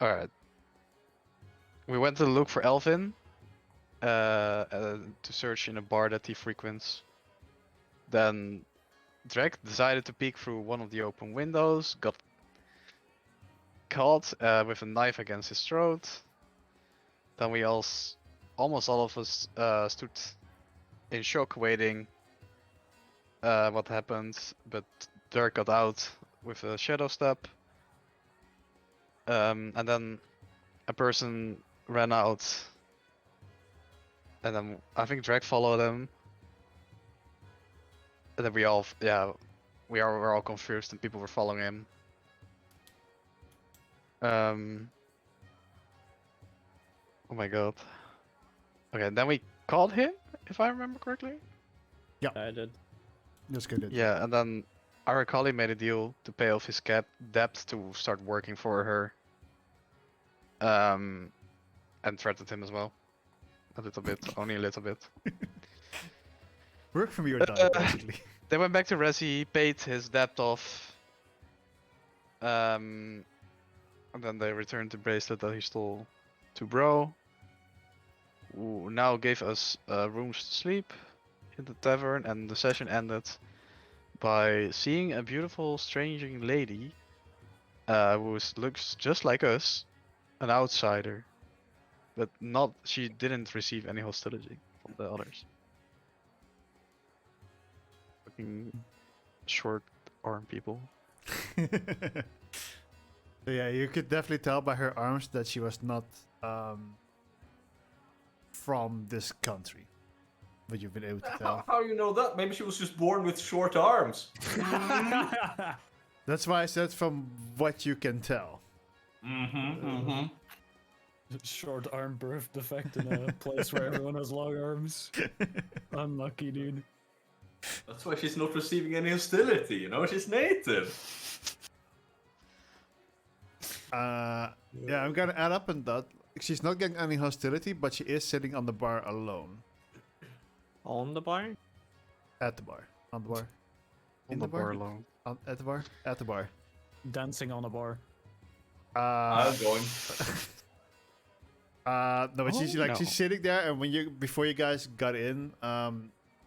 Alright. We went to look for Elvin. To search in a bar that he frequents. Then Drek decided to peek through one of the open windows, got caught with a knife against his throat. Then we almost all of us stood in shock waiting what happened, but Dirk got out with a shadow step. And then a person ran out, and then I think Drake followed him. And then we're all confused, and people were following him. Oh my god. Okay, then we called him, if I remember correctly. Yeah, I did. That's good. Yeah, and then our colleague made a deal to pay off his debt to start working for her. And threatened him as well. A little bit, only a little bit. Work for me or die, basically. They went back to Resi, paid his debt off. And then they returned the bracelet that he stole to Bro, who now gave us rooms to sleep in the tavern, and the session ended by seeing a beautiful stranging lady who looks just like us, an outsider, but she didn't receive any hostility from the others. Fucking short arm people. So yeah, you could definitely tell by her arms that she was not from this country. But you've been able to tell. How you know that? Maybe she was just born with short arms. That's why I said from what you can tell. Short arm birth defect in a place where everyone has long arms. Unlucky, dude. That's why she's not receiving any hostility, you know? She's native. Yeah, I'm gonna add up on that. She's not getting any hostility, but she is sitting on the bar alone. On the bar? At the bar. On the bar. On the bar alone. At the bar? At the bar. Dancing on a bar. I'm going. No, but she's no. she's sitting there, and before you guys got in,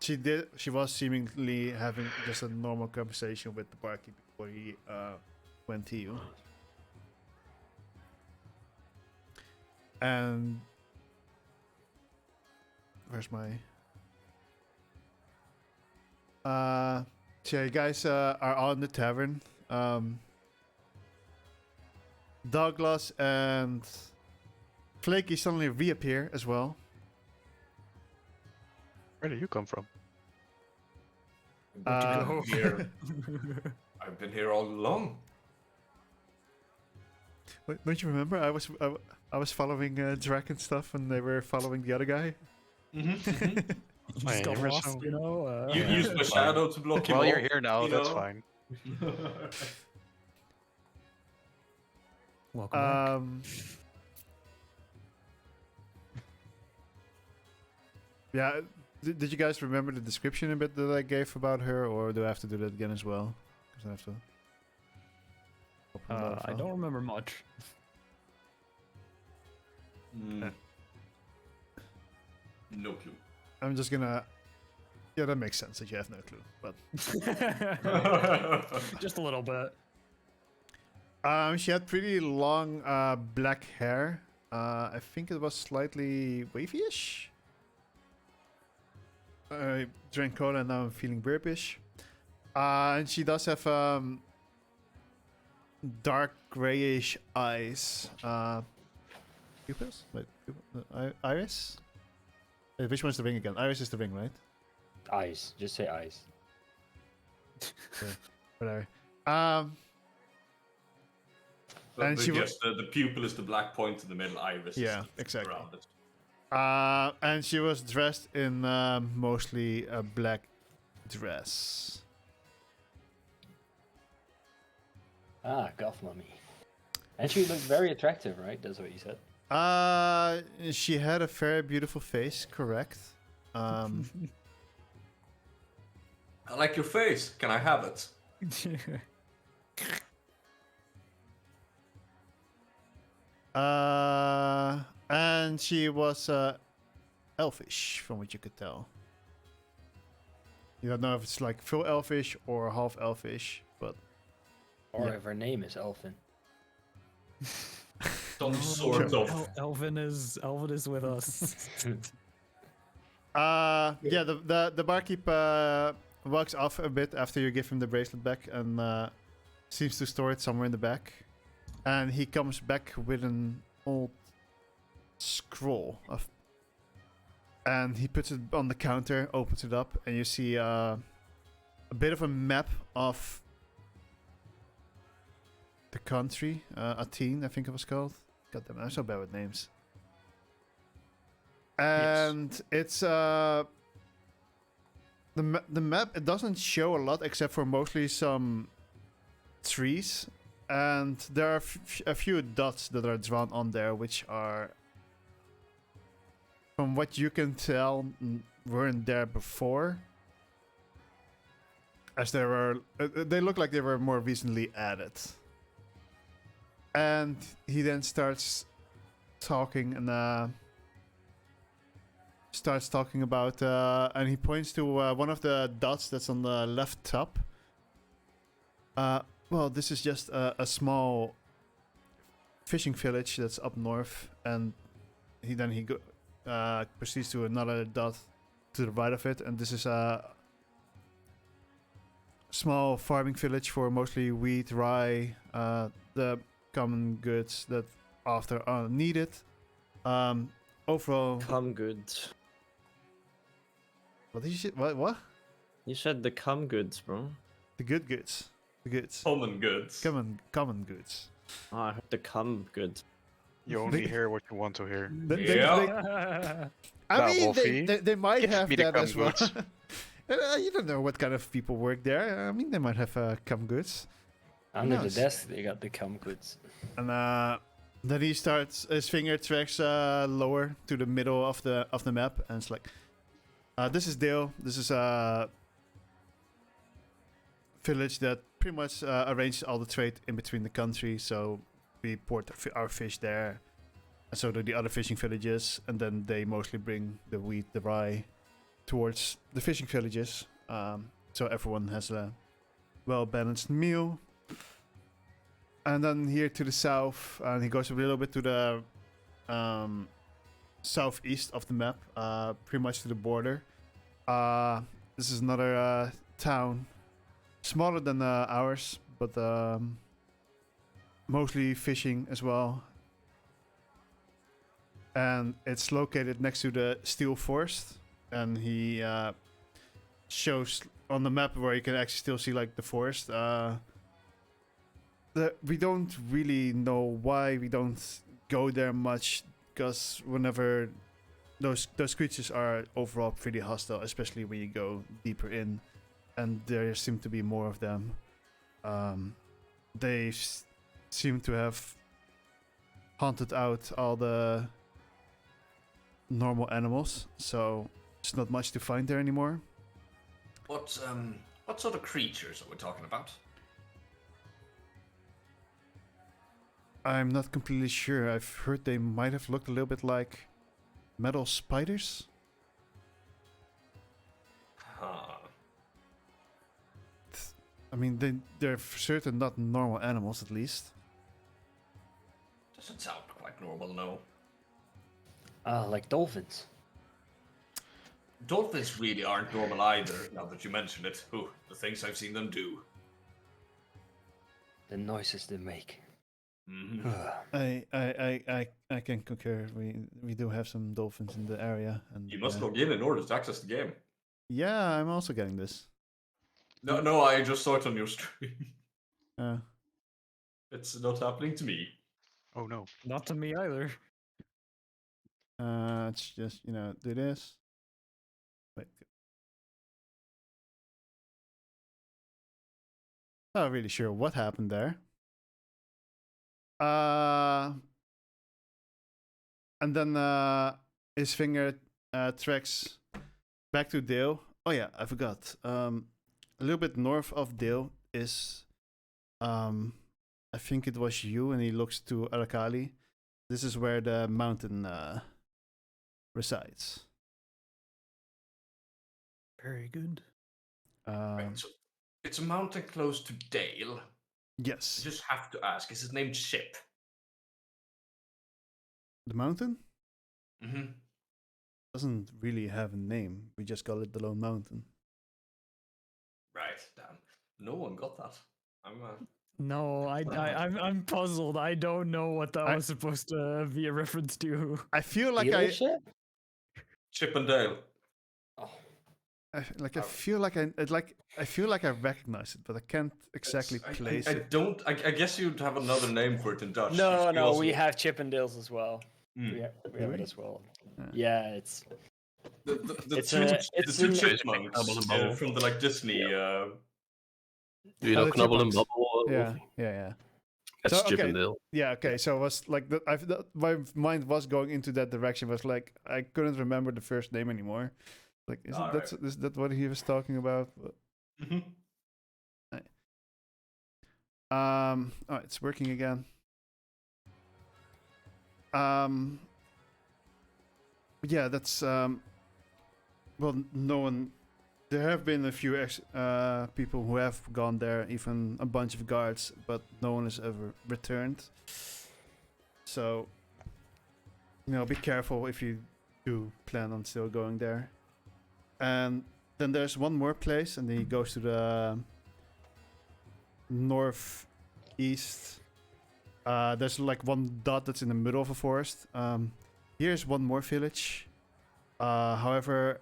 she was seemingly having just a normal conversation with the barkeep before he went to you. And where's my so yeah, you guys are on the tavern. Douglas and Flaky suddenly reappear as well. Where did you come from? Here. I've been here all along. Wait, don't you remember? I was following Drac and stuff, and they were following the other guy. Just got you're lost, so- you know? You used my shadow to block him Well, you're off, here now, you that's know? fine. Welcome back. Yeah, did you guys remember the description a bit that I gave about her, or do I have to do that again as well? Because I have to. open another I file. don't remember much. No clue. I'm just gonna. Yeah, that makes sense that you have no clue. But Just a little bit. she had pretty long black hair. I think it was slightly wavy-ish. I drank cola and now I'm feeling burpish. And she does have dark grayish eyes. Pupils? Wait, iris? Wait, which one's the ring again? Iris is the ring, right? Eyes. Just say eyes. Whatever. But And she yes, the pupil is the black point in the middle, iris. Yeah, is exactly. around it. And she was dressed in mostly a black dress. Ah, goth mummy. And she looked very attractive, right? That's what you said. She had a very beautiful face, correct. I like your face. Can I have it? And she was elfish, from what you could tell. You don't know if it's like full elfish or half elfish, but Or Yeah. if her name is Elfin. Some sort of. Elvin is with us. yeah, the barkeep walks off a bit after you give him the bracelet back and seems to store it somewhere in the back. And he comes back with an old scroll of, and he puts it on the counter, opens it up, and you see a bit of a map of the country, Athene, I think it was called. God damn, I'm so bad with names. And it's the map. It doesn't show a lot except for mostly some trees, and there are a few dots that are drawn on there, which are, from what you can tell, weren't there before. As there were, they look like they were more recently added. And he then starts talking and starts talking about, and he points to one of the dots that's on the left top. Well, this is just a small fishing village that's up north, and he proceeds to another dot to the right of it, and this is a small farming village for mostly wheat, rye, the common goods that after are needed. Overall, Come goods. what did you say? What? You said the come goods, bro. The good goods. The goods. Common goods. Common goods. Oh, I heard the come goods. You only hear what you want to hear. Yeah. I Now, mean, Wolfie, they might give have me the that as well. cum You don't know what kind of people work there. I mean, they might have come goods. Under Nice. the desk, they got the cum goods. And then he starts, his finger tracks lower to the middle of the map, and it's like, this is Dale. This is a village that pretty much arranges all the trade in between the country. So we port our fish there, and so do the other fishing villages, and then they mostly bring the wheat, the rye, towards the fishing villages. So everyone has a well-balanced meal. And then here to the south, and he goes a little bit to the southeast of the map, pretty much to the border. This is another town, smaller than ours, but mostly fishing as well. And it's located next to the steel forest, and he shows on the map where you can actually still see like the forest. We don't really know why we don't go there much, because whenever those creatures are overall pretty hostile, especially when you go deeper in, and there seem to be more of them. They seem to have hunted out all the normal animals, so there's not much to find there anymore. What sort of creatures are we talking about? I'm not completely sure. I've heard they might have looked a little bit like metal spiders. Huh. I mean, they're for certain not normal animals, at least. Doesn't sound quite normal, no. Like dolphins. Dolphins really aren't normal either, now that you mention it. Ooh, the things I've seen them do. The noises they make. Mhm. I can concur. We do have some dolphins in the area, and You must log in order to access the game. Yeah, I'm also getting this. No, I just saw it on your stream. Uh, It's not happening to me. Oh no. Not to me either. it's just do this. Wait. Not really sure what happened there. And then his finger tracks back to Dale. Oh yeah, I forgot. A little bit north of Dale is, I think it was you, and he looks to Arakali. This is where the mountain resides. Very good. Right, so it's a mountain close to Dale. I Yes. just have to ask, is his name Ship? The mountain Mm-hmm. doesn't really have a name. We just call it the Lone Mountain. Right, damn. No one got that. No, I'm puzzled. I don't know what that was supposed to be a reference to. I feel like Dealership? Chip and Dale. Oh, I feel like I feel like I recognize it, but I can't exactly place I it. don't. I guess you'd have another name for it in Dutch. no, You no, also- we have Chippendales as well. Hmm. We have we? it as well. Yeah. Yeah, it's The It's two, a- the it's two an- chipmunks Bubble and Bubble. from the like Disney. Do you Oh, know the Knubbel and chipmunks. Bubble? Yeah. That's So, okay. Chippendale. Yeah, okay. So it was like my mind was going into that direction. Was like I couldn't remember the first name anymore. Like, is that what he was talking about? Mhm. Oh, it's working again. Yeah, that's well, no one. There have been a few people who have gone there, even a bunch of guards, but no one has ever returned. So, be careful if you do plan on still going there. And then there's one more place, and then he goes to the northeast. There's like one dot that's in the middle of a forest. Here's one more village. However,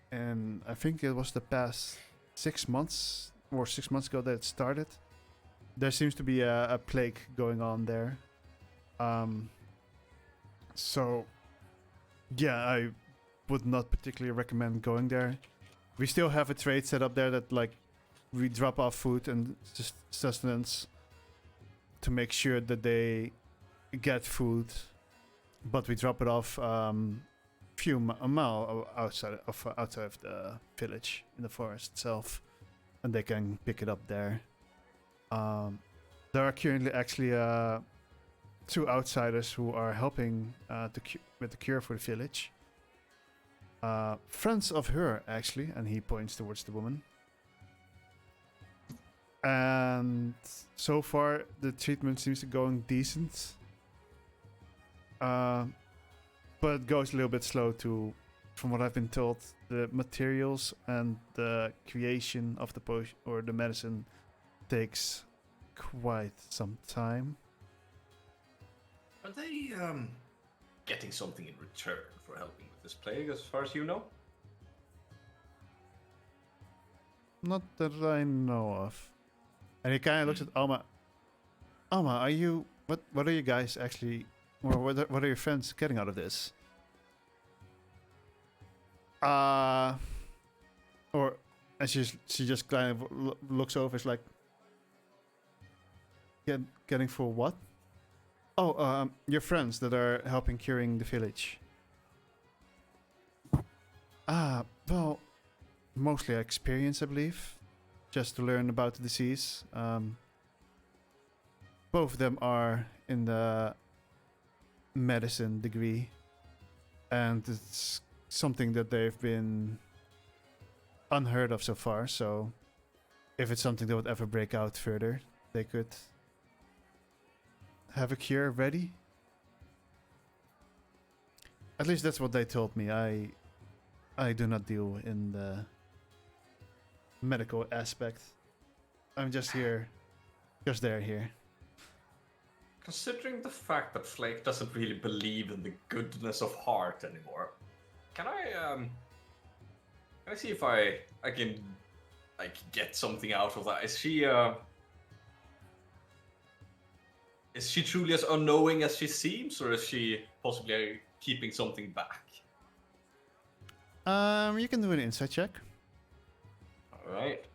and I think it was the past 6 months or 6 months ago that it started. There seems to be a plague going on there. So, yeah, I would not particularly recommend going there. We still have a trade set up there that like we drop off food and just sustenance to make sure that they get food, but we drop it off a mile outside of the village in the forest itself, and they can pick it up there. There are currently actually 2 outsiders who are helping with the cure for the village. Friends of her, actually, and he points towards the woman. And so far, the treatment seems to be going decent. But it goes a little bit slow too, from what I've been told. The materials and the creation of the potion or the medicine takes quite some time. Are they getting something in return for helping with this plague, as far as you know? Not that I know of. And he kind of looks at Alma. Alma, are you? What are you guys actually? Or what are your friends getting out of this? Or and she just kind of looks over. It's like, getting for what? Oh, your friends that are helping curing the village. Well, mostly experience, I believe, just to learn about the disease. Both of them are in the medicine degree, and it's something that they've been unheard of so far. So, if it's something that would ever break out further, they could have a cure ready. At least that's what they told me. I do not deal in the medical aspect. I'm just here, just here. Considering the fact that Flake doesn't really believe in the goodness of heart anymore, can I see if I can like get something out of that? Is she truly as unknowing as she seems, or is she possibly keeping something back? You can do an insight check. All right.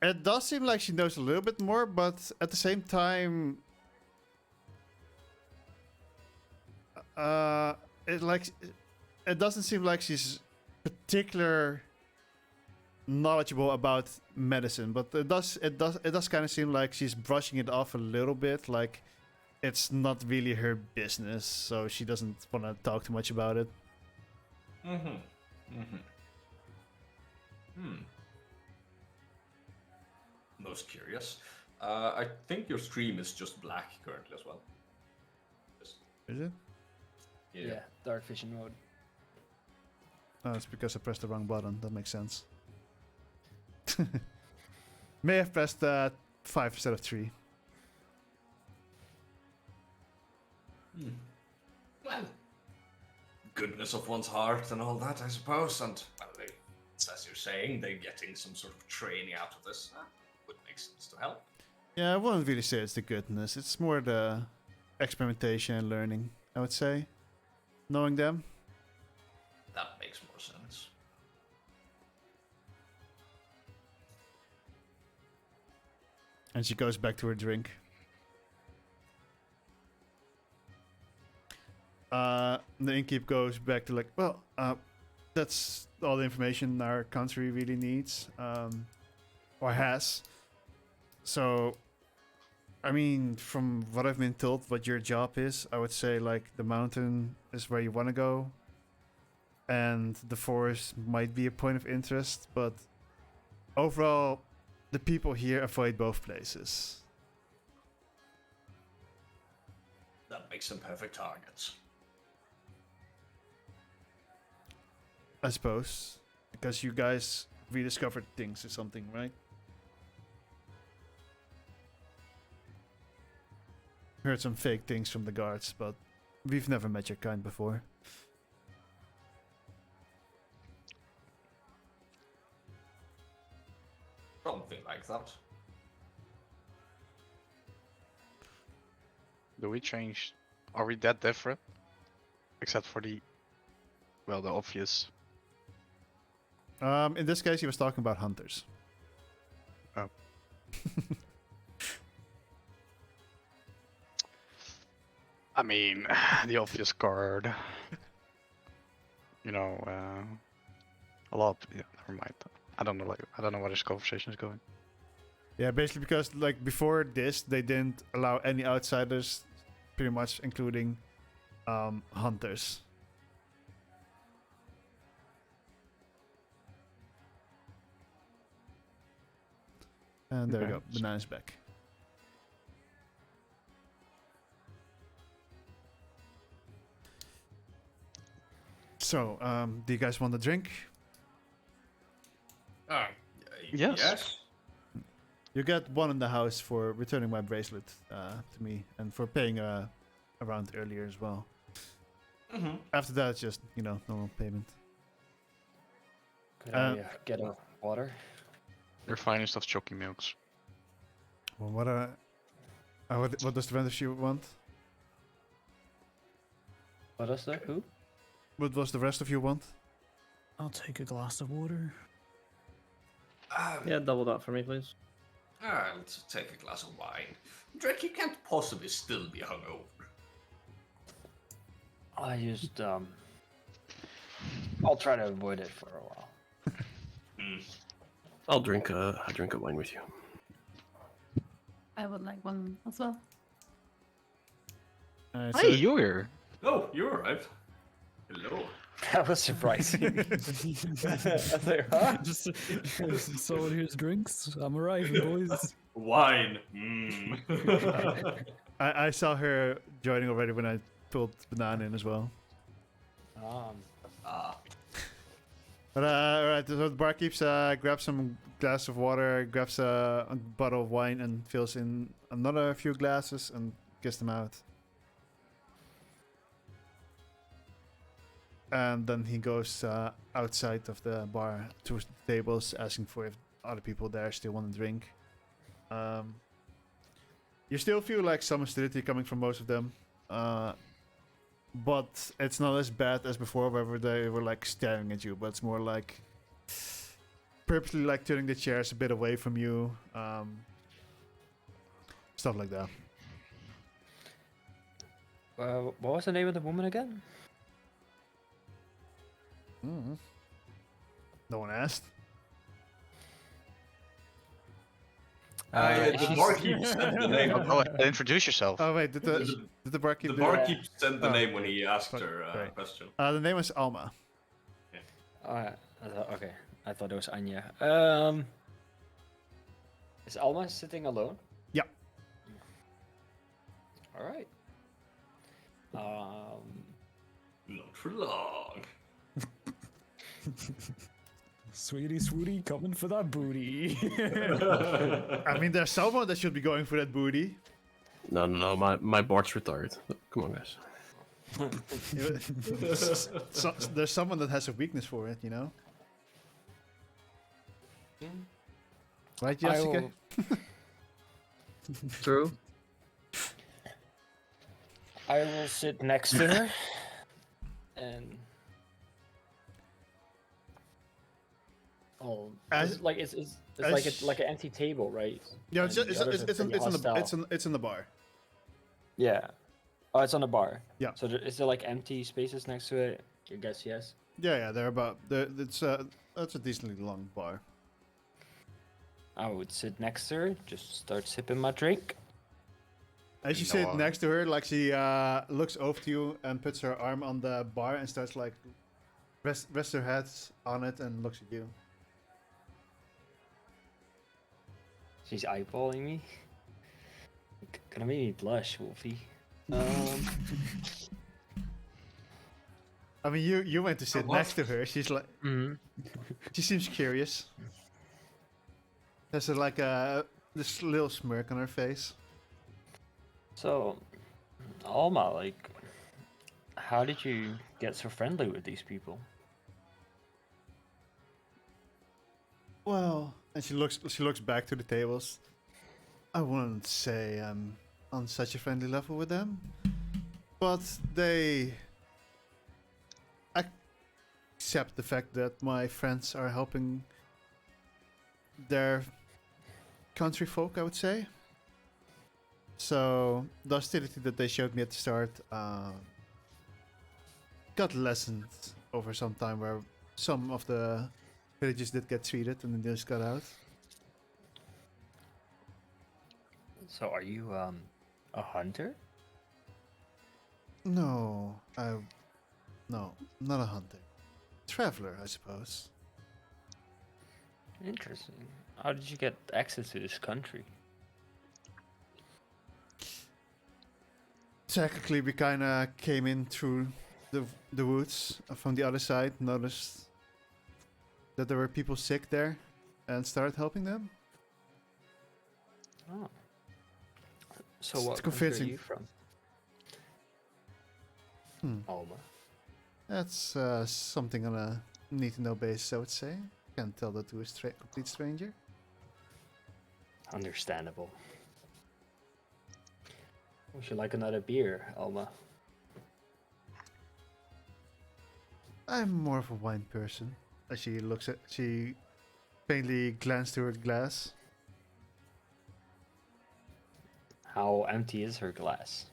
It does seem like she knows a little bit more, but at the same time, it doesn't seem like she's particular knowledgeable about medicine, but it does kind of seem like she's brushing it off a little bit, like it's not really her business, so she doesn't want to talk too much about it. Most curious. I think your stream is just black currently as well. Just, Is it? Yeah, dark vision mode. Oh, it's because I pressed the wrong button. That makes sense. May have pressed 5 instead of 3. Well, goodness of one's heart and all that, I suppose. And well, it's as you're saying, they're getting some sort of training out of this. Would make sense to help. Yeah, I wouldn't really say it's the goodness. It's more the experimentation and learning, I would say. Knowing them. That makes more sense. And she goes back to her drink. The innkeep goes back to like, well, that's all the information our country really needs, or has. So, I mean, from what I've been told, what your job is, I would say like the mountain is where you want to go, and the forest might be a point of interest, but overall, the people here avoid both places. That makes them perfect targets. I suppose. Because you guys rediscovered things or something, right? Heard some fake things from the guards, but we've never met your kind before. Something like that. Do we change? Are we that different? Except for the, well, the obvious. In this case, he was talking about hunters. Oh. I mean, the obvious card. You know, a lot. Yeah, never mind. I don't know. Like, I don't know where this conversation is going. Yeah, basically because like before this, they didn't allow any outsiders, pretty much including hunters. And there we Okay. go. Banana's back. So, do you guys want a drink? Yes. You get one in the house for returning my bracelet to me and for paying around earlier as well. Mm-hmm. After that, it's just, normal payment. Could I get a water? Your finest of chalky milks. Well, what does the rest of you want? What is that? Who? What does the rest of you want? I'll take a glass of water. Yeah, double that for me, please. I'll take a glass of wine. Drake, you can't possibly still be hungover. I just I'll try to avoid it for a while. I'll drink a wine with you. I would like one as well. So- Hey, you're here. Oh, you arrived. Hello. That was surprising. I was like, huh? Just someone here's drinks. I'm arriving, boys. Wine. I saw her joining already when I pulled Banana in as well. But alright, so the barkeep grabs some glass of water, grabs a bottle of wine, and fills in another few glasses and gets them out. And then he goes outside of the bar to the tables, asking for if other people there still want to drink. You still feel like some hostility coming from most of them. But it's not as bad as before, where they were like staring at you. But it's more like purposely like turning the chairs a bit away from you, stuff like that. What was the name of the woman again? No one asked. The she's- barkeep sent the name. Oh, go ahead, introduce yourself. Oh wait, did The, the barkeep? the do that? barkeep sent the Oh, name when he asked fuck, her a great. question. The name is Alma. Okay, I thought it was Anya. Is Alma sitting alone? Yeah. All right. Not for long. Sweetie, sweetie, coming for that booty. I mean, there's someone that should be going for that booty. No, my board's retired. Come on, guys. There's someone that has a weakness for it, you know? Right, Jessica? True. I will sit next to her, and As- it's like as- like an empty table, right? Yeah, it's, And the others are it's, pretty it's, in the, hostile. it's in the bar. Yeah. Oh, it's on the bar. Yeah. So is there like empty spaces next to it? I guess yes. Yeah, they're about. It's a decently long bar. I would sit next to her, just start sipping my drink. As you No, sit next to her, like she looks over to you and puts her arm on the bar and starts like rest her head on it and looks at you. She's eyeballing me. Gonna make me blush, Wolfie. I mean, you went to sit what? next to her. She's like, she seems curious. There's like this little smirk on her face. So, Alma, like, how did you get so friendly with these people? Well, and she looks back to the tables. I wouldn't say I'm on such a friendly level with them, but they accept the fact that my friends are helping their country folk, I would say. So the hostility that they showed me at the start got lessened over some time, where some of the villages did get treated and then they just got out. So, are you a hunter? No, no, not a hunter. Traveler, I suppose. Interesting. How did you get access to this country? Technically, we kind of came in through the woods from the other side, noticed that there were people sick there, and started helping them. Oh. So It's what country are convincing. you from? Alma. That's something on a need-to-know basis, I would say. Can't tell that to a complete stranger. Understandable. Would you like another beer, Alma? I'm more of a wine person. As she faintly glanced to her glass. How empty is her glass?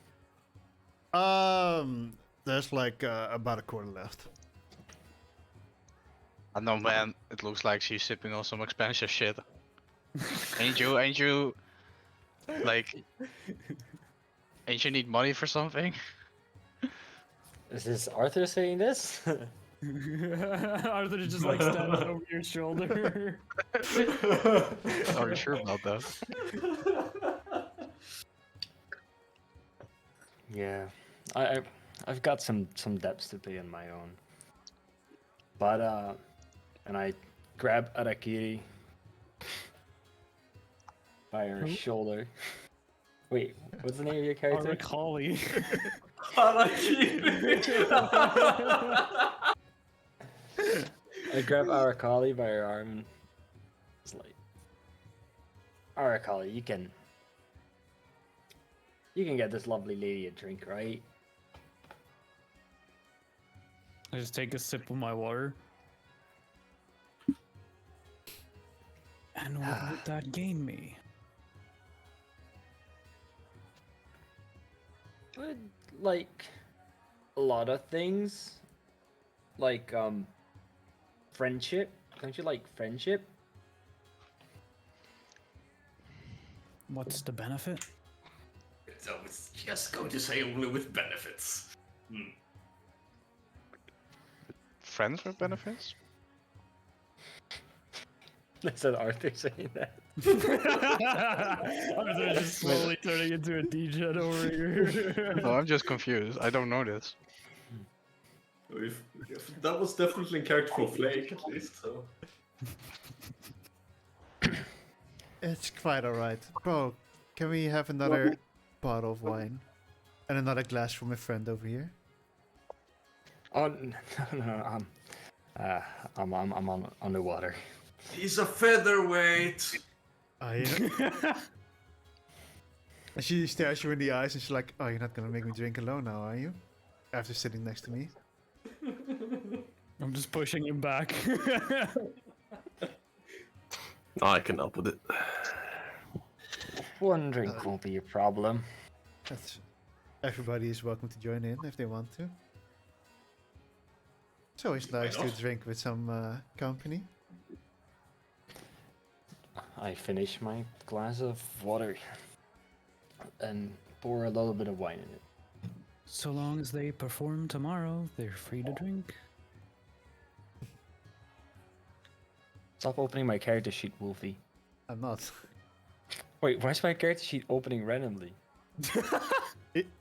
There's like about a quarter left. I know, man. It looks like she's sipping on some expensive shit. Ain't you? Like, ain't you need money for something? Is this Arthur saying this? Arthur just like standing over your shoulder. Are you sure about that? Yeah, I've got some debts to pay on my own. But and I grab Arakiri by her shoulder. Wait, what's the name of your character? Arakali. I grab Arakali by her arm and it's like, Arakali, you can get this lovely lady a drink, right? I just take a sip of my water. And what would that gain me? But, like, a lot of things. Like, friendship. Don't you like friendship? What's the benefit? So it's just going to say only with benefits. Friends with benefits? Is that Arthur saying that? Arthur just slowly turning into a degen over here. No, I'm just confused. I don't know this. If that was definitely in character for Flake, at least. So. It's quite alright. Bro, can we have another bottle of wine? And another glass for my friend over here? Oh no, I'm on underwater. He's a featherweight. Oh, yeah. And she stares you in the eyes and she's like, oh, you're not gonna make me drink alone now, are you? After sitting next to me. I'm just pushing him back. I can help with it. One drink won't be a problem. That's... Everybody is welcome to join in if they want to. It's always nice to not? drink with some company. I finish my glass of water and pour a little bit of wine in it. So long as they perform tomorrow, they're free to drink. Stop opening my character sheet, Wolfie. I'm not. Wait, why's my character sheet opening randomly?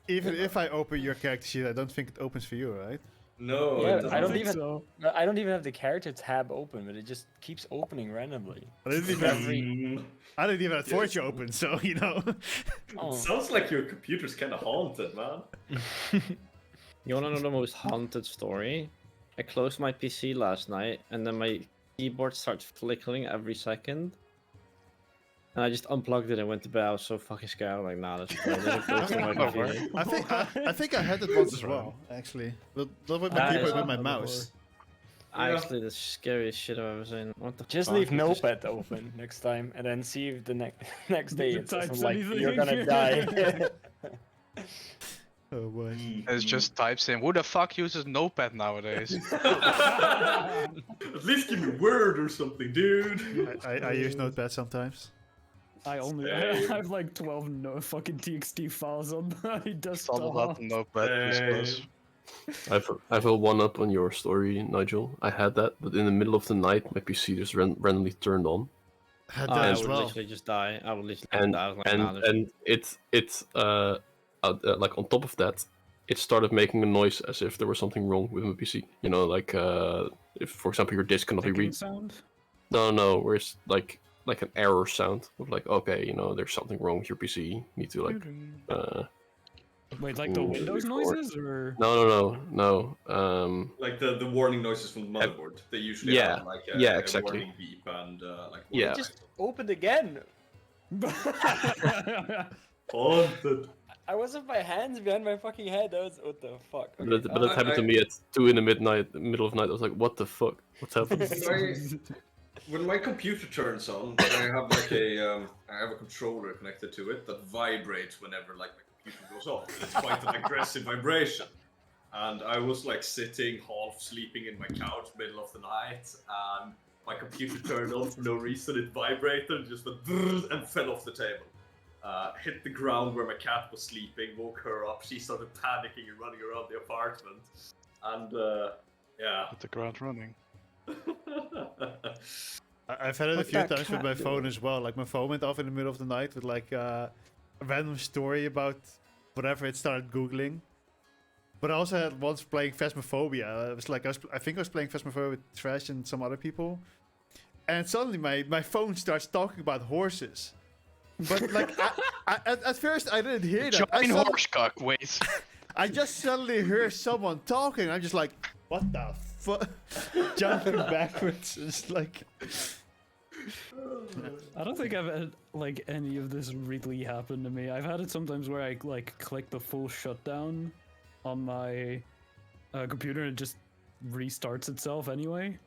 Even if I open your character sheet, I don't think it opens for you, right? No, Yeah, it doesn't. I don't think even. so. I don't even have the character tab open, but it just keeps opening randomly. I didn't even have Forge open, so you know. Oh, Sounds like your computer's kind of haunted, man. You wanna know the most haunted story? I closed my PC last night, and then my keyboard starts flickering every second. And I just unplugged it and went to bed. I was so fucking scared. I'm like, nah, that's fine. Then I closed my computer. I think I had it once as well, actually. Not with my Ah, keyboard, yeah. with my mouse. Actually, the scariest shit I've ever seen. What the just fuck? leave It just- Notepad open next time, and then see if the next day It it doesn't types like anything. you're gonna die. Oh boy. It just types in, who the fuck uses Notepad nowadays? At least give me Word or something, dude. I use Notepad sometimes. I only Same. have like 12 fucking TXT files on my It's all desktop. about Notepad. Same. I have a one up on your story, Nigel. I had that, but in the middle of the night, my PC just randomly turned on, Had Oh, that I as would well. literally just die. I would literally and die. I was like, nah, this- and it's like on top of that, it started making a noise as if there was something wrong with my PC. You know, like if for example your disk cannot be Ticking read. sound? No, where it's like an error sound of like, okay, you know, there's something wrong with your PC. You need to like Wait, like the Ooh, Windows record. noises, or no. Like the warning noises from the motherboard. They usually Yeah, have like yeah, a exactly. warning beep and like Yeah. It just opened again. haunted. I was with my hands behind my fucking head. That was what the fuck. But it happened to me at 2 in the middle of the night. I was like, what the fuck? What's happening? When my computer turns on, I have like I have a controller connected to it that vibrates whenever like my computer goes off. It's quite an aggressive vibration. And I was like sitting half sleeping in my couch middle of the night, and my computer turned on for no reason. It vibrated, just went brrr, and fell off the table. Hit the ground where my cat was sleeping, woke her up. She started panicking and running around the apartment. And yeah. Hit the ground running. I've had it a What few that times with cat my do? phone as well. Like my phone went off in the middle of the night with like a random story about whatever it started googling. But I also had once playing Phasmophobia. It was like I think I was playing Phasmophobia with Trash and some other people, and suddenly my phone starts talking about horses. But like at first I didn't hear that. Giant horsecock, wait. I just suddenly hear someone talking. I'm just like, what the fuck? Jumping backwards. It's like. I don't think I've had like any of this really happen to me. I've had it sometimes where I like click the full shutdown on my computer and it just restarts itself anyway.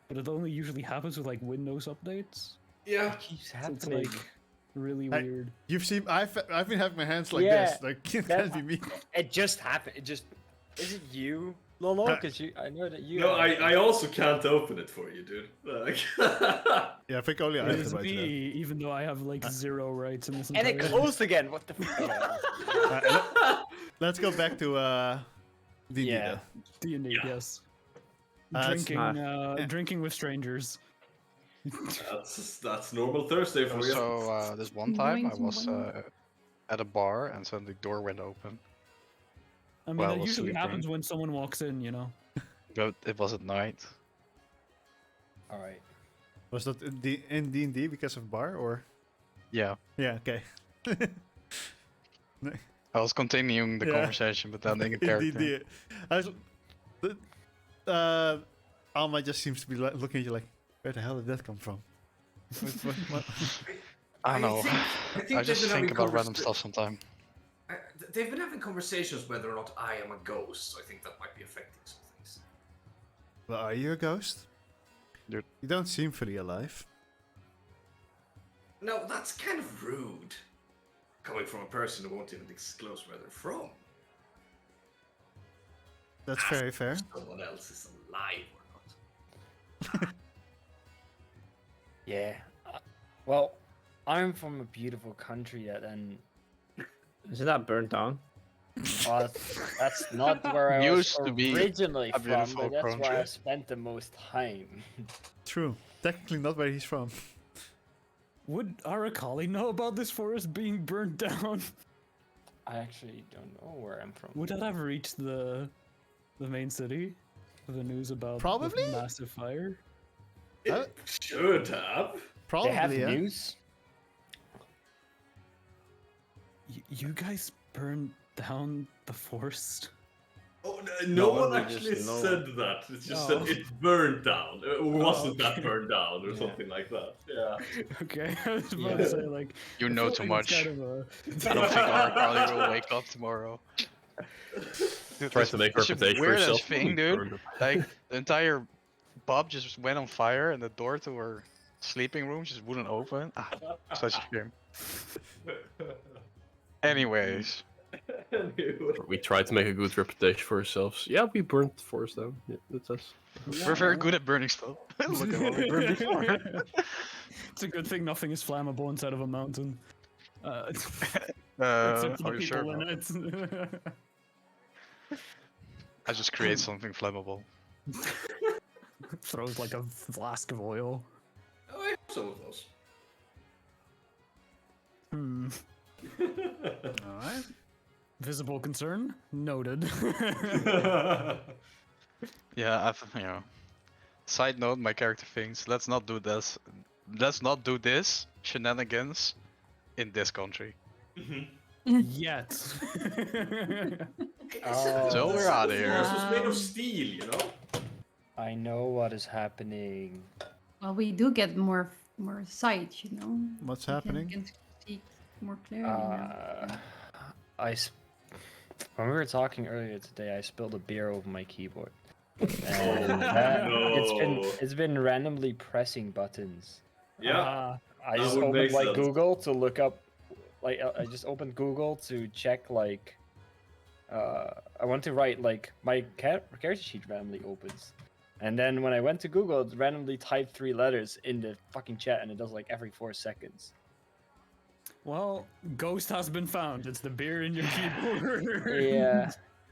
But it only usually happens with like Windows updates. Yeah. It keeps So it's happening. like really Hey, weird. You've seen I've been having my hands like Yeah, this. Like it that- can't be me. It just happened. It just. Is it you? No, because I know that you. No, have- I also can't open it for you, dude. Like, Yeah, I think only I It have is the right me, to that. even though I have like 0 rights in this And entire. it closed again. What the? Let's go back to D&D Yeah. then. D&D, yes. It's Drinking with strangers. that's normal Thursday for you. So this one time I Drinking was wine. at a bar and suddenly the door went open. I mean, Well, that we'll usually sleep, happens right? when someone walks in, you know. But it was at night. All right. Was that in D&D because of bar or? Yeah, Yeah, okay. I was continuing the Yeah. conversation, but then in character. D&D. I was, Alma just seems to be looking at you like, where the hell did that come from? What? I don't know. think I they've just been think having about random stuff sometimes. They've been having conversations whether or not I am a ghost, so I think that might be affecting some things. Well, are you a ghost? Dude. You don't seem fully alive. No, that's kind of rude. Coming from a person who won't even disclose where they're from. That's very fair. Someone else is alive or not. Yeah. Well, I'm from a beautiful country that then. Isn't that burnt down? That's not where I was Used to be originally a from, beautiful but that's where country. I spent the most time. True. Technically not where he's from. Would Arakali know about this forest being burnt down? I actually don't know where I'm from. Would that have reached the main city? The news about Probably. the massive fire? It should have. Probably, They have yeah. news? You guys burned down the forest? Oh, No, no one we actually just know. said that. It's just Oh. that it burned down. It wasn't okay. that burned down or Yeah. something like that. Yeah. Okay, I was about Yeah. to say like You I know feel too like it's much. kind of a- I don't think our Carly will wake up tomorrow. Dude, Try it's to make a such a reputation for weird ass yourself. thing, dude. Like the entire pub just went on fire, and the door to her sleeping room just wouldn't open. Ah, such a shame. Anyways, Anyway. We try to make a good reputation for ourselves. Yeah, we burnt the forest down. Yeah, that's us. we're very good at burning stuff. Look at what we burned before. It's a good thing nothing is flammable inside of a mountain. Except for the Are you sure? people in Bro? it. I just create something flammable. Throws like a flask of oil. Oh, I have some of those. Hmm. Alright. Visible concern? Noted. Yeah, Side note: my character thinks, let's not do this. Let's not do this shenanigans in this country. Yet. So we're outta here. This was made of steel, you know? I know what is happening. Well, we do get more sight, you know. What's We happening? can see more clearly now. When we were talking earlier today, I spilled a beer over my keyboard. Oh, It's been randomly pressing buttons. Yeah. I That just would opened make like sense. Google to look up, like I just opened Google to check like, I want to write like my character sheet randomly opens, and then when I went to Google, it randomly typed 3 letters in the fucking chat, and it does like every 4 seconds. Well, ghost has been found. It's the beer in your keyboard. Yeah,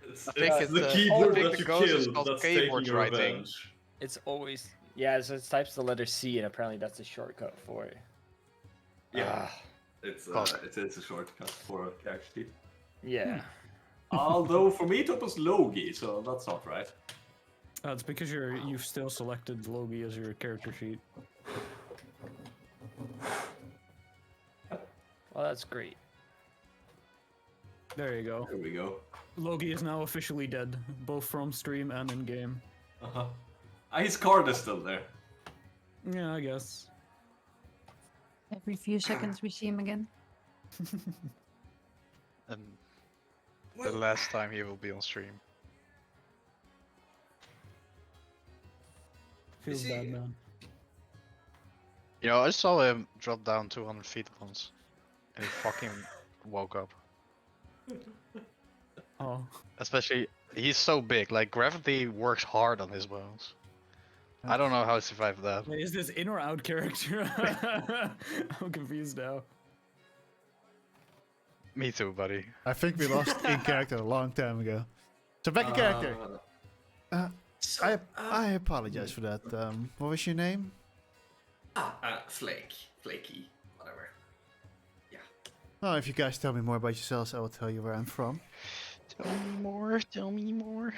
It's, I think it's the it's, keyboard I think that the you ghost is killed called that's keyboard taking your writing. revenge. it's always so it types the letter C, and apparently that's a shortcut for it. Yeah. Ah, It is a shortcut for a character sheet. yeah. Although for me it was Logi, so that's not right. It's because you've still selected Logi as your character sheet. Well, that's great. There you go. There we go. Logi is now officially dead, both from stream and in game. Uh-huh. His card is still there. Yeah, I guess. Every few seconds we see him again. And the last time he will be on stream. Feels Is he- bad, man. You know, I saw him drop down 200 feet once, and he fucking woke up. Oh, Especially, he's so big. Like gravity works hard on his bones. I don't know how he survived that. wait, is this in or out character? I'm confused now. Me too, buddy. I think we lost in character a long time ago. So back in character. I apologize for that. What was your name? Flaky, whatever. Oh, if you guys tell me more about yourselves, I will tell you where I'm from. Tell me more. Tell me more.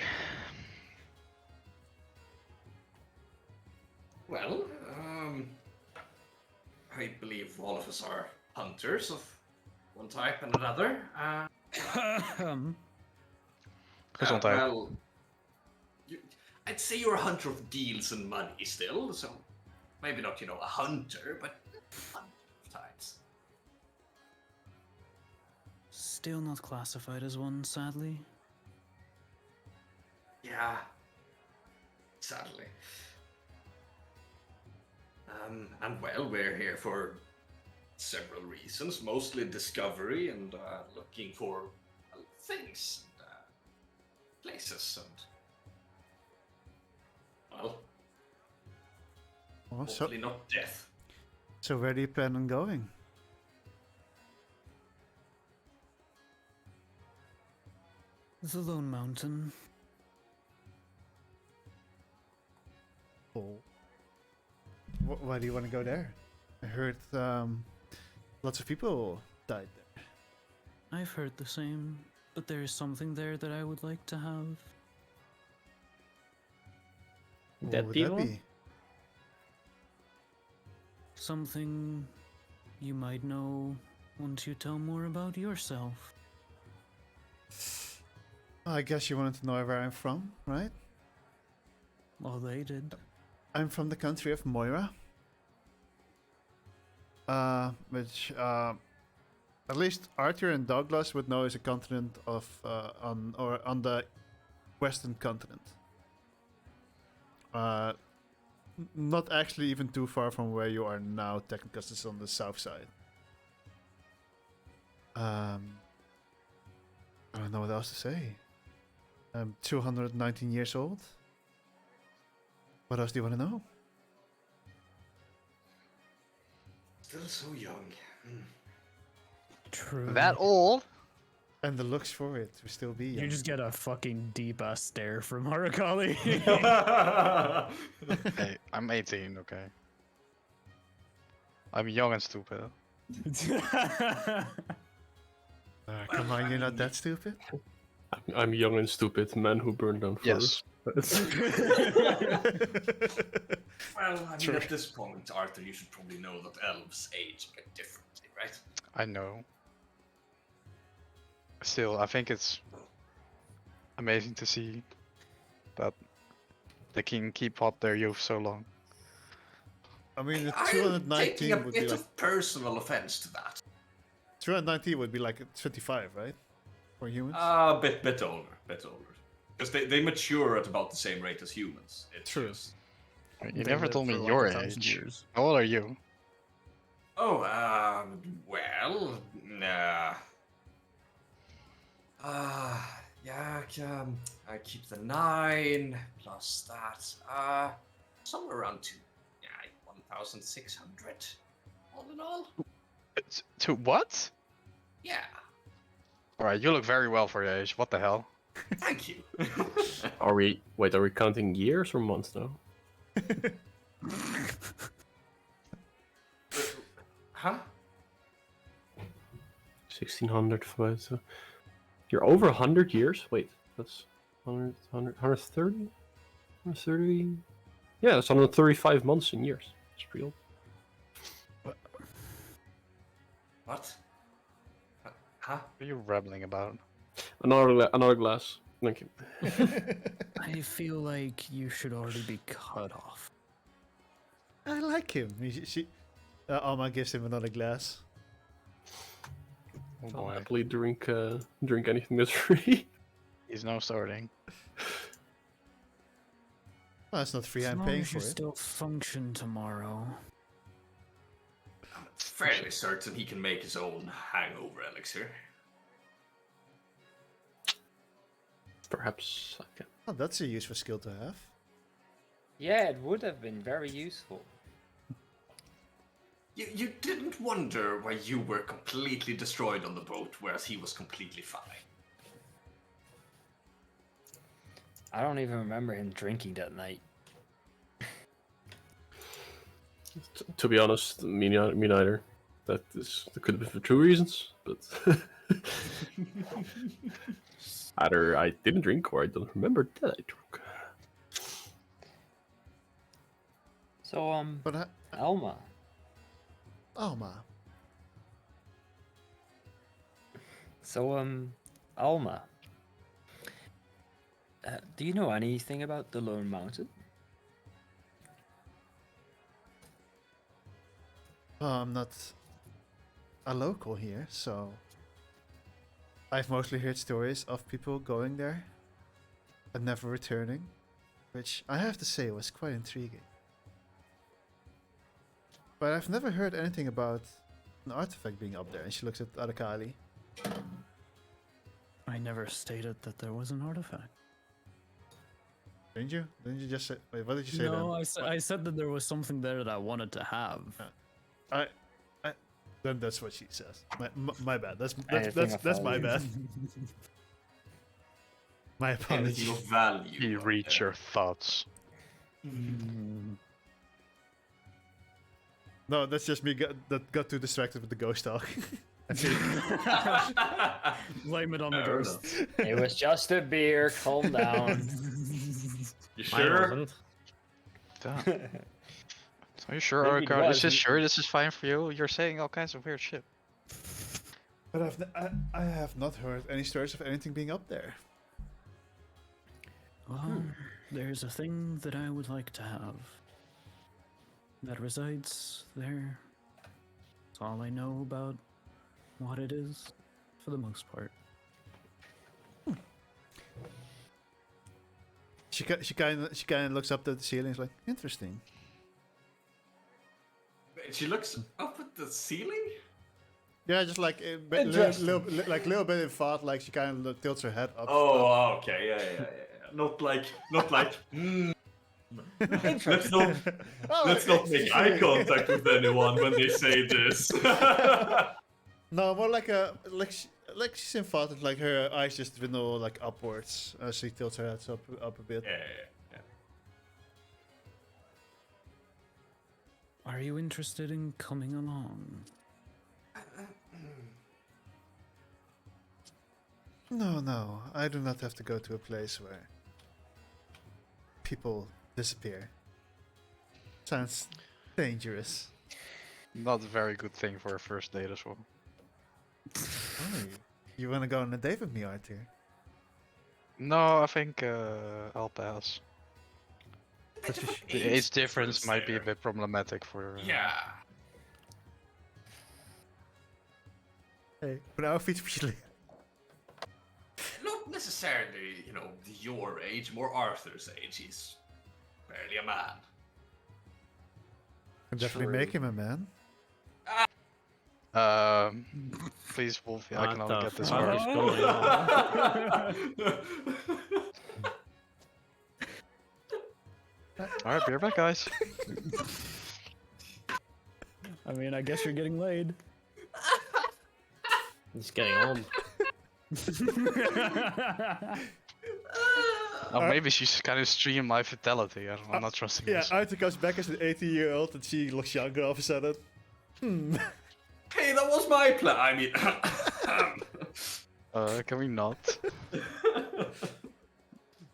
Well, I believe all of us are hunters of one type and another. Gezondheid. Well, I'd say you're a hunter of deals and money still, so maybe not, a hunter, but a hunter of types. Still not classified as one, sadly. Yeah, sadly. And well, we're here for several reasons, mostly discovery and looking for things, and, places, and Oh, so, hopefully not death. so where do you plan on going? The Lone Mountain. Oh. Why do you want to go there? I heard lots of people died there. I've heard the same, but there is something there that I would like to have. What Dead would people? that be? Something you might know once you tell more about yourself. I guess you wanted to know where I'm from, right? Well, they did. I'm from the country of Moira. Which at least Arthur and Douglas would know is a continent of on the western continent. Not actually even too far from where you are now, technically, because it's on the south side. I don't know what else to say. I'm 219 years old. What else do you want to know? Still so young. True. That old? And the looks for it to still be young. You just get a fucking deep ass stare from Harakali. Hey, I'm 18, okay. I'm young and stupid. Come on, you're not that stupid? I'm young and stupid, man who burned down Yes. forests. Well, I mean, True. at this point, Arthur, you should probably know that elves age a bit differently, right? I know. Still, I think it's amazing to see that they can keep up their youth so long. I mean, the I am 219 taking a would be bit like of personal offense to that. 219 would be like 25, right? For humans. A bit older. Because they mature at about the same rate as humans. It's True. just- You They never live told me for like your 1,000 age. years. How old are you? Oh, well, nah. Yeah, I keep the 9 plus that. Somewhere around 1,600. All in all. To what? Yeah. Alright, you look very well for your age. What the hell? Thank you. Are we counting years or months now? Huh? 1600 divided. So you're over 100 years. Wait, that's 100, 130, 130. Yeah, that's 135 months in years. It's pretty old. What? Huh? What are you rambling about? Another glass. Thank you. I feel like you should already be cut off. I like him. Alma gives him another glass. Oh I'll boy. happily drink anything that's free. He's now starting. Well, that's not free. As I'm long paying as for you it. still function tomorrow. I'm fairly certain he can make his own hangover elixir. Perhaps I can. Oh, that's a useful skill to have. Yeah, it would have been very useful. You didn't wonder why you were completely destroyed on the boat, whereas he was completely fine. I don't even remember him drinking that night. To be honest, me neither. That could have been for two reasons, but either I didn't drink or I don't remember that I drank. So, But Alma, Alma. Alma, do you know anything about the Lone Mountain? Well, I'm not a local here, so I've mostly heard stories of people going there and never returning, which I have to say was quite intriguing. But I've never heard anything about an artifact being up there. And she looks at Arakali. I never stated that there was an artifact. Didn't you? Didn't you just say? Wait, what did you say No, then? I said that there was something there that I wanted to have. I, then that's what she says. My bad. That's Anything of my value. bad. My Anything apologies. of value. He up reads there. your thoughts. No, that's just me that got too distracted with the ghost talk. Blame it on the Fair ghosts. It was just a beer. Calm down. You Mine sure? wasn't. Damn. Are you sure, Maybe it Arakar? was. Is this sure this is fine for you? You're saying all kinds of weird shit. But I have not heard any stories of anything being up there. Well, there's a thing that I would like to have that resides there. That's all I know about what it is, for the most part. She kind of looks up at the ceiling. And is like, interesting. She looks up at the ceiling? Yeah, just like a bit, Interesting. little bit in thought. Like she kind of tilts her head up. Oh, okay, yeah. Not like. Let's not let's not make eye contact with anyone when they say this. No, more like like she's in thought. And like her eyes just dwindle like upwards as she tilts her head up a bit. Yeah. Are you interested in coming along? No, I do not have to go to a place where people disappear. Sounds dangerous. Not a very good thing for a first date as well. Oh, you wanna go on a date with me, Arthur? No, I think I'll pass. The age difference difference might be a there. bit problematic for. Yeah. Hey, but our feet really. Not necessarily, your age, more Arthur's age. He's barely a man. Can definitely True. make him a man. Please, Wolfie, I What can only the get this fuck far. is going on? Alright, be right back, guys. I mean, I guess you're getting laid. He's getting on. Oh, maybe she's kind of stream my vitality. I'm not trusting Yeah, this. Arthur comes back as an 18-year-old and she looks younger all of a sudden. Hey, that was my plan. I mean, Can we not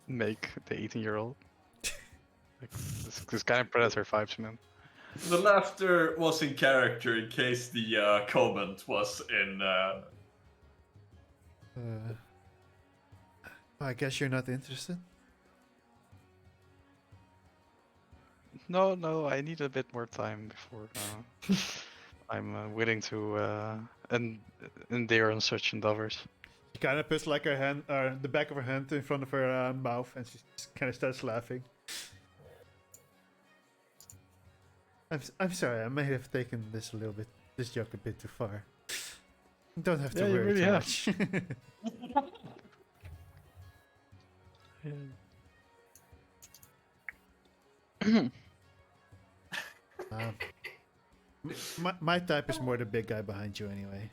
make the 18-year-old? Like, this kind of predator vibes, man. the laughter was in character in case the comment was in. I guess you're not interested. No, I need a bit more time before I'm willing to endear on such endeavors. She kind of puts like her hand, the back of her hand in front of her mouth, and she kind of starts laughing. I'm sorry, I may have taken this joke a bit too far. Don't have to Yeah, you worry really too have. much. My type is more the big guy behind you anyway.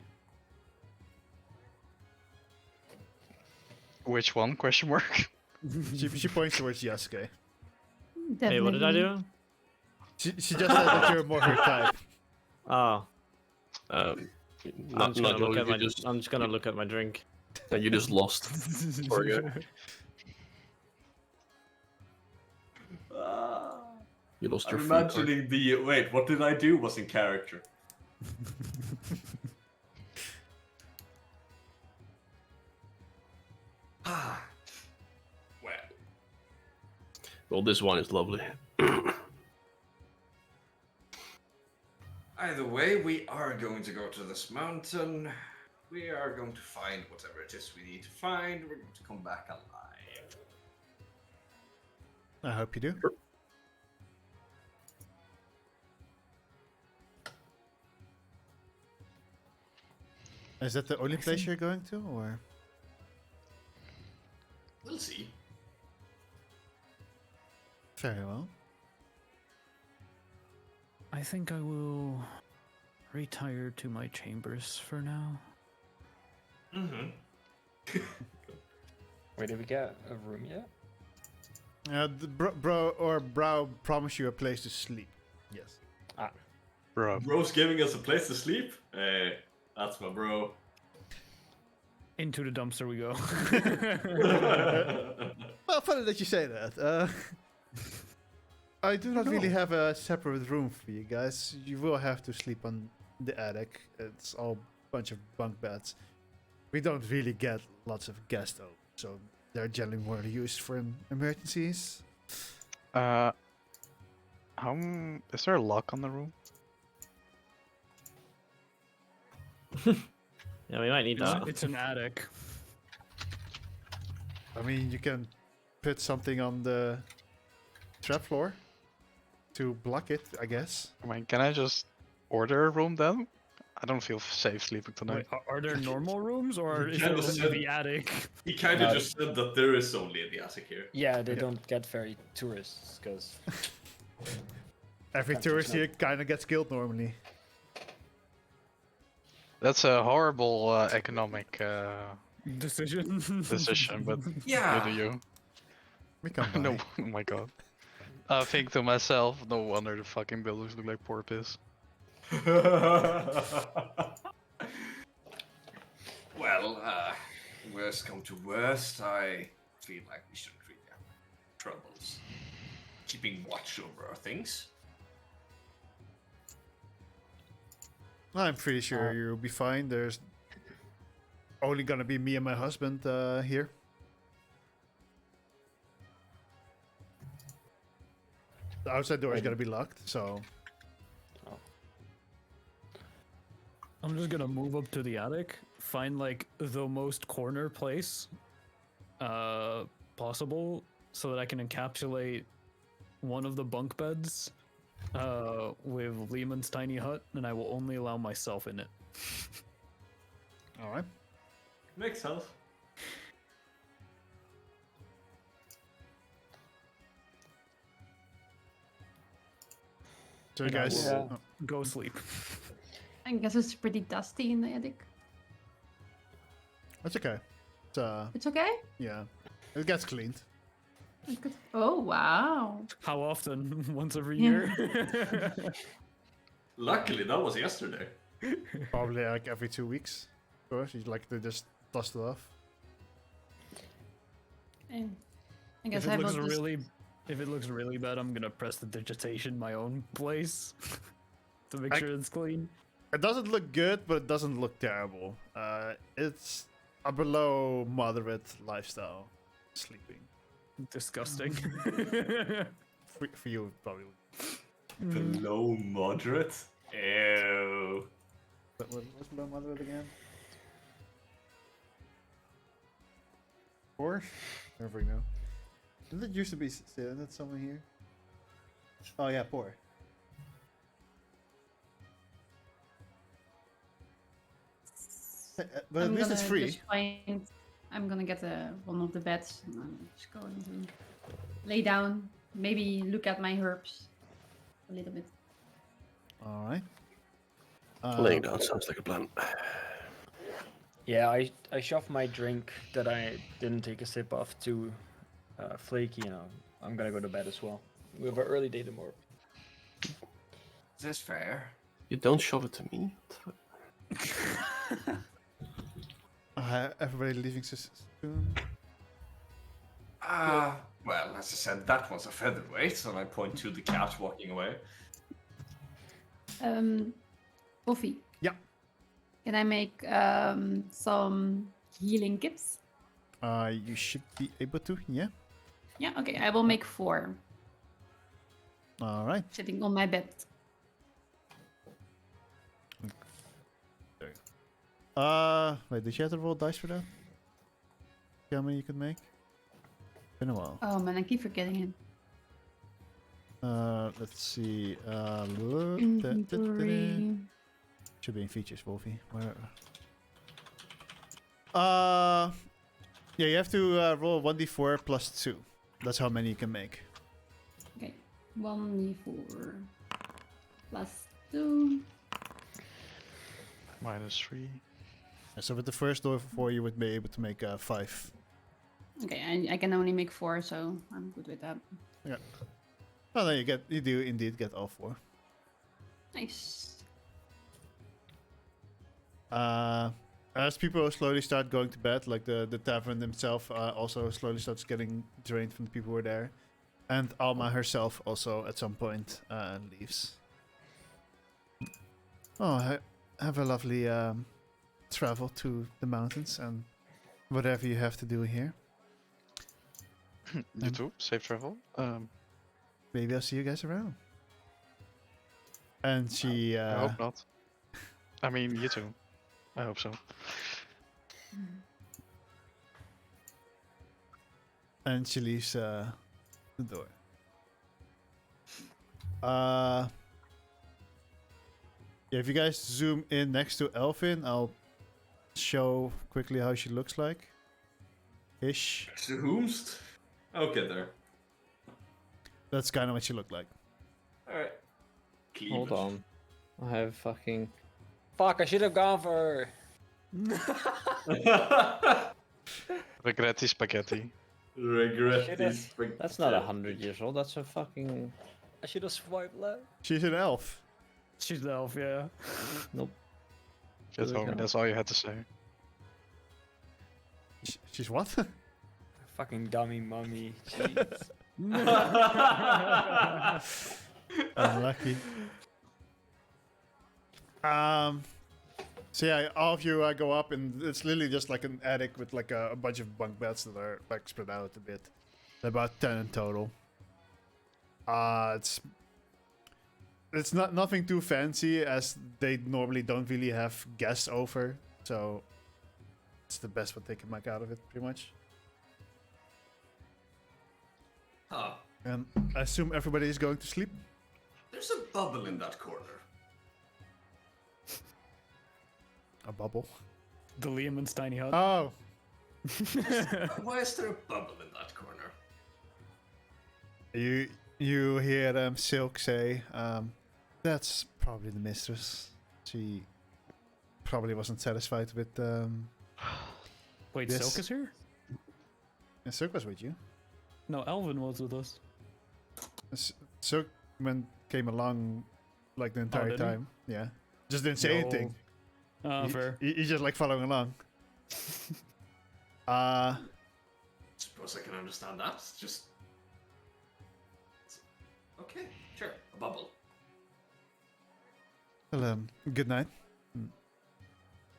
Which one? Question mark. She points towards Yasuke. Hey, what did I do? She just said that you're more her type. Oh, Um, I'm just gonna Nigel, look at you my. just I'm just gonna look at my drink. you just lost. Sorry, guy. You lost your I'm free card. imagining the wait. What did I do? Was in character. Ah. Well. Well, this one is lovely. Either way, we are going to go to this mountain. We are going to find whatever it is we need to find. We're going to come back alive. I hope you do. Is that the only place you're going to, or? We'll see. Very well. I think I will retire to my chambers for now. Mm-hmm. Wait, did we get a room yet? The Brow promised you a place to sleep. Yes. Bro. Bro's giving us a place to sleep. Hey, that's my bro. Into the dumpster we go. Well, funny that you say that. I do not really have a separate room for you guys. You will have to sleep on the attic. It's all a bunch of bunk beds. We don't really get lots of guests though, so they're generally more used for emergencies. How is there a lock on the room? Yeah, we might need that. It's an attic. I mean, you can put something on the trap floor to block it, I guess. I mean, can I just order a room then? I don't feel safe sleeping tonight. Wait, are there normal rooms or is there kinda only said- the attic? He kind of just said that there is only the attic here. Yeah, they don't get very tourists because Every Can't tourist just here kind of gets killed normally. That's a horrible economic Decision. decision, but Yeah. you do you. We come by. No, oh my god. I think to myself, no wonder the fucking buildings look like poor piss. Well, worst come to worst, I feel like we shouldn't really have troubles keeping watch over our things. I'm pretty sure you'll be fine. There's only gonna be me and my husband here. The outside door is gonna be locked, so I'm just gonna move up to the attic, find like the most corner place possible so that I can encapsulate one of the bunk beds with Lehman's tiny hut, and I will only allow myself in it. all right. Makes sense. So you And I guys, will- oh, Go sleep. I guess it's pretty dusty in the attic. that's okay. It's, It's okay? yeah, it gets cleaned. It's good. Oh, wow. How often? Once every Yeah. year? Luckily, that was yesterday. Probably like every 2 weeks. Of course, you like to just dust it off. Eh, I guess If I it will looks just... if it looks really bad, I'm gonna press the digitation my own place to make I- sure it's clean. It doesn't look good, but it doesn't look terrible. It's a below moderate lifestyle sleeping. Disgusting. For you, probably. Below moderate? Ew. But what's below moderate again? 4? Never know. Didn't it used to be? Isn't it somewhere here? Oh yeah, poor. But at I'm least it's gonna free. just find I'm gonna get one of the beds and I'm just going to lay down, maybe look at my herbs a little bit. All right. Laying down sounds like a plan. Yeah, I shoved my drink that I didn't take a sip of to Flaky, and I'm gonna go to bed as well. We have an early day tomorrow. Is this fair? You don't shove it to me. Everybody leaving soon. Well, as I said, that was a featherweight, and I point to the cat walking away. Buffy. Yeah. Can I make some healing kits? You should be able to, yeah. Yeah, okay, I will make 4 All right. sitting on my bed. Wait, did you have to roll dice for that? See how many you could make? Been a while. Oh man, I keep forgetting him. Let's see. Inventory. Should be in features, Wolfie. Where? Yeah, you have to roll 1d4 plus 2. That's how many you can make. Okay, 1d4 plus 2. -3. So with the first door for 4, you would be able to make 5. Okay, I can only make 4, so I'm good with that. Yeah. Well, then you do indeed get all 4. Nice. As people slowly start going to bed, like the tavern themselves also slowly starts getting drained from the people who were there. And Alma herself also at some point leaves. Oh, have a lovely travel to the mountains and whatever you have to do here. You too. Safe travel. Maybe I'll see you guys around. And she... I hope not. I mean, you too. I hope so. And she leaves the door. Yeah, if you guys zoom in next to Elfin, I'll show quickly how she looks like. Ish. To whomst? Okay, there. That's kind of what she looked like. Alright. Hold on. I have fucking. Fuck! I should have gone for. Regretti spaghetti. Regret Shit, these. That's not 100 years old. That's a fucking. I should have swiped left. She's an elf. She's the elf, yeah. Nope. Just There we told me go. that's all you had to say. She's what? Fucking dummy mummy. Jeez. Unlucky. So yeah, all of you go up, and it's literally just like an attic with like a bunch of bunk beds that are like spread out a bit. About 10 in total. It's not nothing too fancy, as they normally don't really have guests over, so it's the best what they can make out of it, pretty much. Ah, And I assume everybody is going to sleep. there's a bubble in that corner. A bubble. The Liam's tiny hut. Oh, Why is there a bubble in that corner? you hear Silk say, "That's probably the mistress. She probably wasn't satisfied with." Wait, Yes. Silk is here? And Silk was with you. No, Elvin was with us. Silk came along like the entire did he? time. Yeah, just didn't say Yo. anything. Oh, fair. He's just like following along. Suppose I can understand that. It's just. Okay, sure. A bubble. Well, good night.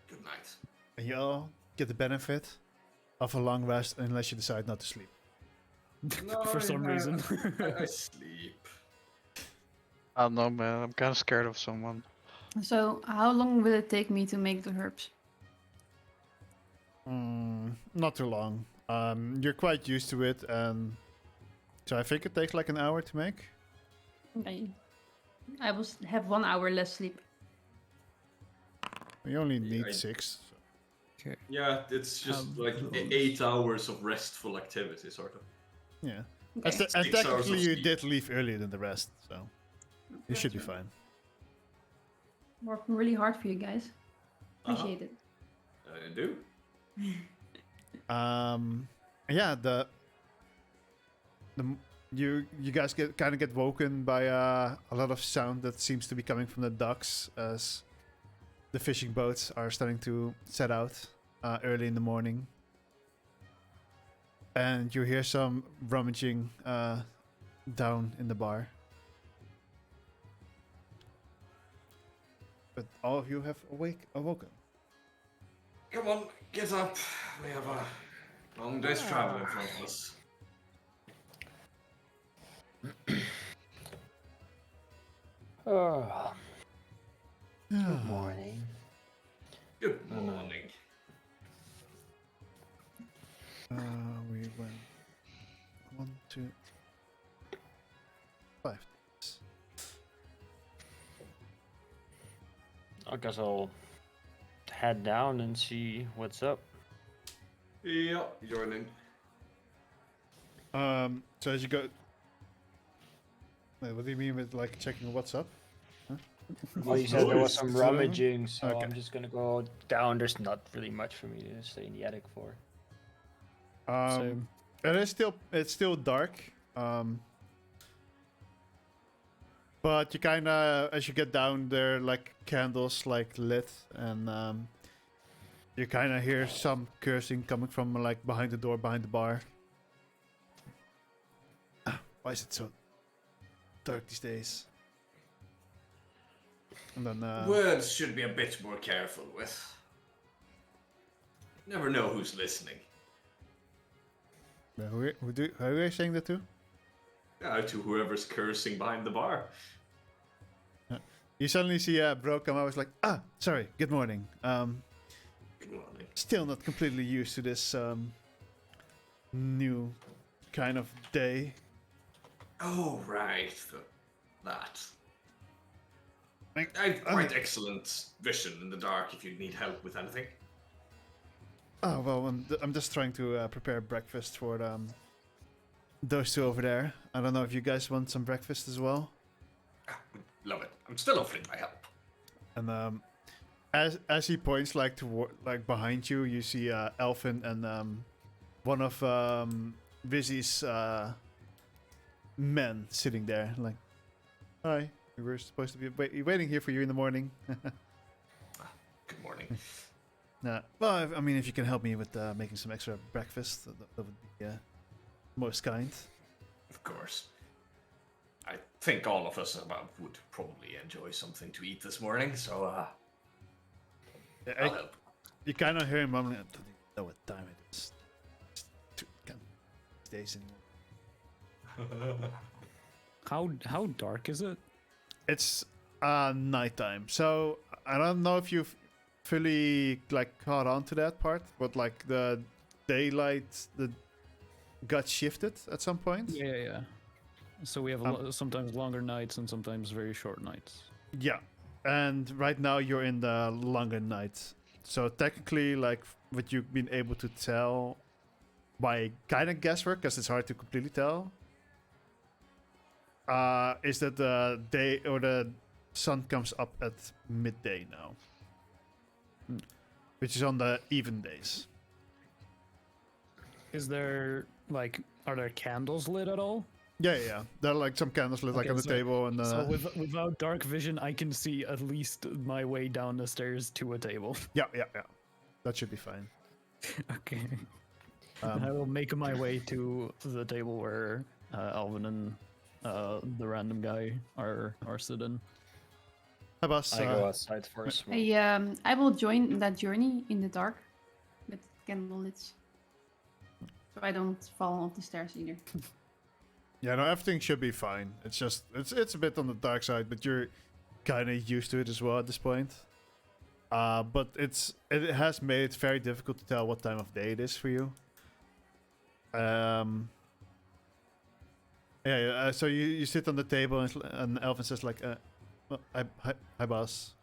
Good night. You all get the benefit of a long rest unless you decide not to sleep. For some reason. I sleep. I don't know, man. I'm kind of scared of someone. So, how long will it take me to make the herbs? Not too long. You're quite used to it, and so I think it takes like an hour to make. Okay. I will have 1 hour less sleep. You only need I- 6. So. Okay. Yeah, it's just Have like those. 8 hours of restful activity, sort of. Yeah. Okay. And 6 hours technically, of you sleep. did leave earlier than the rest, so you That's should be true. fine. Working really hard for you guys. Appreciate it. I do. Yeah, you guys get woken by a lot of sound that seems to be coming from the docks as the fishing boats are starting to set out early in the morning, and you hear some rummaging down in the bar. But all of you have awoken. Come on, get up. We have a long day's travel in front of us. Oh, good Ah. morning. Good morning. We went 1, 2, 5 days. I guess I'll head down and see what's up. Yeah, joining. So as you go, wait, what do you mean with like checking what's up? Well, you said there was some So- rummaging, so okay. I'm just gonna go down. There's not really much for me to stay in the attic for. Same. It's still dark. But you kind of, as you get down there, like candles like lit, and you kind of hear some cursing coming from like behind the door, behind the bar. Why is it so dark these days? And then Words should be a bit more careful with. Never know who's listening. who are you saying that to? To whoever's cursing behind the bar. You suddenly see Bro come out. Was like, sorry. Good morning. Good morning. Still not completely used to this new kind of day. Oh, right. That. Like, I have quite excellent vision in the dark if you need help with anything. Oh well, I'm just trying to prepare breakfast for those two over there. I don't know if you guys want some breakfast as well. Love it. I'm still offering my help. And as he points like toward like behind you, you see Elfin and one of Rizzy's men sitting there. Like, hi, we were supposed to be waiting here for you in the morning. Good morning. Well, I mean, if you can help me with making some extra breakfast, that would be most kind. Of course. I think all of us would probably enjoy something to eat this morning, so I'll help. You kind of hear him mumbling, I don't even know what time it is. It's 2 days anymore. How dark is it? It's nighttime, so I don't know if you've fully like caught on to that part, but like the daylight got shifted at some point. Yeah. So we have sometimes longer nights and sometimes very short nights. Yeah, and right now you're in the longer night. So technically, like what you've been able to tell by kind of guesswork, because it's hard to completely tell, is that the day or the sun comes up at midday now, which is on the even days. Is there are there candles lit at all? Yeah. There are like some candles lit like Okay, on the table, and So without dark vision, I can see at least my way down the stairs to a table. yeah. That should be fine. Okay. And I will make my way to the table where Alvin and the random guy are sitting. Hi, boss. I go outside for a smoke. I will join that journey in the dark with candlelit, so I don't fall off the stairs either. Yeah, no, everything should be fine. It's just it's a bit on the dark side, but you're kind of used to it as well at this point. But it has made it very difficult to tell what time of day it is for you. So you sit on the table and Elvin says like, hi boss.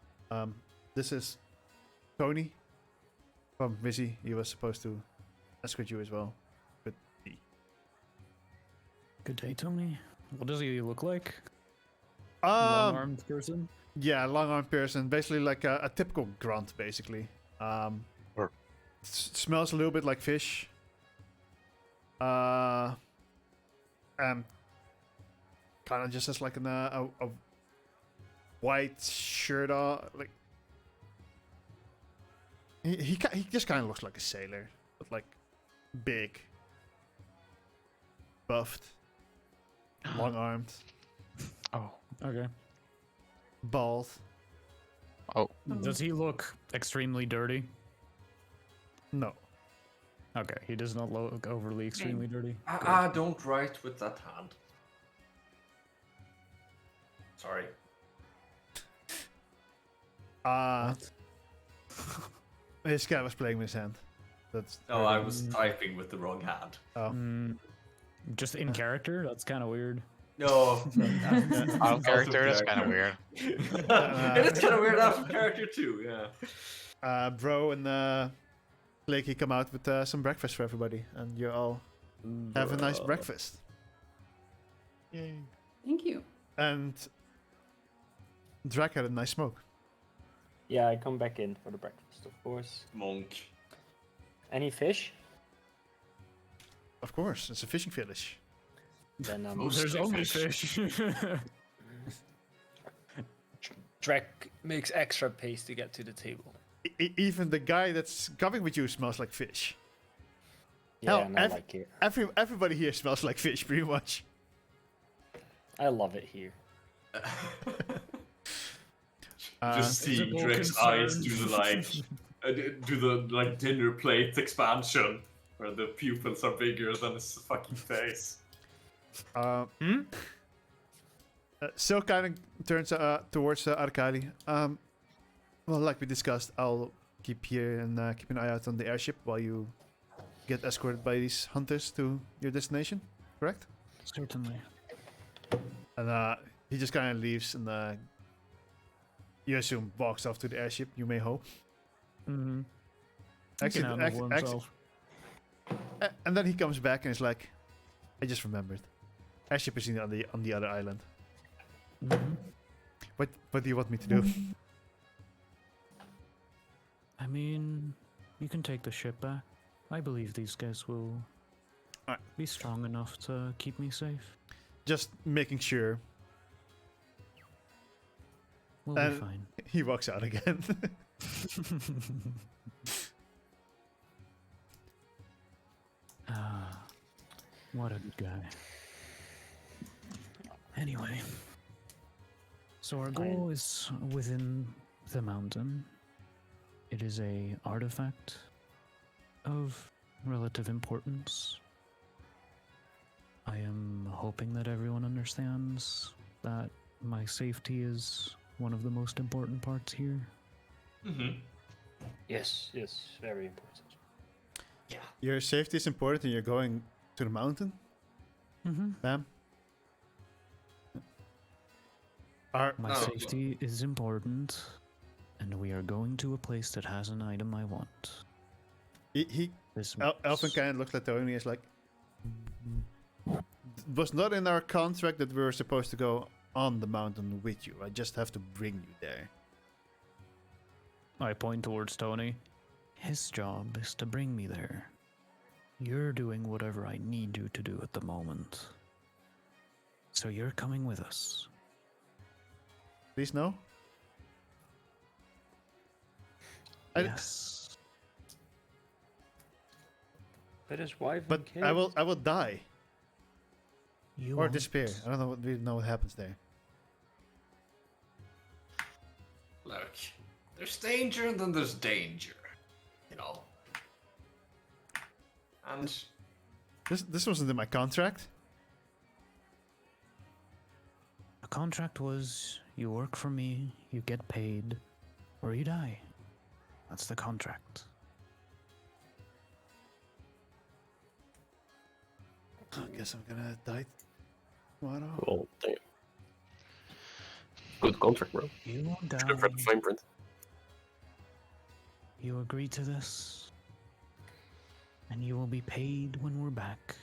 This is Tony. From Vizzy, he was supposed to escort you as well. But Good day, Tony. What does he look like? um, Long-armed person? yeah, long-armed person, basically like a typical grunt, basically. Or- Smells a little bit like fish. And kind of just has like a white shirt on, like he just kind of looks like a sailor, but like big, buffed, long-armed, Oh. Okay. bald. Oh. Does he look extremely dirty? No. Okay, he does not look overly extremely dirty. Don't write with that hand. Sorry. This guy was playing with his hand. That's No, I was typing with the wrong hand. Just in character? That's kind of weird. No. Out of character, that's kind of weird. And it's kind of weird out of character too, yeah. Bro and Blakey come out with some breakfast for everybody, and you all have a nice breakfast. Yay. Thank you. And Drac had a nice smoke. Yeah, I come back in for the breakfast, of course. Monk. Any fish? Of course, it's a fishing village. Then Most- There's Mostly only fish. fish. Drek makes extra pace to get to the table. Even the guy that's coming with you smells like fish. Yeah, Hell, and I like it. Everybody here smells like fish, pretty much. I love it here. Just see Visible Drek's eyes do concern. the dinner plate expansion, where the pupils are bigger than his fucking face. Sil kind of turns towards Arkali. Well, like we discussed, I'll keep here and keep an eye out on the airship while you get escorted by these hunters to your destination. Correct? Certainly. And he just kind of leaves and you assume walks off to the airship. You may hope. Mm-hmm. Exit, and then he comes back and is like, "I just remembered. Airship is on the other island. What do you want me to do?" I mean, you can take the ship back. I believe these guys will Alright. be strong enough to keep me safe. Just making sure. We'll be fine. He walks out again. What a good guy. Anyway, so our goal is within the mountain. It is a artifact of relative importance. I am hoping that everyone understands that my safety is one of the most important parts here. Mm-hmm. Yes, very important. Your safety is important and you're going to the mountain, Mm-hmm. ma'am. My Oh. safety is important, and we are going to a place that has an item I want. Elfin kind of looks at Tony and is like, was not in our contract that we were supposed to go on the mountain with you. I just have to bring you there. I point towards Tony. His job is to bring me there. You're doing whatever I need you to do at the moment. So you're coming with us. Please no. Yes. But his wife and But kids. I will die You or won't. disappear. I don't know. Really know what happens there. Look, there's danger and then there's danger. You know. And This wasn't in my contract. The contract was you work for me, you get paid, or you die. That's the contract. I guess I'm gonna die tomorrow. Well, damn. Good contract, bro. You won't die. Should have read the fine print. You agree to this? and you will be paid when we're back.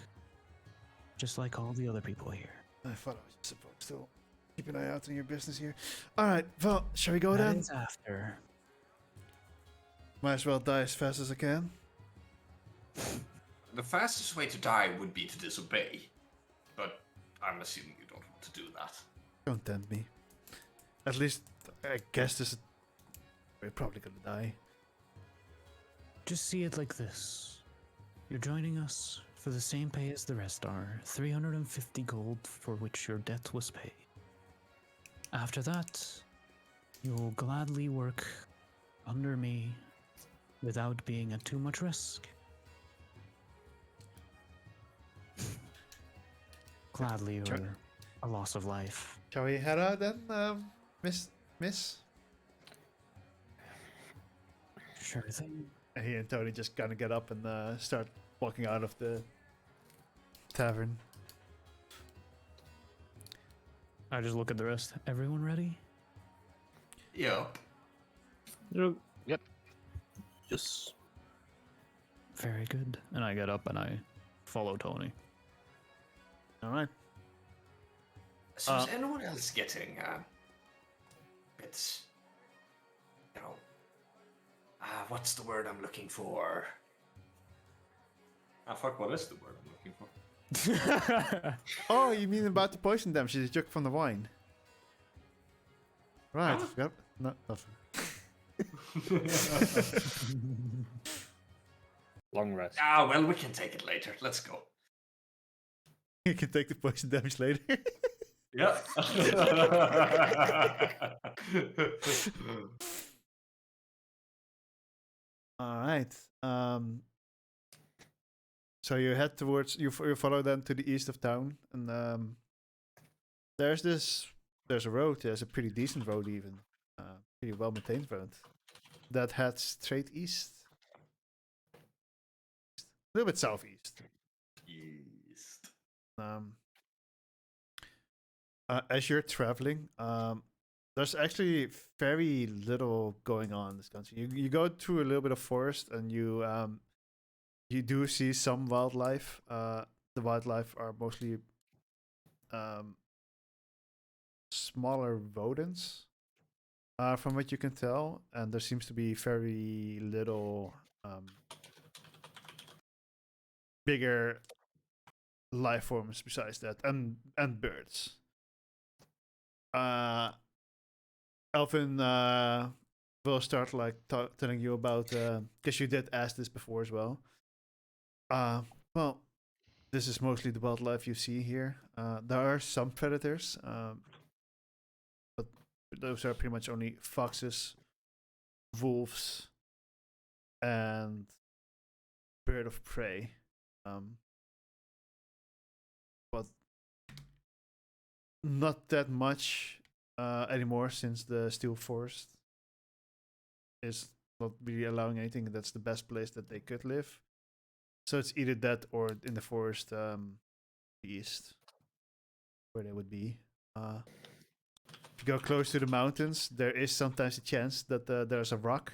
Just like all the other people here. I thought I was supposed to keep an eye out on your business here. Alright, well, shall we go That then? is after. Might as well die as fast as I can. The fastest way to die would be to disobey. But I'm assuming you don't want to do that. Don't tempt me. At least, I guess this is... We're probably gonna die. Just see it like this. You're joining us for the same pay as the rest are, 350 gold for which your debt was paid. After that, you'll gladly work under me without being at too much risk. Gladly, or a loss of life. Shall we head out then, Miss? Sure thing. And he and Tony just gonna get up and start walking out of the tavern. I just look at the rest. Everyone ready? Yup. Yep. Yes. Very good. And I get up and I follow Tony. Alright. So is anyone else getting bits? You know, what's the word I'm looking for? Ah, fuck, what is the word I'm looking for? Oh, you mean about the poison damage? She's drunk from the wine. Right. Huh? Yep. No, nothing. Long rest. Ah, well, we can take it later. Let's go. You can take the poison damage later. Yeah. Alright. So you head towards... You follow them to the east of town. And there's a road. There's a pretty decent road even. Pretty well maintained road. That heads straight east. A little bit southeast. East. As you're traveling, there's actually very little going on in this country. You go through a little bit of forest, and you do see some wildlife. The wildlife are mostly smaller rodents, from what you can tell, and there seems to be very little bigger life forms besides that, and birds. Elvin will start like telling you about, because you did ask this before as well. Well, this is mostly the wildlife you see here. There are some predators, but those are pretty much only foxes, wolves, and bird of prey. But not that much anymore, since the steel forest is not really allowing anything. That's the best place that they could live. So it's either that or in the forest east, where they would be. If you go close to the mountains, there is sometimes a chance that there's a rock.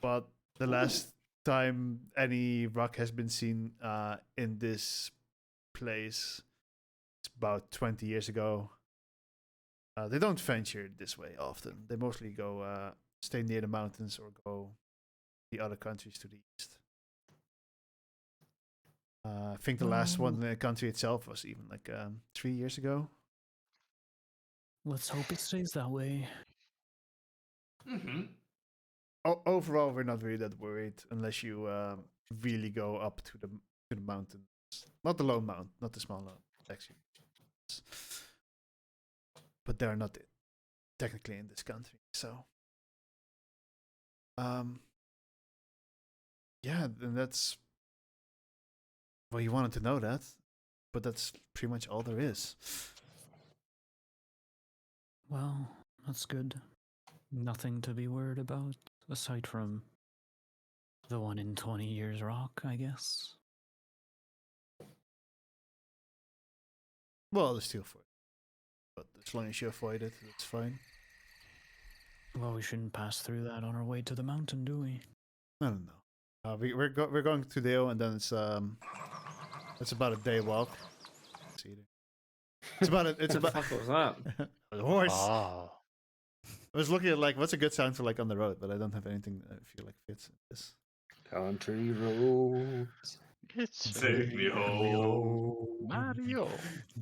But the last time any rock has been seen in this place, it's about 20 years ago. They don't venture this way often. They mostly go stay near the mountains or go the other countries to the east. I think the last one in the country itself was even like 3 years ago. Let's hope it stays that way. Mm-hmm. Overall, we're not really that worried unless you really go up to the mountains. Not the Lone Mount, not the small Lone, actually. But they're not technically in this country, so yeah, then that's... Well, you wanted to know that, but that's pretty much all there is. Well, that's good. Nothing to be worried about, aside from the 1 in 20 years rock, I guess. Well, there's still for it, but as long as you avoid it, that's fine. Well, we shouldn't pass through that on our way to the mountain, do we? I don't know. We're going to Dale, and then it's about a day walk. Let's see. It's about it's What the about fuck was that? a horse. Oh. I was looking at like what's a good sound for like on the road, but I don't have anything that I feel like fits this. Country roads. Take me home Mario.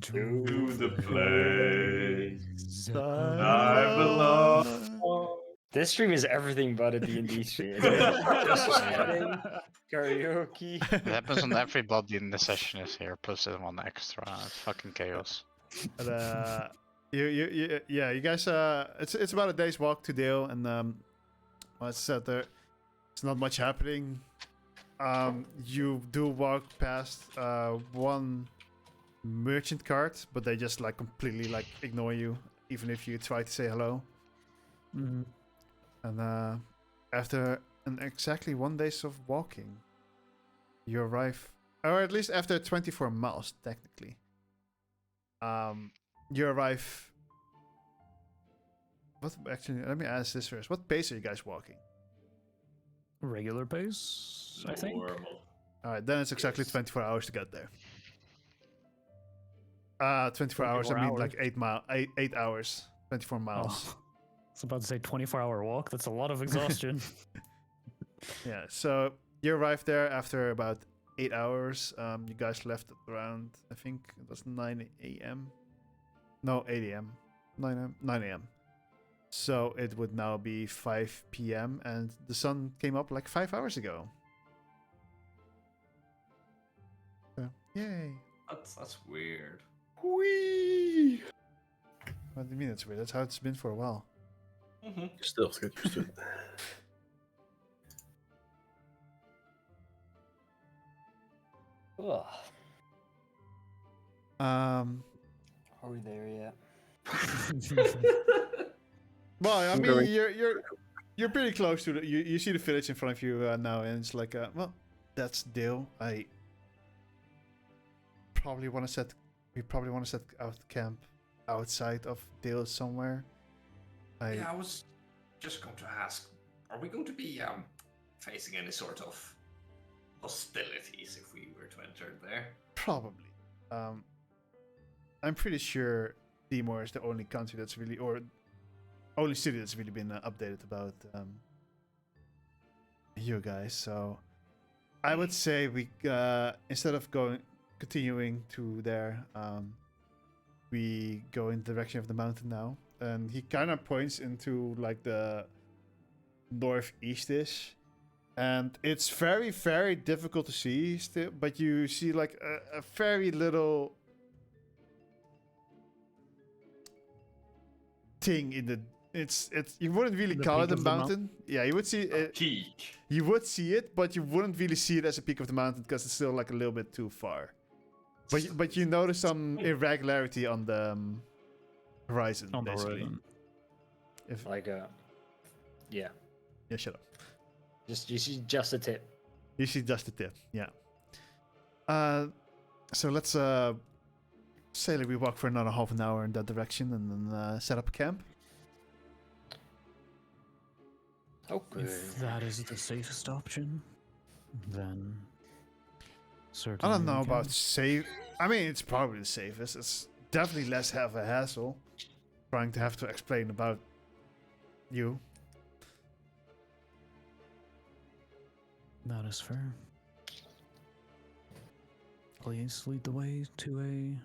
to the place I I belong. This stream is everything but a D&D stream. Just chatting, karaoke. It happens when everybody in the session is here, plus one extra. It's fucking chaos. But, you guys. It's about a day's walk to Dale, and well, as I said, there's not much happening. You do walk past one merchant cart, but they just like completely like ignore you, even if you try to say hello. Mhm. And after exactly 1 day of walking, you arrive, or at least after 24 miles, technically. You arrive. What actually? Let me ask this first. What pace are you guys walking? Regular pace, I think. Normal. All right, then it's exactly 24 hours to get there. 24 hours. 24 I mean, hours? like 8 hours. 24 miles. Oh, I was about to say 24-hour walk. That's a lot of exhaustion. Yeah. So you arrived there after about 8 hours. You guys left at around, I think it was 9 a.m. No, 8 a.m. 9 a.m. So it would now be 5 p.m. and the sun came up like 5 hours ago. So, yay. That's weird. Whee! What do you mean it's weird? That's how it's been for a while. Still get used to it. Ugh. Um. Are we there yet? Well, I I'm mean, going- you're pretty close to the. You see the village in front of you now, and it's like, well, that's Dale. I probably want to set. We probably want to set out camp outside of Dale somewhere. Yeah, I was just going to ask, are we going to be facing any sort of hostilities if we were to enter there? Probably. I'm pretty sure Timor is the only country that's really, or only city that's really been updated about you guys. So I would say we instead of continuing to there, we go in the direction of the mountain now. And he kind of points into like the northeast-ish. And it's very, very difficult to see still, but you see like a very little thing in the. It's you wouldn't really The call peak it a of the mountain. Yeah, you would see it. Peak. You would see it, but you wouldn't really see it as a peak of the mountain because it's still like a little bit too far. But you notice some irregularity on the horizon, On the basically. horizon. If Like yeah. yeah, shut up. You see just a tip. You see just the tip. Yeah. So let's say that we walk for another half an hour in that direction and then set up camp. Okay. If that is the safest option, then I certainly. don't know we about can. safe. I mean, it's probably the safest. It's definitely less have a hassle trying to have to explain about you. That is fair. Please lead the way to a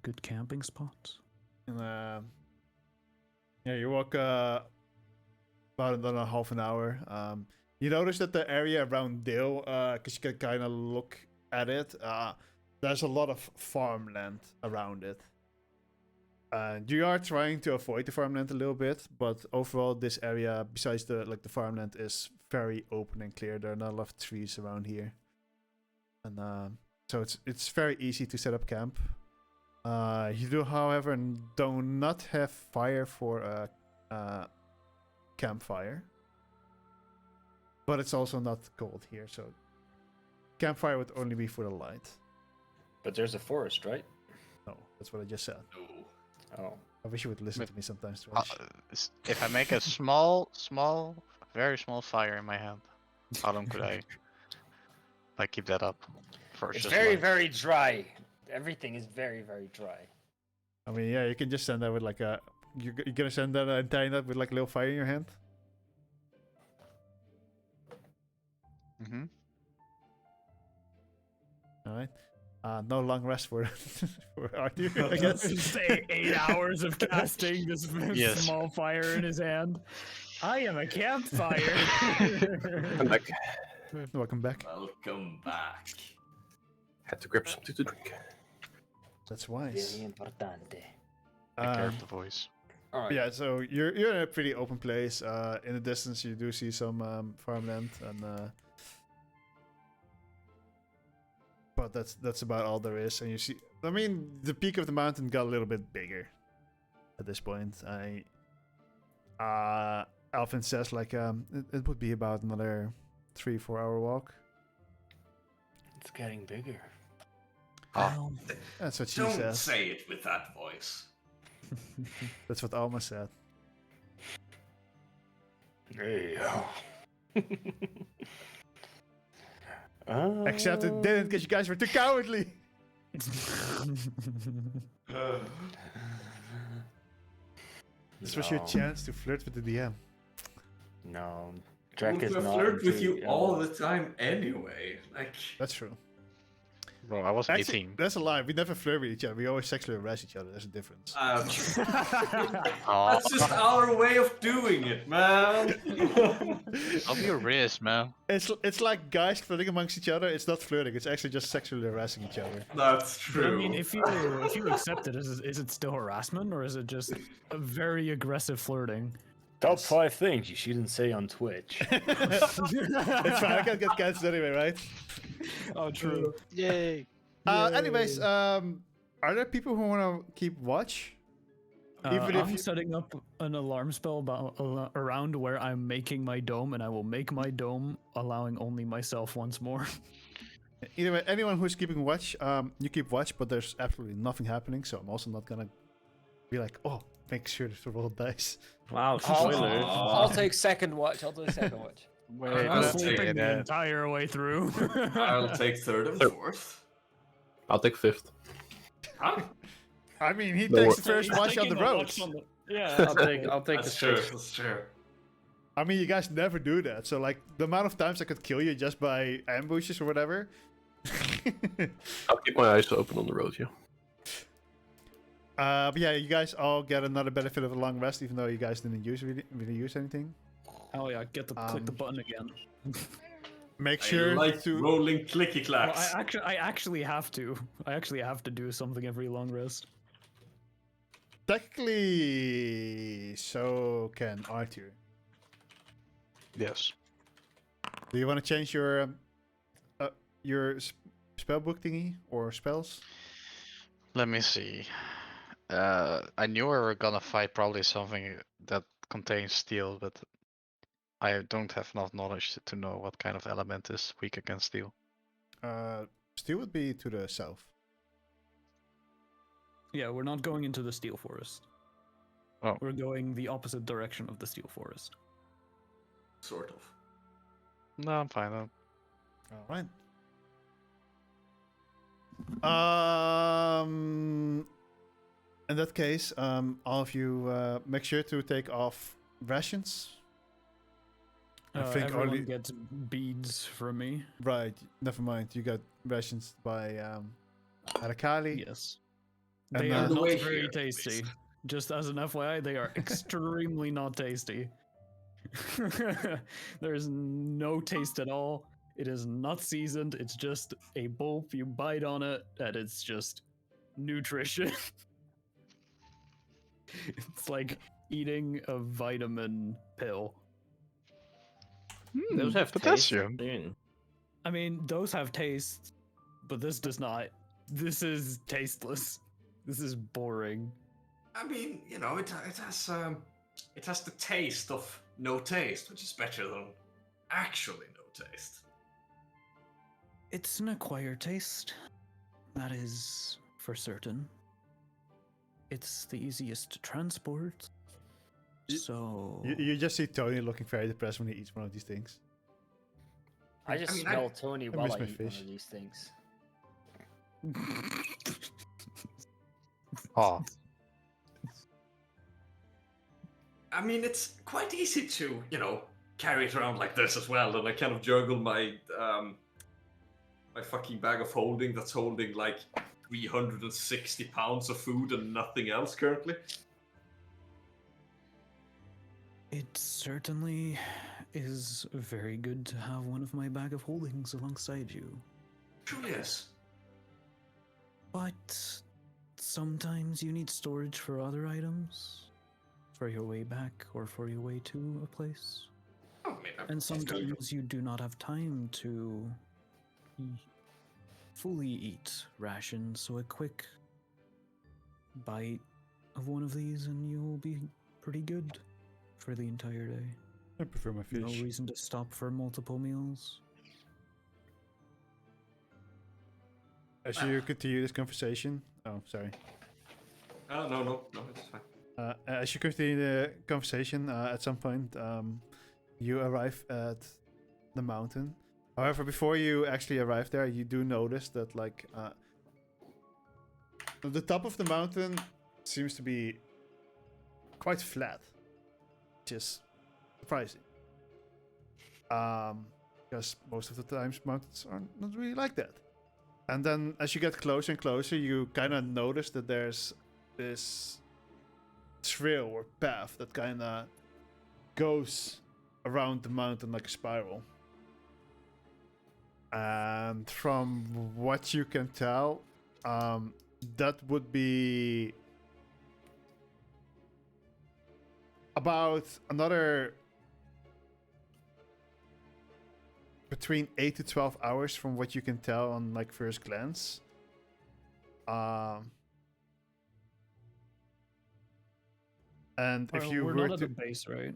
good camping spot. And yeah, you walk about another half an hour. You notice that the area around Dale, because you can kind of look at it, there's a lot of farmland around it. And you are trying to avoid the farmland a little bit, but overall, this area, besides the farmland, is very open and clear. There are not a lot of trees around here, and so it's very easy to set up camp. You do, however, do not have fire for a campfire, but it's also not cold here, so campfire would only be for the light. But there's a forest, right? No, that's what I just said. No. Oh. I wish you would listen to me sometimes. Uh, Trash. if I make a small, very small fire in my hand, how long could I Like keep that up. For It's just very, like- very dry. Everything is very, very dry. I mean, yeah, you can just send that with like a. You're gonna send that and tie that with like a little fire in your hand. Mhm. All right. No long rest for for Arthur, I guess. Just 8 hours of casting this Yes. small fire in his hand. I am a campfire. I'm back. Welcome back. Welcome back. Had to grab something to drink. That's wise. Very importante. Take care Um, of the voice. All right. yeah, so you're in a pretty open place. In the distance, you do see some farmland, and but that's about all there is. And you see, I mean, the peak of the mountain got a little bit bigger at this point. Alvin says like it would be about another 3-4 hour walk. It's getting bigger. Well, That's what she Don't says. say it with that voice. That's what Alma said. Hey. Except it didn't because you guys were too cowardly. This was your No. chance to flirt with the DM. No. I Drek is would not flirt with into you all animals. the time anyway. Like, That's true. Bro, I was Actually, 18. that's a lie. We never flirt with each other. We always sexually harass each other. There's a difference. Aw, that's just our way of doing it, man. I'll be your wrist, man. It's like guys flirting amongst each other. It's not flirting. It's actually just sexually harassing each other. That's But true. I mean, if you accept it, is it still harassment or is it just a very aggressive flirting? Top 5 things you shouldn't say on Twitch. It's fine. I can't get cancelled anyway, right? Oh, true. Yay. Anyways, are there people who want to keep watch? Even if I'm you- setting up an alarm spell around where I'm making my dome, and I will make my dome, allowing only myself once more. Either way, anyone who's keeping watch, you keep watch, but there's absolutely nothing happening. So I'm also not gonna be like, oh, make sure to roll dice. Wow, spoilers. I'll take second watch. I'll do second watch. Wait, I'm that's sleeping it, the entire way through. I'll take third and Third. fourth. I'll take 5th. Huh? I mean, he No takes wor- the first watch on the road. Yeah, I'll take the That's true. 6th. That's true. I mean, you guys never do that. So like the amount of times I could kill you just by ambushes or whatever. I'll keep my eyes open on the road, yeah. But yeah, you guys all get another benefit of a long rest, even though you guys didn't really use anything. Oh yeah, click the button again. Make I sure like to. rolling clicky Well, clacks. I actually have to. I actually have to do something every long rest. Technically, so can Arthur. Yes. Do you want to change your spellbook thingy or spells? Let me see. I knew we were gonna fight probably something that contains steel, but I don't have enough knowledge to know what kind of element is weak against steel. Steel would be to the south. Yeah, we're not going into the steel forest. Oh. We're going the opposite direction of the steel forest. Sort of. No, I'm fine. All right. In that case, all of you make sure to take off rations. I think Everyone only gets beads from me. right. Never mind. You got rations by Arakali. Yes. And They then- are On the not way very here, tasty. Just as an FYI, they are extremely not tasty. There's no taste at all. It is not seasoned. It's just a bulb. You bite on it, and it's just nutrition. It's like eating a vitamin pill. Those have potassium. taste. I mean, those have taste, but this does not. This is tasteless. This is boring. I mean, you know, it has the taste of no taste, which is better than actually no taste. it's an acquired taste. That is for certain. It's the easiest to transport. So You just see Tony looking very depressed when he eats one of these things. I just mean, smell Tony while miss I my eat one fish. of these things. Oh, I mean, it's quite easy to, carry it around like this as well, and I kind of juggle my my fucking bag of holding that's holding like 360 pounds of food and nothing else currently. It certainly is very good to have one of my bag of holdings alongside you. Truly is. But sometimes you need storage for other items, for your way back or for your way to a place. Oh, I mean, And sometimes you do not have time to fully eat rations, so a quick bite of one of these and you'll be pretty good for the entire day. I prefer my fish. No reason to stop for multiple meals. As you continue this conversation, oh, sorry. No, it's fine. As you continue the conversation, at some point, you arrive at the mountain. However, before you actually arrive there, you do notice that, like, the top of the mountain seems to be quite flat, which is surprising. Because most of the times mountains are not really like that. And then as you get closer and closer, you kind of notice that there's this trail or path that kind of goes around the mountain like a spiral. And from what you can tell, that would be about another between 8 to 12 hours from what you can tell on like first glance. And if you we're were not to at the base, right?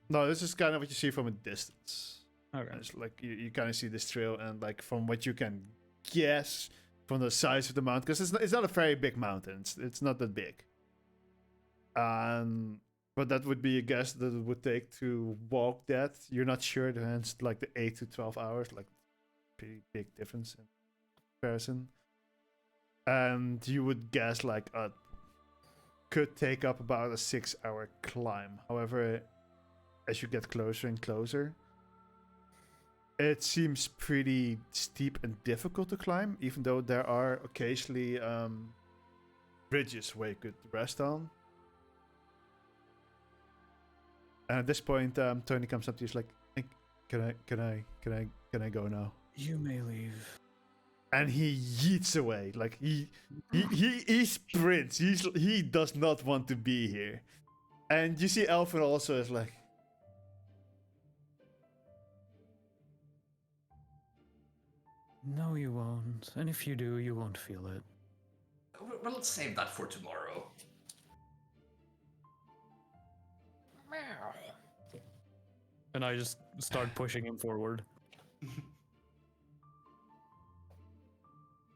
no, this is kind of what you see from a distance. Okay. It's like you kind of see this trail, and like from what you can guess from the size of the mountain, because it's not a very big mountain. It's not that big. But that would be a guess that it would take to walk that. You're not sure, hence like the 8 to 12 hours, like pretty big difference in comparison. And you would guess like could take up about a 6-hour climb. However, as you get closer and closer, it seems pretty steep and difficult to climb, even though there are occasionally bridges where you could rest on. And at this point, Tony comes up to you. He's like, "Hey, can I go now?" You may leave. And he yeets away. Like he sprints. He does not want to be here. And you see Elfin also is like, No, you won't. And if you do, you won't feel it. Well, let's save that for tomorrow. And I just start pushing him forward.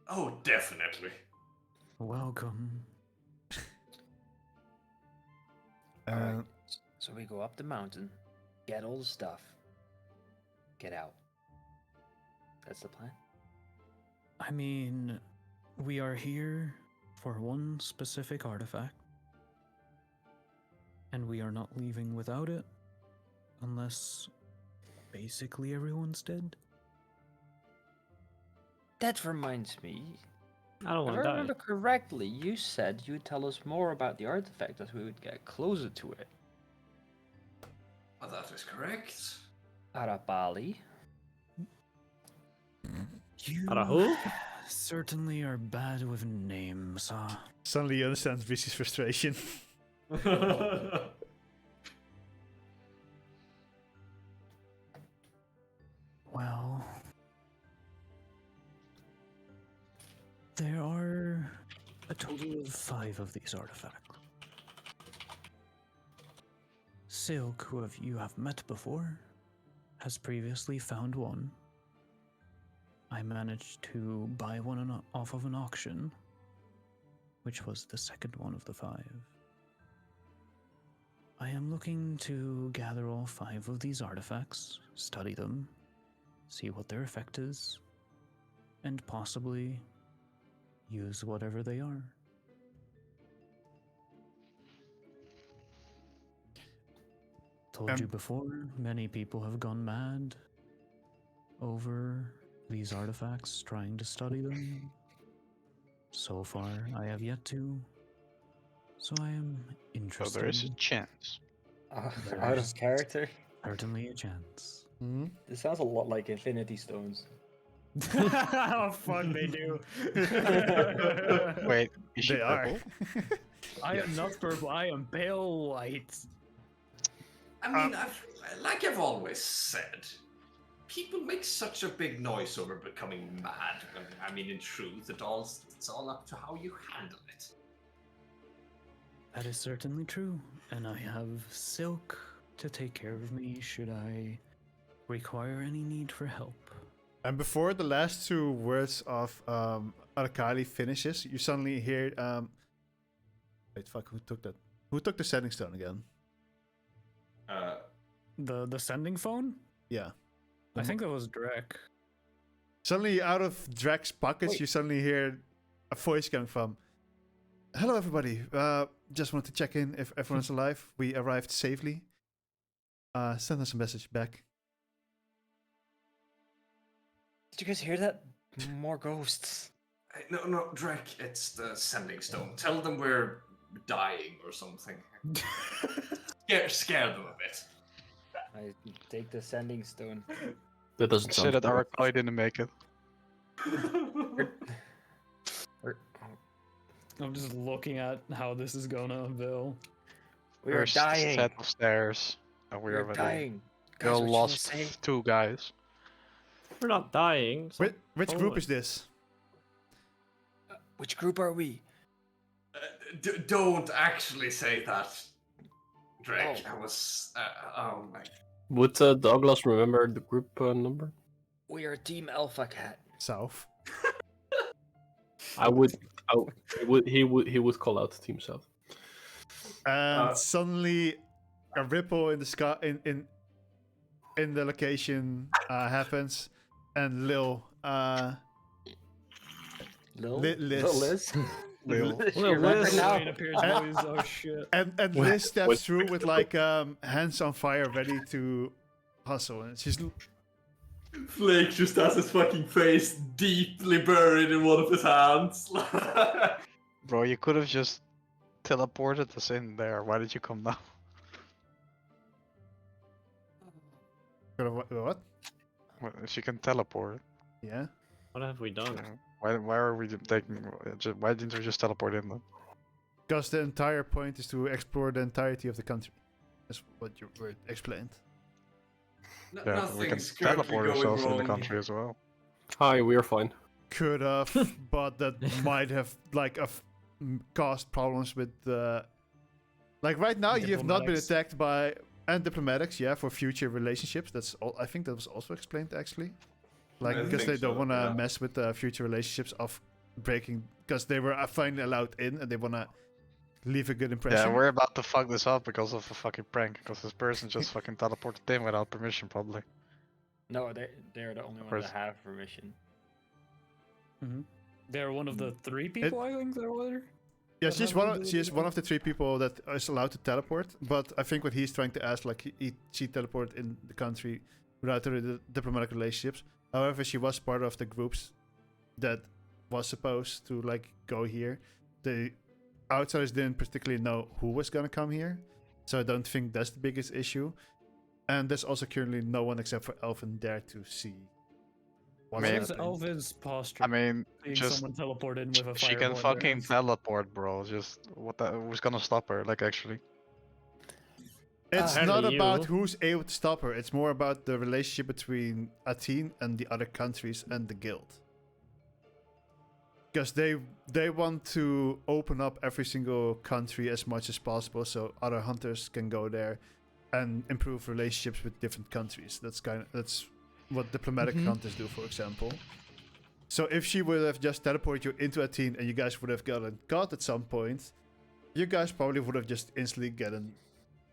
Oh, definitely. Welcome. Alright, so we go up the mountain, get all the stuff, get out. That's the plan? I mean, we are here for one specific artifact. And we are not leaving without it. Unless basically everyone's dead. That reminds me. I don't If I want to die. remember correctly, you said you'd tell us more about the artifact as we would get closer to it. Well, that is correct. Arapali. You Ara who? certainly are bad with names, huh? suddenly you understand Vicky's frustration. Well, there are a total of 5 of these artifacts. Silk, who you have met before, has previously found one. I managed to buy one off of an auction, which was the second one of the 5. I am looking to gather all 5 of these artifacts, study them, see what their effect is, and possibly use whatever they are. Told you before, many people have gone mad over these artifacts, trying to study them. So far, I have yet to. So I am So interested. there is a chance. Out of character. Certainly a chance. Hmm? This sounds a lot like Infinity Stones. Oh fuck, they do. Wait, is she They are. purple? I am not purple. I am pale white. I mean, like I've always said, people make such a big noise over becoming mad. I mean, in truth, it's all up to how you handle it. That is certainly true, and I have Silk to take care of me should I require any need for help. And before the last two words of Alkali finishes, you suddenly hear wait, fuck, who took that? Who took the sending stone again? The sending phone? Yeah. I think that was Drek. Suddenly, out of Drak's pockets, Wait. you suddenly hear a voice coming from. Hello, everybody. Just wanted to check in if everyone's alive. We arrived safely. Send us a message back. Did you guys hear that? More ghosts. No, Drake, it's the sending stone. Tell them we're dying or something. Scare them a bit. I take the sending stone. That doesn't Say sound that correct. Arakali didn't make it. I'm just looking at how this is gonna unveil. We are First dying. set of stairs, and We we're are already dying. you Guys, what should I lost say? 2 guys. We're not dying. so- Which Oh, group wait. is this? Which group are we? Don't actually say that, Drake. Oh. I was. Oh my. Would Douglas remember the group number? We are Team Alpha Cat. South. I would. Oh, he would call out Team South. And suddenly, a ripple in the sky in the location happens, and Lil Liz. Liz? Lil. You're right now. Wayne appears, boys. Oh shit. and Liz steps through with like hands on fire, ready to hustle, and she's Flake just has his fucking face deeply buried in one of his hands. Bro, you could have just teleported us in there. Why did you come now? what? Well, if you can teleport, Yeah. What have we done? why are we taking? Why didn't we just teleport in then? Because the entire point is to explore the entirety of the country. That's what you were explained. Yeah, we can Nothing's currently teleport going ourselves in the wrong. country as well. Hi, we are fine. Could have, but that might have like caused problems with the. Like right now, you have not been Diplomatics. attacked by and diplomatics. Yeah, for future relationships. That's all. I think that was also explained actually. Like I because think they don't so, want to yeah. mess with the future relationships of breaking. Because they were finally allowed in, and they want to leave a good impression. Yeah, we're about to fuck this up because of a fucking prank. Because this person just fucking teleported in without permission, probably. No, they're the only ones course. that have permission. They're one of the 3 people I think there were. Yeah, What she's happened to she is the- one of the 3 people that is allowed to teleport. But I think what he's trying to ask, like, she teleported in the country without the diplomatic relationships. However, she was part of the groups that was supposed to like go here. The outsiders didn't particularly know who was gonna come here, so I don't think that's the biggest issue. And there's also currently no one except for Elvin there to see. what's mean- What is happening. Elvin's posture? I mean, Seeing just someone teleport in with a she fireball can in their fucking hands. teleport, bro. Just who's gonna stop her? Like actually. It's not Apparently about you- who's able to stop her. It's more about the relationship between Athene and the other countries and the guild. Because they want to open up every single country as much as possible, so other hunters can go there and improve relationships with different countries. That's what diplomatic hunters do, for example. So if she would have just teleported you into Athene and you guys would have gotten caught at some point, you guys probably would have just instantly gotten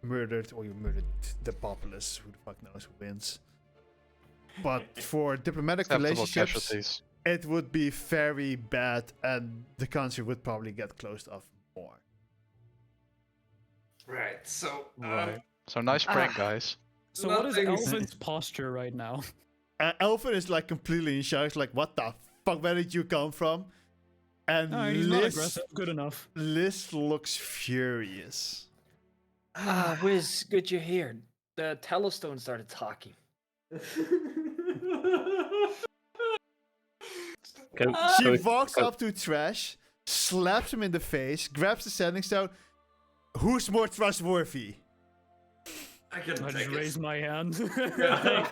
murdered, or you murdered the populace. Who the fuck knows who wins? but for diplomatic Acceptable relationships, casualties. it would be very bad, and the country would probably get closed off more. Right. So. Right. So nice prank, guys. So what is Nothing's- Elvin's posture right now? Elfin is like completely in shock, like, what the fuck, where did you come from? And Alright, he's not Liz, aggressive. Good enough. Liz looks furious. Wiz, good you're here. The Telestone started talking. She Can we- walks up to Trash, slaps him in the face, grabs the sending stone. Who's more trustworthy? I can I take just it. raised my hand. Yeah.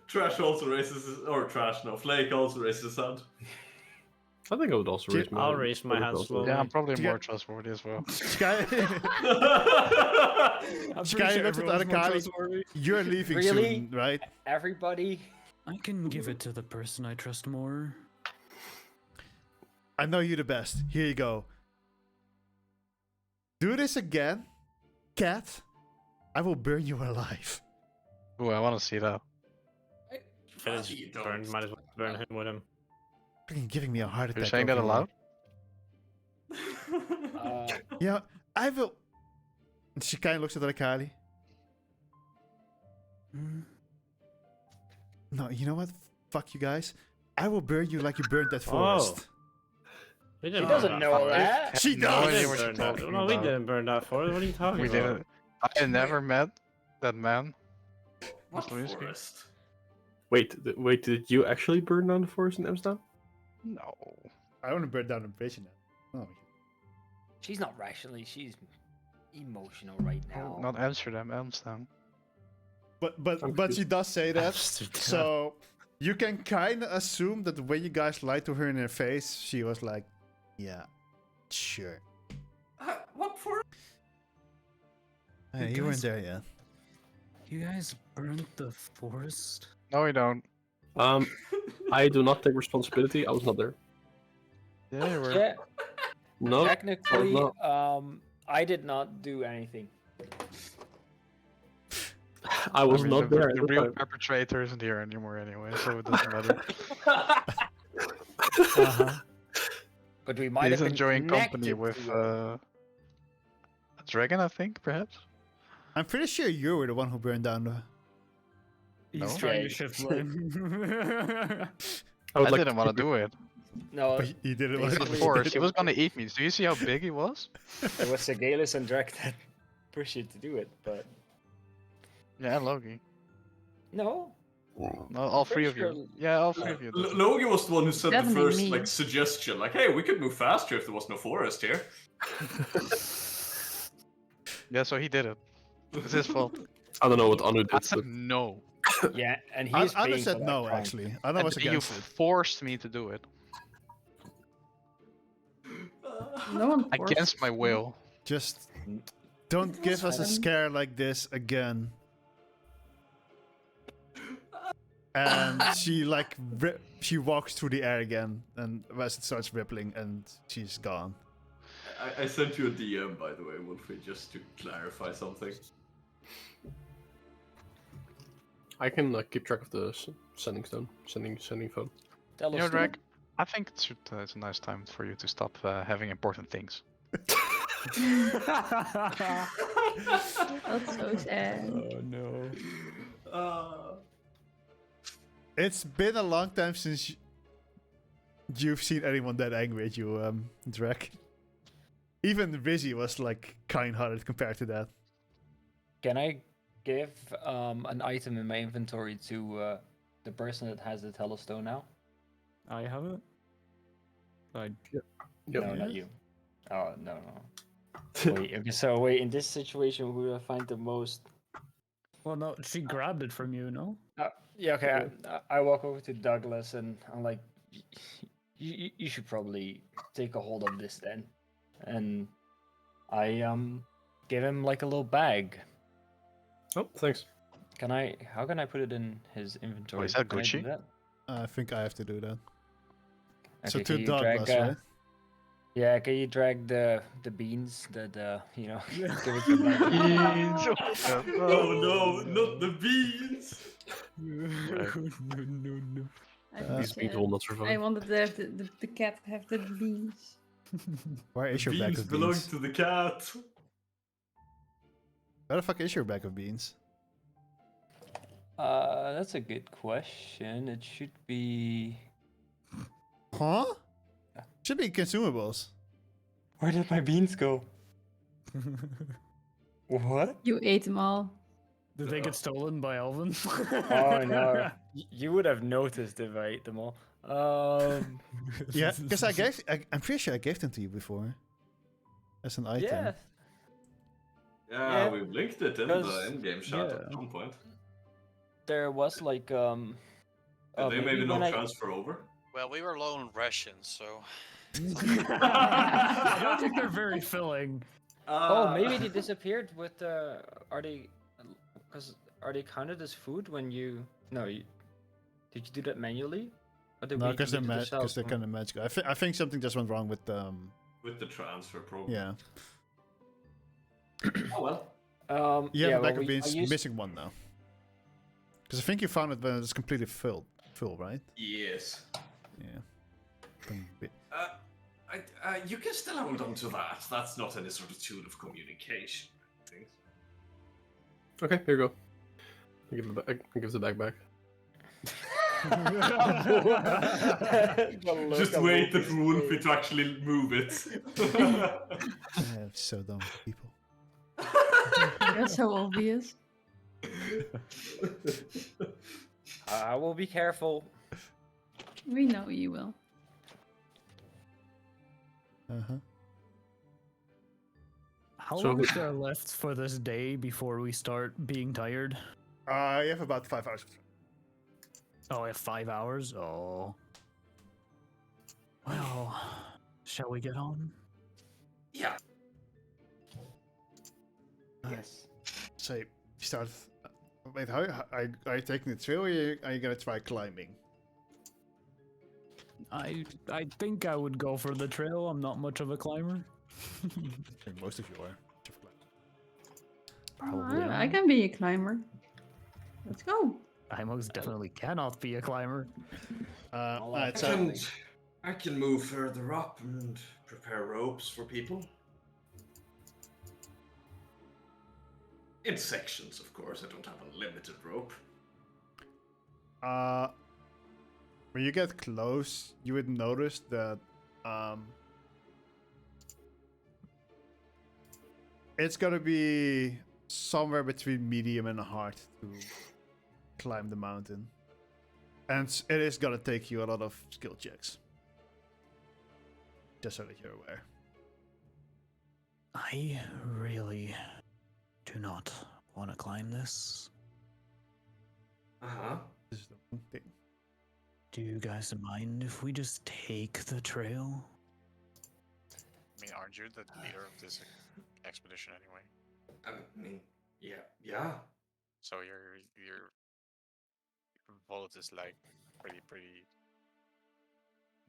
Trash also raises his, or Trash, no, Flake also raises his hand. I think I would also raise my I'll raise my hand also. slowly. Yeah, I'm probably To more get- trustworthy as well. Sky, I'm pretty Sky sure looks at everyone's more Arakali. trustworthy. you're leaving Really? soon, right? Everybody. I can give it to the person I trust more. I know you the best. Here you go. Do this again, cat. I will burn you alive. Ooh, I want to see that. It Fuck is you, don't. burned, might as well burn him with him. Freaking giving me a heart attack. You're saying that over aloud? here. Yeah, I will. She kind of looks at Arakali. Hmm. No, you know what? Fuck you guys. I will burn you like you burned that Oh. forest. We He didn't doesn't burn know forest. that. She No does. idea We what didn't you're burn that. talking No, we about. didn't burn that forest. What are you talking We about? didn't. I never met that man. What Lewinsky. forest? Wait, did you actually burn down the forest in Amsterdam? No. I want to burn down the bridge now. Oh. She's not rationally. She's emotional right now. Not Amsterdam, Amsterdam. But she does say that. Amsterdam. So you can kind of assume that when you guys lied to her in her face, she was like, "Yeah, sure." What forest? Hey, You you weren't guys- there yet. You guys burned the forest? No, we don't. I do not take responsibility. I was not there. Yeah, you were. Yeah, No, technically, no. I did not do anything. I was I mean, not the, there. the at the real time. perpetrator isn't here anymore anyway, so it doesn't matter. But we might He's have been enjoying company connected with to her. a dragon, I think, perhaps. I'm pretty sure you were the one who burned down the. He's No? trying Yeah, to shift blame. I would I like didn't want to do it. No, But he did it. He's Basically- the forest. He was gonna eat me. Do you see how big he was? it was Segalis and Drek that pushed you to do it, but Yeah, and Logi. no. No, all three of Pretty you. sure- Yeah, all three of you. did. Logi was the one who said the Definitely first me. like suggestion, like, "Hey, we could move faster if there was no forest here." Yeah, so he did it. It's his fault. I don't know what Anu I did. said but no. Yeah, and he's Anna paying said for that no, crime. actually. Anna And was you against it. forced me to do it. No one forced Against my you. will. Just don't give us a fine. scare like this again. And she like she walks through the air again, and as it starts rippling, and she's gone. I sent you a DM, by the way, Wolfie, just to clarify something. I can keep track of the sending stone, sending phone. Tell You know, us. Drake, I think it's a nice time for you to stop having important things. That's so sad. Oh no. It's been a long time since you've seen anyone that angry at you, Drek. Even Rizzy was like kind-hearted compared to that. Can I give an item in my inventory to the person that has the Telestone now? I have it. Yep. No, not you. Oh no. Wait, okay, so wait, in this situation, who do I find the most? Well, no, she grabbed it from you, no? Yeah, okay. I walk over to Douglas and I'm like, you should probably take a hold of this then, and I give him like a little bag. Oh, thanks. How can I put it in his inventory? is that Can I do Gucci? that? I think I have to do that. So Okay, to can you drag, Douglas, right? Yeah, can you drag the beans that you know give it to Douglas? Oh no, not the beans! Okay. No. These beans will not survive. I wanted to have the cat have the beans. Where is your bag Beans of belong beans? to the cat. Where the fuck is your bag of beans? That's a good question. It should be. Huh? Should be consumables. Where did my beans go? What? You ate them all. Did they get stolen by Alvin? Oh no! You would have noticed if I ate them all. Yeah, because I'm pretty sure I gave them to you before. As an item. Yeah. Yeah, Yeah, we linked it in because- the in-game chat yeah. at some point. There was like Did they maybe when not I- transfer over? Well, we were low on rations, so I don't think they're very filling. Oh, maybe they disappeared with the. Are they? Because are they counted as food when you? No, did you do that manually? Or did No, we because do it ourselves? they're kind of magical. I think something just went wrong with With the transfer program. yeah. Oh well. You have a bag well, of beans, I used- missing one now. Because I think you found it when it's completely full, right? Yes. Yeah. You can still hold on to that. That's not any sort of tool of communication. I think. Okay, here you go. I give the bag back. Just wait that Wolfie to actually move it. So dumb people. That's so obvious. I will be careful. We know you will. Uh-huh. How So- long is there left for this day before we start being tired? You have about 5 hours. Oh, I have 5 hours? Oh. Well, shall we get on? Yeah. Yes. So you start. Wait, how are you taking the trail, or are you gonna try climbing? I think I would go for the trail. I'm not much of a climber. I think most of you are. Probably I not. can be a climber. Let's go. I most definitely cannot be a climber. Alright, I so can, I can move further up and prepare ropes for people. In sections, of course. I don't have a limited rope. when you get close, you would notice that it's gonna be somewhere between medium and hard to climb the mountain, and it is gonna take you a lot of skill checks. Just so that you're aware. I really do not want to climb this. Uh huh. This is the one thing. Do you guys mind if we just take the trail? I mean, aren't you the leader of this expedition anyway? I mean, yeah. So your vote is like pretty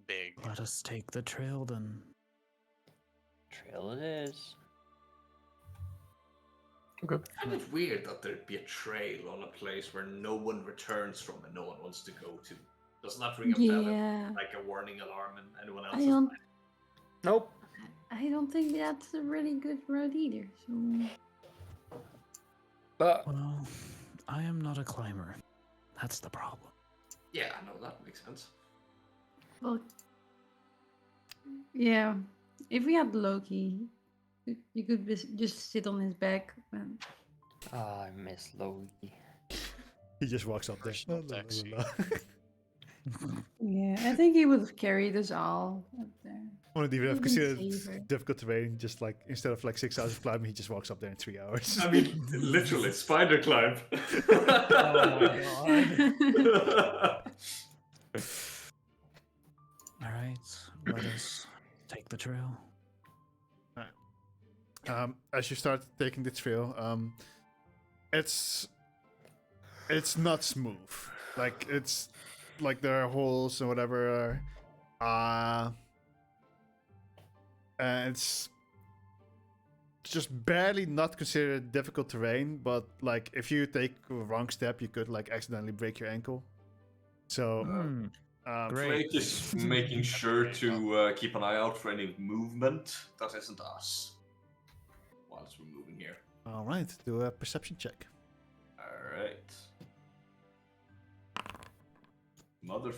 big. Let us take the trail then. Trail it is. Kind of weird that there'd be a trail on a place where no one returns from and no one wants to go to. Doesn't that ring a bell? Yeah. Like a warning alarm in anyone I else's don't. mind? Nope. I don't think that's a really good road either. So But Well, I am not a climber. That's the problem. Yeah, no, that makes sense. well, yeah. If we had Loki, you could just sit on his back. And I miss Loki. He just walks up there. Personal taxi. yeah, I think he would have carried us all up there. I wouldn't even have Even considered safer. difficult terrain. Just like instead of like 6 hours of climbing, he just walks up there in 3 hours. I mean, literally, spider climb. Alright, let us take the trail. As you start taking the trail, it's not smooth. Like it's like there are holes and whatever. And it's just barely not considered difficult terrain. But like if you take a wrong step, you could like accidentally break your ankle So, Great. Flake is making sure to keep an eye out for any movement that isn't us whilst we're moving here. all right, do a perception check. Alright. Mother.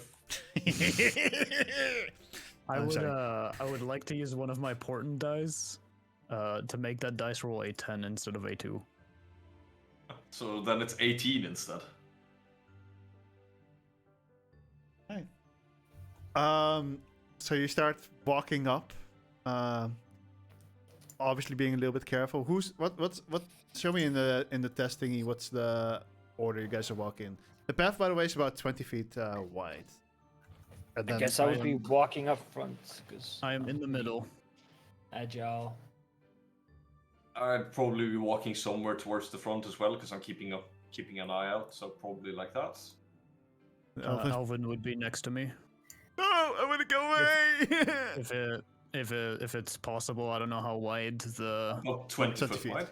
I'm sorry. I would like to use one of my portent dice to make that dice roll a 10 instead of a 2. So then it's 18 instead. So you start walking up, obviously being a little bit careful. What? Show me in the test thingy. What's the order you guys are walking? The path, by the way, is about 20 feet wide. And I then guess I would be walking up front because I am in the middle. agile. I'd probably be walking somewhere towards the front as well because I'm keeping an eye out. So probably like that. Alvin would be next to me. No, I want to go away. If it's possible, I don't know how wide the Not 20 20 foot feet. wide.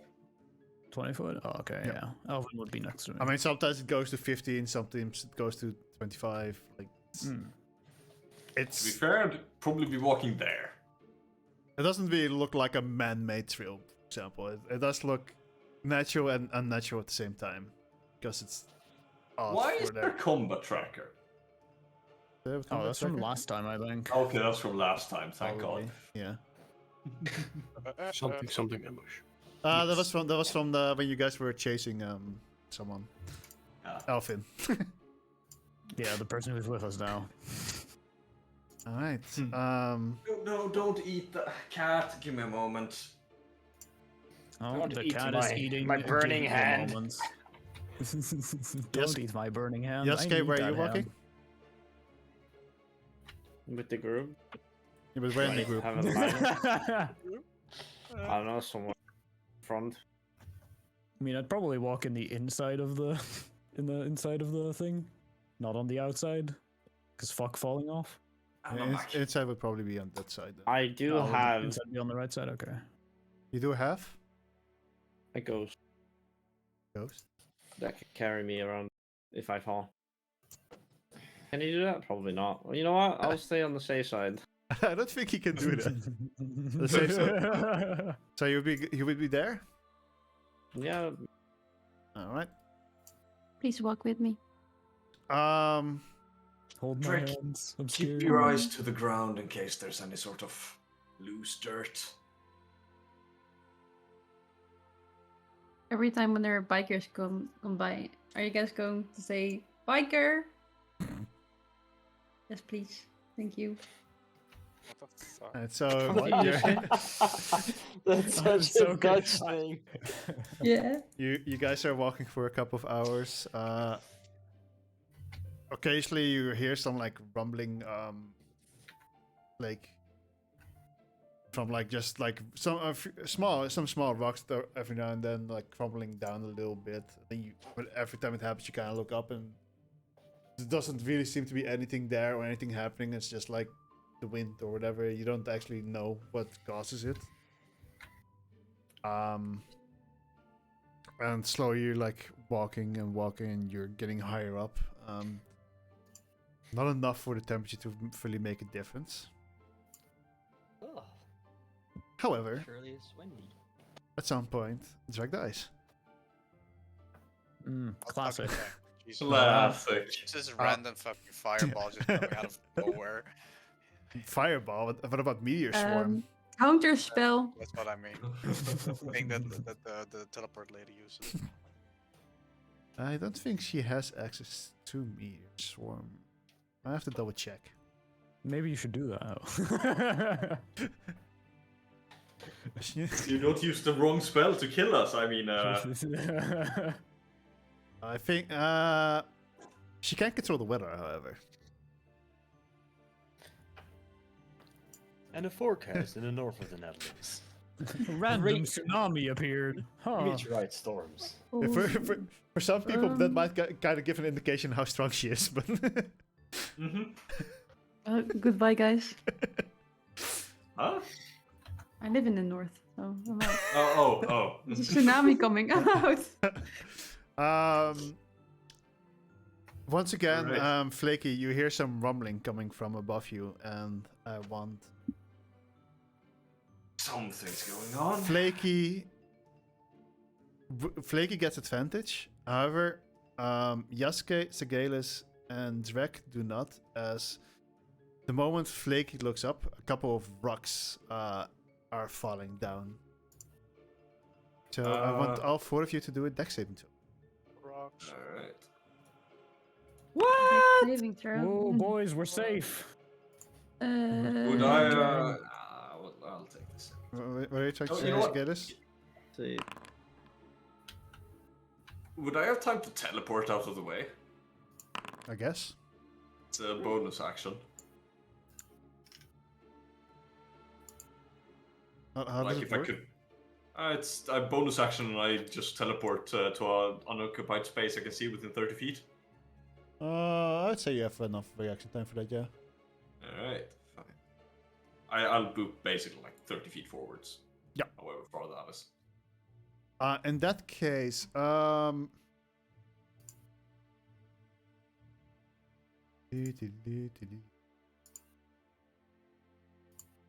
20 foot. Oh, okay, Yeah. yeah. Alvin would be next to me. I mean, sometimes it goes to 15, sometimes it goes to 25. Like, To be it's fair, I'd probably be walking there. it doesn't really look like a man-made trail, for example. It does look natural and unnatural at the same time because it's odd Why for is there a combat tracker? Oh, Oh, that's from last time, I think. Okay, that's from last time. Thank Probably. God. Yeah. Something ambush. That was from the when you guys were chasing someone. Elfin. Yeah, the person who's with us now. All right. No, don't eat the cat. Give me a moment. Oh, Don't the eat cat my- is eating my give burning me a hand. moment. Don't eat my burning hand. I Yasuke, need where are that you walking? hand. With the group. Yeah, but where in the I group? have a line. I don't know, somewhere front. I mean, I'd probably walk in the inside of the inside of the thing, not on the outside, because fuck falling off. Yeah, inside would probably be on that side. Then. I do Oh, would the have inside be on the right side. Okay. You do have a ghost ghost. that can carry me around if I fall. Can you do that? Probably not. Well, you know what? I'll stay on the safe side. I don't think he can do that. The safe side. So you would be there. Yeah. All right. Please walk with me. Hold my Drake, hands. I'm Keep scared. your eyes to the ground in case there's any sort of loose dirt. Every time when there are bikers come by, are you guys going to say biker? Yes, please. Thank you. What the fuck? And so That's such so a good. Dutch thing. Yeah. you guys are walking for a couple of hours. Occasionally you hear some like rumbling, like from like just like some small rocks every now and then like crumbling down a little bit. But every time it happens, you kind of look up and there doesn't really seem to be anything there or anything happening. It's just like the wind or whatever. You don't actually know what causes it. And slowly you're like walking and you're getting higher up. Not enough for the temperature to really make a difference. Oh, However, surely it's windy. at some point, Drag dies. Classic. Jesus. Classic. It's just random fucking fireball just coming out of nowhere. Fireball. What about meteor swarm? Counter spell. That's what I mean. Thing that the teleport lady uses. I don't think she has access to meteor swarm. I have to double check. Maybe you should do that. You don't use the wrong spell to kill us. I mean, I think she can't control the weather, however. And a forecast in the north of the Netherlands. Random tsunami appeared. Huh. Meteorite storms. For some people, that might kind of give an indication how strong she is, but Goodbye, guys. huh? I live in the north, so I'm out. Oh. There's a tsunami coming out. Once again, Alright. Flaky, you hear some rumbling coming from above you, and I want Something's going on. Flaky gets advantage. However, Yasuke, Segalis, and Drek do not, as the moment Flaky looks up, a couple of rocks are falling down. So I want all 4 of you to do a dex saving throw. Rocks. Alright. Dex saving throw. Whoa, boys, we're safe. Would Uh, I'll take this. What are you trying to Oh, say, you know what? Segalis? See, Would I have time to teleport out of the way? I guess. It's a bonus action. How does Like it if I work? could. It's a bonus action and I just teleport to an unoccupied space I can see within 30 feet. I'd say you have enough reaction time for that, yeah. Alright, fine. I'll boop basically like 30 feet forwards. Yeah. However far that is. In that case,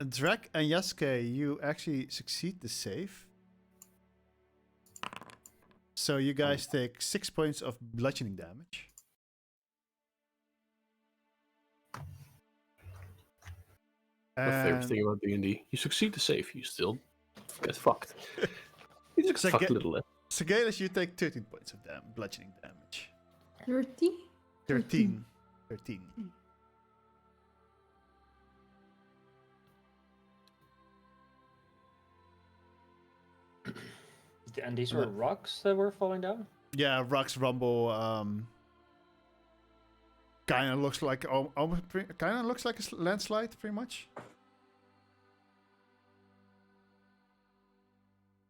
Drek and Yasuke, you actually succeed the save. So you guys take 6 points of bludgeoning damage. My favorite And thing about D&D. You succeed to save, you still get fucked. You just So get fucked get- a little less. Segalis, you take 13 points of bludgeoning damage. 30? 13. 13. And these were rocks that were falling down? Yeah, rocks rumble. Kind of looks like a landslide, pretty much.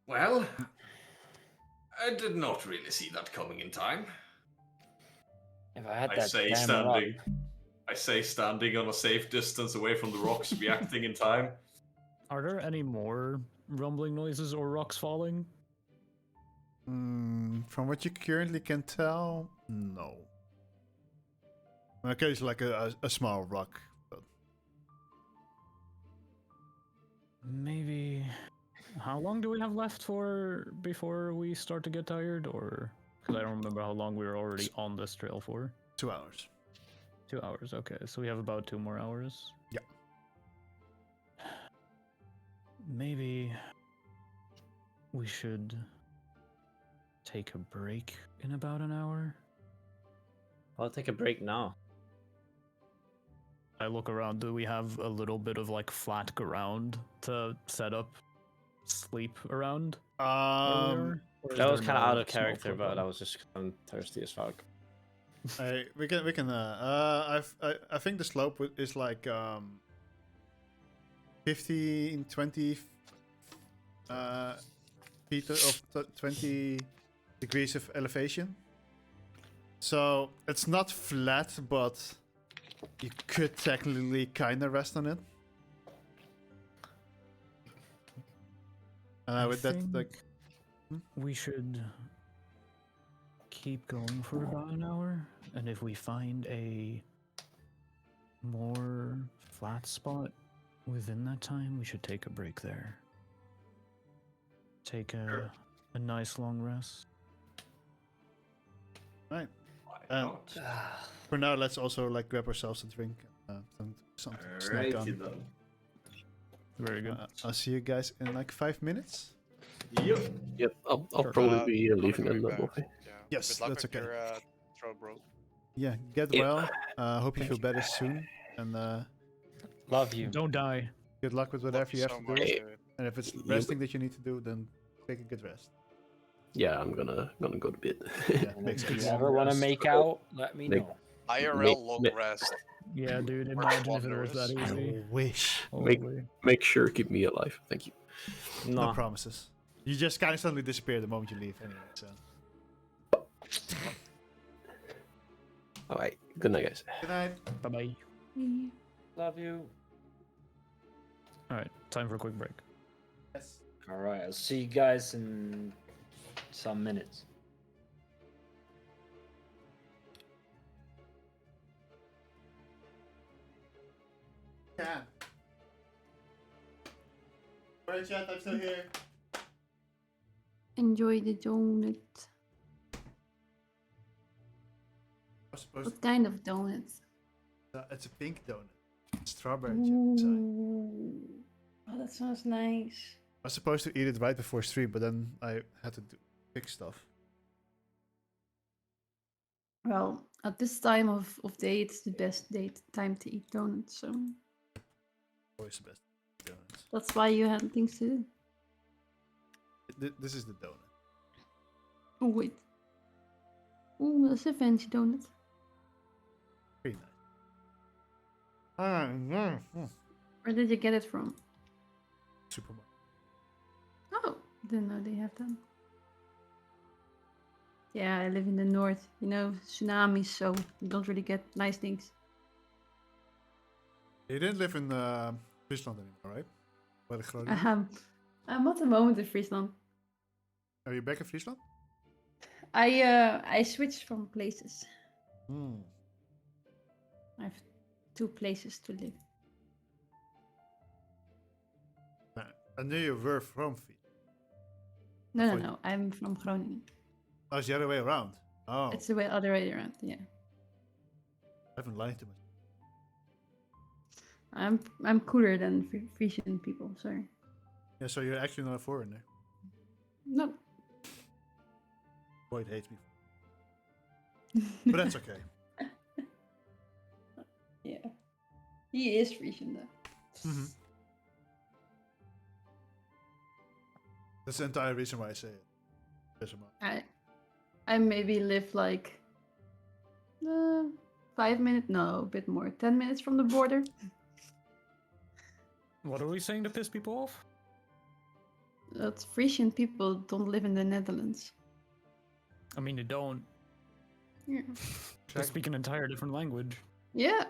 Well, I did not really see that coming in time. If I had I that say damn standing. rock. I say standing on a safe distance away from the rocks, reacting in time. Are there any more rumbling noises or rocks falling? From what you currently can tell, no. Okay, it's like a small rock. But Maybe. How long do we have left for before we start to get tired? Or. Because I don't remember how long we were already on this trail for. 2 hours. 2 hours, okay. So we have about 2 more hours. Yeah. Maybe. We should. Take a break in about an hour. I'll take a break now. I look around. Do we have a little bit of like flat ground to set up sleep around? Um, That was kind of out of character, but I was just thirsty as fuck. we can. I think the slope is like 15, 20 feet of 20 degrees of elevation. So it's not flat, but you could technically kind of rest on it. With that, like, we should keep going for about an hour, and if we find a more flat spot within that time, we should take a break there. Take a nice long rest. right. Why not? For now, let's also like grab ourselves a drink, some snack on. Alrighty then. Very good. I'll see you guys in like 5 minutes. Yep. Yep, I'll Sure. probably be I'm leaving gonna in go that back. movie. Yeah. Yes, Good luck that's with okay. your throw, bro. Yeah, get Yeah. well. Hope you feel better soon, and Love you. Don't die. good luck with Love whatever you have so to much, do. dude. And if it's You- resting that you need to do, then take a good rest. Yeah, I'm gonna go to bed. Yeah, And makes if good you sense. ever want to make out, let me Make- know. IRL long rest. Yeah, dude. Imagine if it was that easy. Wish. Make- Holy. Make sure keep me alive. Thank you. No No. promises. You just kind of suddenly disappear the moment you leave, anyway. So All right. Good night, guys. good night. Bye bye. Love you. All right, time for a quick break. Yes. All right, I'll see you guys in some minutes. Yeah. Alright, chat, I'm still here. Enjoy the donut. I'm supposed What kind of donut? to, it's a pink donut. Strawberry jam inside. Ooh. Oh, that sounds nice. I was supposed to eat it right before stream, but then I had to fix stuff. Well, at this time of day, it's the best time to eat donuts, so Always the best donuts. that's why you had things to do. This is the donut. Oh, wait. Ooh, that's a fancy donut. Pretty nice. Where did you get it from? Supermarket. Oh, didn't know they have them. Yeah, I live in the north. You know, tsunamis, so you don't really get nice things. You didn't live in Friesland anymore, right? By the Groningen? I'm at the moment in Friesland. Are you back in Friesland? I switched from places. Hmm. I have 2 places to live. I knew you were from Friesland. No, thought- no. I'm from Groningen. Oh, it's the other way around. Oh, It's the other way around. Yeah. I haven't lied to myself. I'm cooler than Frisian people. Sorry. Yeah, so you're actually not a foreigner. No. Boyd hates me. But that's okay. Yeah. He is Frisian though. Mm-hmm. That's the entire reason why I say it. Yes, I maybe live like 5 minutes, no, a bit more, 10 minutes from the border. What are we saying to piss people off? That Frisian people don't live in the Netherlands. I mean, they don't. Yeah. They speak an entire different language. Yeah.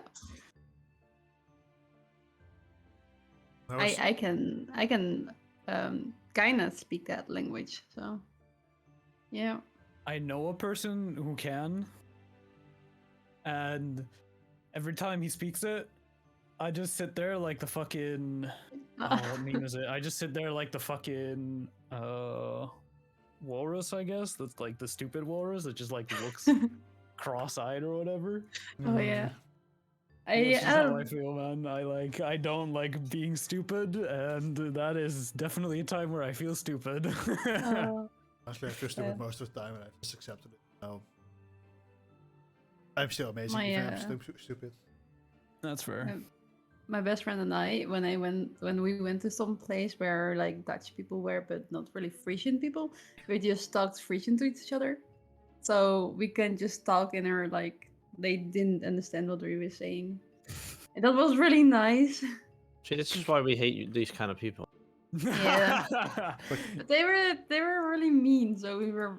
I was- I can kind of speak that language, so yeah. I know a person who can, and every time he speaks it, I just sit there like the fucking. Oh, what meme is it? I just sit there like the fucking walrus, I guess. That's like the stupid walrus that just like looks cross-eyed or whatever. Oh yeah. That's just how I I feel, man. I don't like being stupid, and that is definitely a time where I feel stupid. Honestly, I feel stupid most of the time, and I just accepted it. No. I'm still amazing, My, even if I'm stupid. That's fair. my best friend and I, when we went to some place where like Dutch people were, but not really Frisian people, we just talked Frisian to each other. So we can just talk in our like they didn't understand what we were saying. And that was really nice. See, this is why we hate you, these kind of people. Yeah. But they were really mean, so we were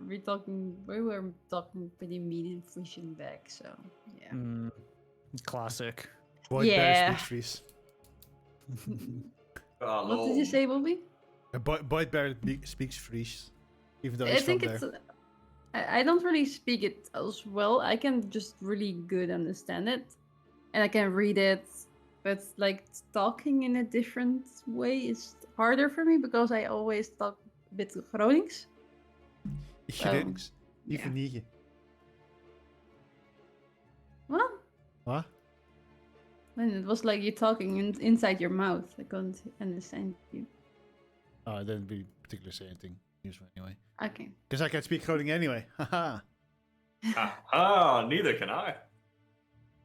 talking pretty mean in Frisian back. So yeah. Mm, classic. Boyd Yeah. Bear speaks Fries. What did you say, Bobby? Boyd Bear speaks Fries, even though I he's from think there. it's. I don't really speak it as well. I can just really good understand it, and I can read it. But like talking in a different way is harder for me because I always talk a bit Gronings. Gronings. yeah. Even niet. What? What? And it was like you talking inside your mouth. I couldn't understand you. Oh, I didn't really particularly say anything useful anyway. Okay. Because I can't speak Groningen anyway. Haha. Ah, neither can I.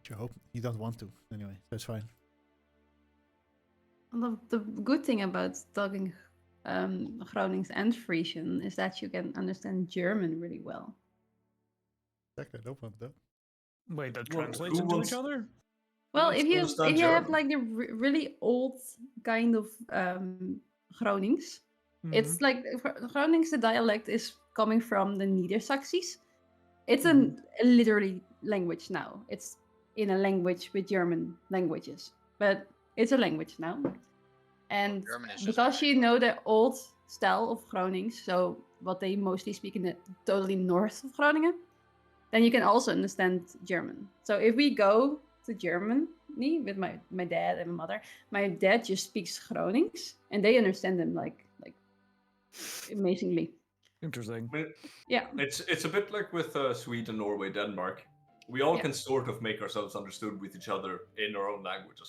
Sure hope you don't want to. Anyway, that's fine. The good thing about talking Gronings and Frisian is that you can understand German really well. Exactly, I don't want that. Wait, that Well, translates who into wants- each other? Well, wants if to you understand have German? like the really old kind of Gronings, it's like Gronings. The dialect is coming from the Niedersachsies. It's a literally language now. It's in a language with German languages, but it's a language now. And German is just because you know the old style of Gronings, so what they mostly speak in the totally north of Groningen, then you can also understand German. So if we go to German me with my dad and my mother. My dad just speaks Gronings, and they understand them like amazingly. Interesting. I mean, Yeah. it's a bit like with Sweden, Norway, Denmark. We all Yeah. can sort of make ourselves understood with each other in our own languages.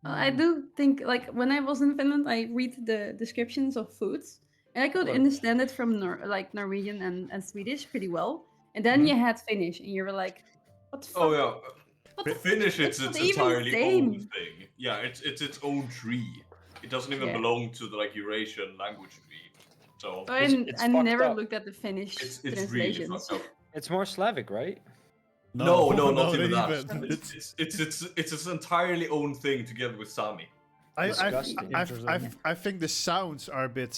I do think, like, when I was in Finland, I read the descriptions of foods, and I could Well- understand it from Norwegian and Swedish pretty well. And then Mhm. you had Finnish, and you were like, "What the fuck? Oh yeah, What the Finnish. It's not its even entirely same." own thing. Yeah, it's its own tree. It doesn't even Yeah. belong to the like Eurasian language tree. So So It's I fucked never up. looked at the Finnish it's really translations. fucked up. It's more Slavic, right? No, not not even that. even. It's its entirely own thing together with Sami. Disgusting. I think the sounds are a bit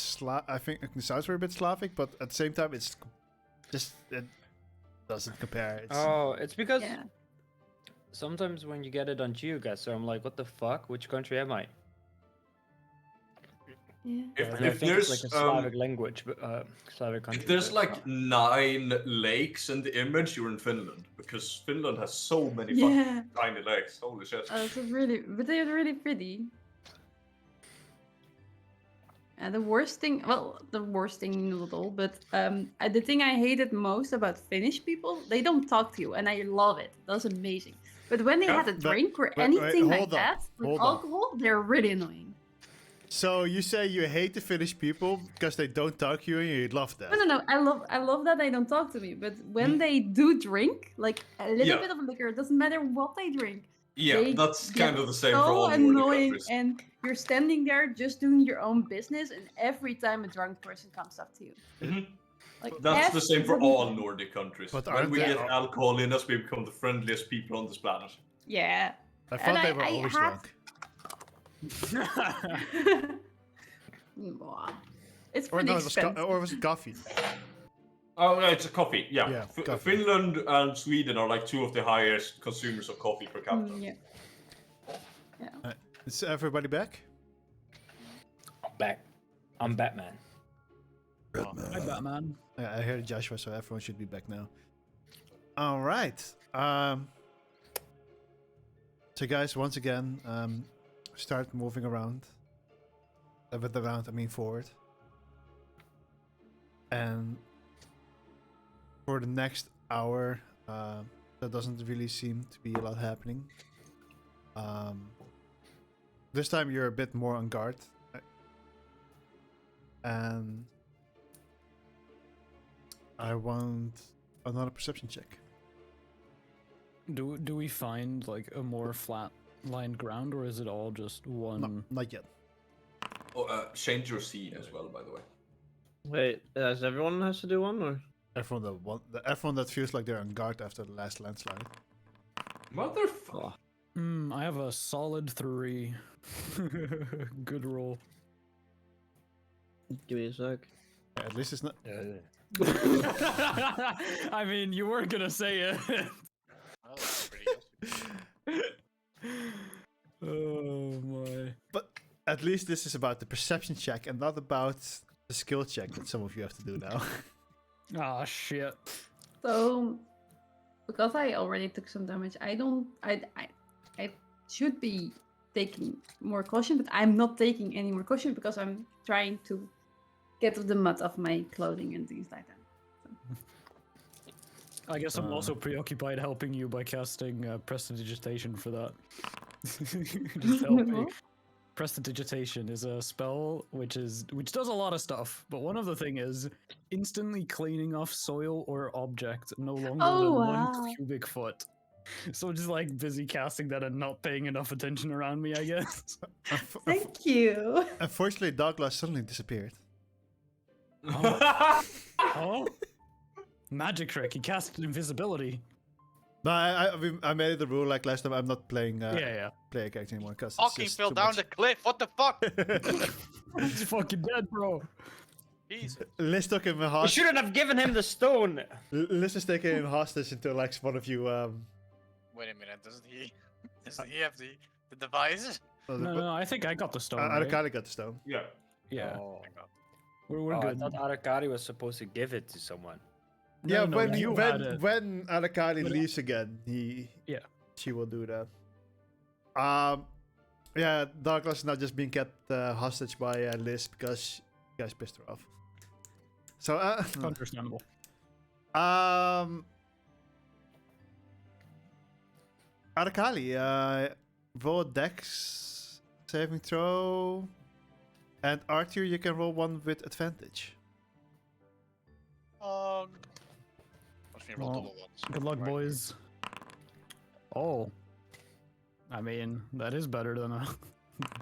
I think the sounds were a bit Slavic, but at the same time, it's just it doesn't compare. It's, Oh, it's because Yeah. sometimes when you get it on GeoGuessr, I'm like, what the fuck? Which country am I? Yeah. If, And I if think there's it's like a Slavic language, but Slavic country. if there's but it's like not. 9 lakes in the image, you're in Finland because Finland has so many Yeah. fucking tiny lakes. Holy shit! It's really, but they're really pretty. And the worst thing, well, the worst thing not at all, but the thing I hated most about Finnish people, they don't talk to you, and I love it. That's amazing. But when they Yeah, had a but- drink or wait, anything like hold on, that with hold on. alcohol, they're really annoying. So you say you hate the Finnish people because they don't talk to you, and you love that. No. I love that they don't talk to me. But when they do drink, like a little Yeah. bit of liquor, it doesn't matter what they drink. Yeah, They that's get kind of the same so for all Nordic annoying, countries. and you're standing there just doing your own business, and every time a drunk person comes up to you, Mhm. like That's the same for every all time. Nordic countries. But When aren't we they get all- alcohol in us, we become the friendliest people on this planet. Yeah. I thought they were I always had- drunk. Wow. It's Or pretty no, it was expensive. or was it coffee? Oh, no, it's a coffee. Yeah, Yeah, coffee. Finland and Sweden are like 2 of the highest consumers of coffee per capita. Yeah. Yeah. Is everybody back? I'm back. I'm Batman. Hi, Batman. I heard Joshua, so everyone should be back now. All right. So guys, once again, start moving around. With around, I mean forward. And for the next hour, there doesn't really seem to be a lot happening. This time you're a bit more on guard. And I want another perception check. Do we find like a more flat lined ground, or is it all just one? No, not yet. Oh, change your scene as well, by the way. Wait, does everyone has to do one or? Everyone that feels like they're on guard after the last landslide. Motherfucker. Oh. I have a solid 3. Good roll. Give me a sec. At least it's not. I mean, you weren't gonna say it. Oh, that's pretty good. Oh my. But at least this is about the perception check and not about the skill check that some of you have to do now. Ah, shit. So, because I already took some damage, I should be taking more caution, but I'm not taking any more caution because I'm trying to get the mud off my clothing and things like that. I guess I'm also preoccupied helping you by casting Prestidigitation for that. Just helping. Prestidigitation is a spell which does a lot of stuff, but one of the thing is instantly cleaning off soil or object no longer than wow. 1 cubic foot. So just like busy casting that and not paying enough attention around me, I guess. Thank you. Unfortunately, Douglas suddenly disappeared. Oh, magic trick! He casted invisibility. No, I made it the rule like last time. I'm not playing play a character anymore because Fucking fell down the cliff. What the fuck? He's fucking dead, bro. Jesus. Liz took him You hostage. shouldn't have given him the stone. Liz is taking him hostage until like one of you. Wait a minute. Doesn't he have the device? No, I think I got the stone. Right? Arakali got the stone. Yeah. Yeah, Oh. we're I good. thought Arakari was supposed to give it to someone. Yeah, No, you had it. when Arakali But- leaves again, Yeah. she will do that. Yeah, Douglas is not just being kept hostage by Liz because you guys pissed her off. So, Understandable. Arakali, roll a dex saving throw. And Arthur, you can roll one with advantage. Watch me roll Well, double ones. Good luck, Right. boys. Oh. I mean, that is better than a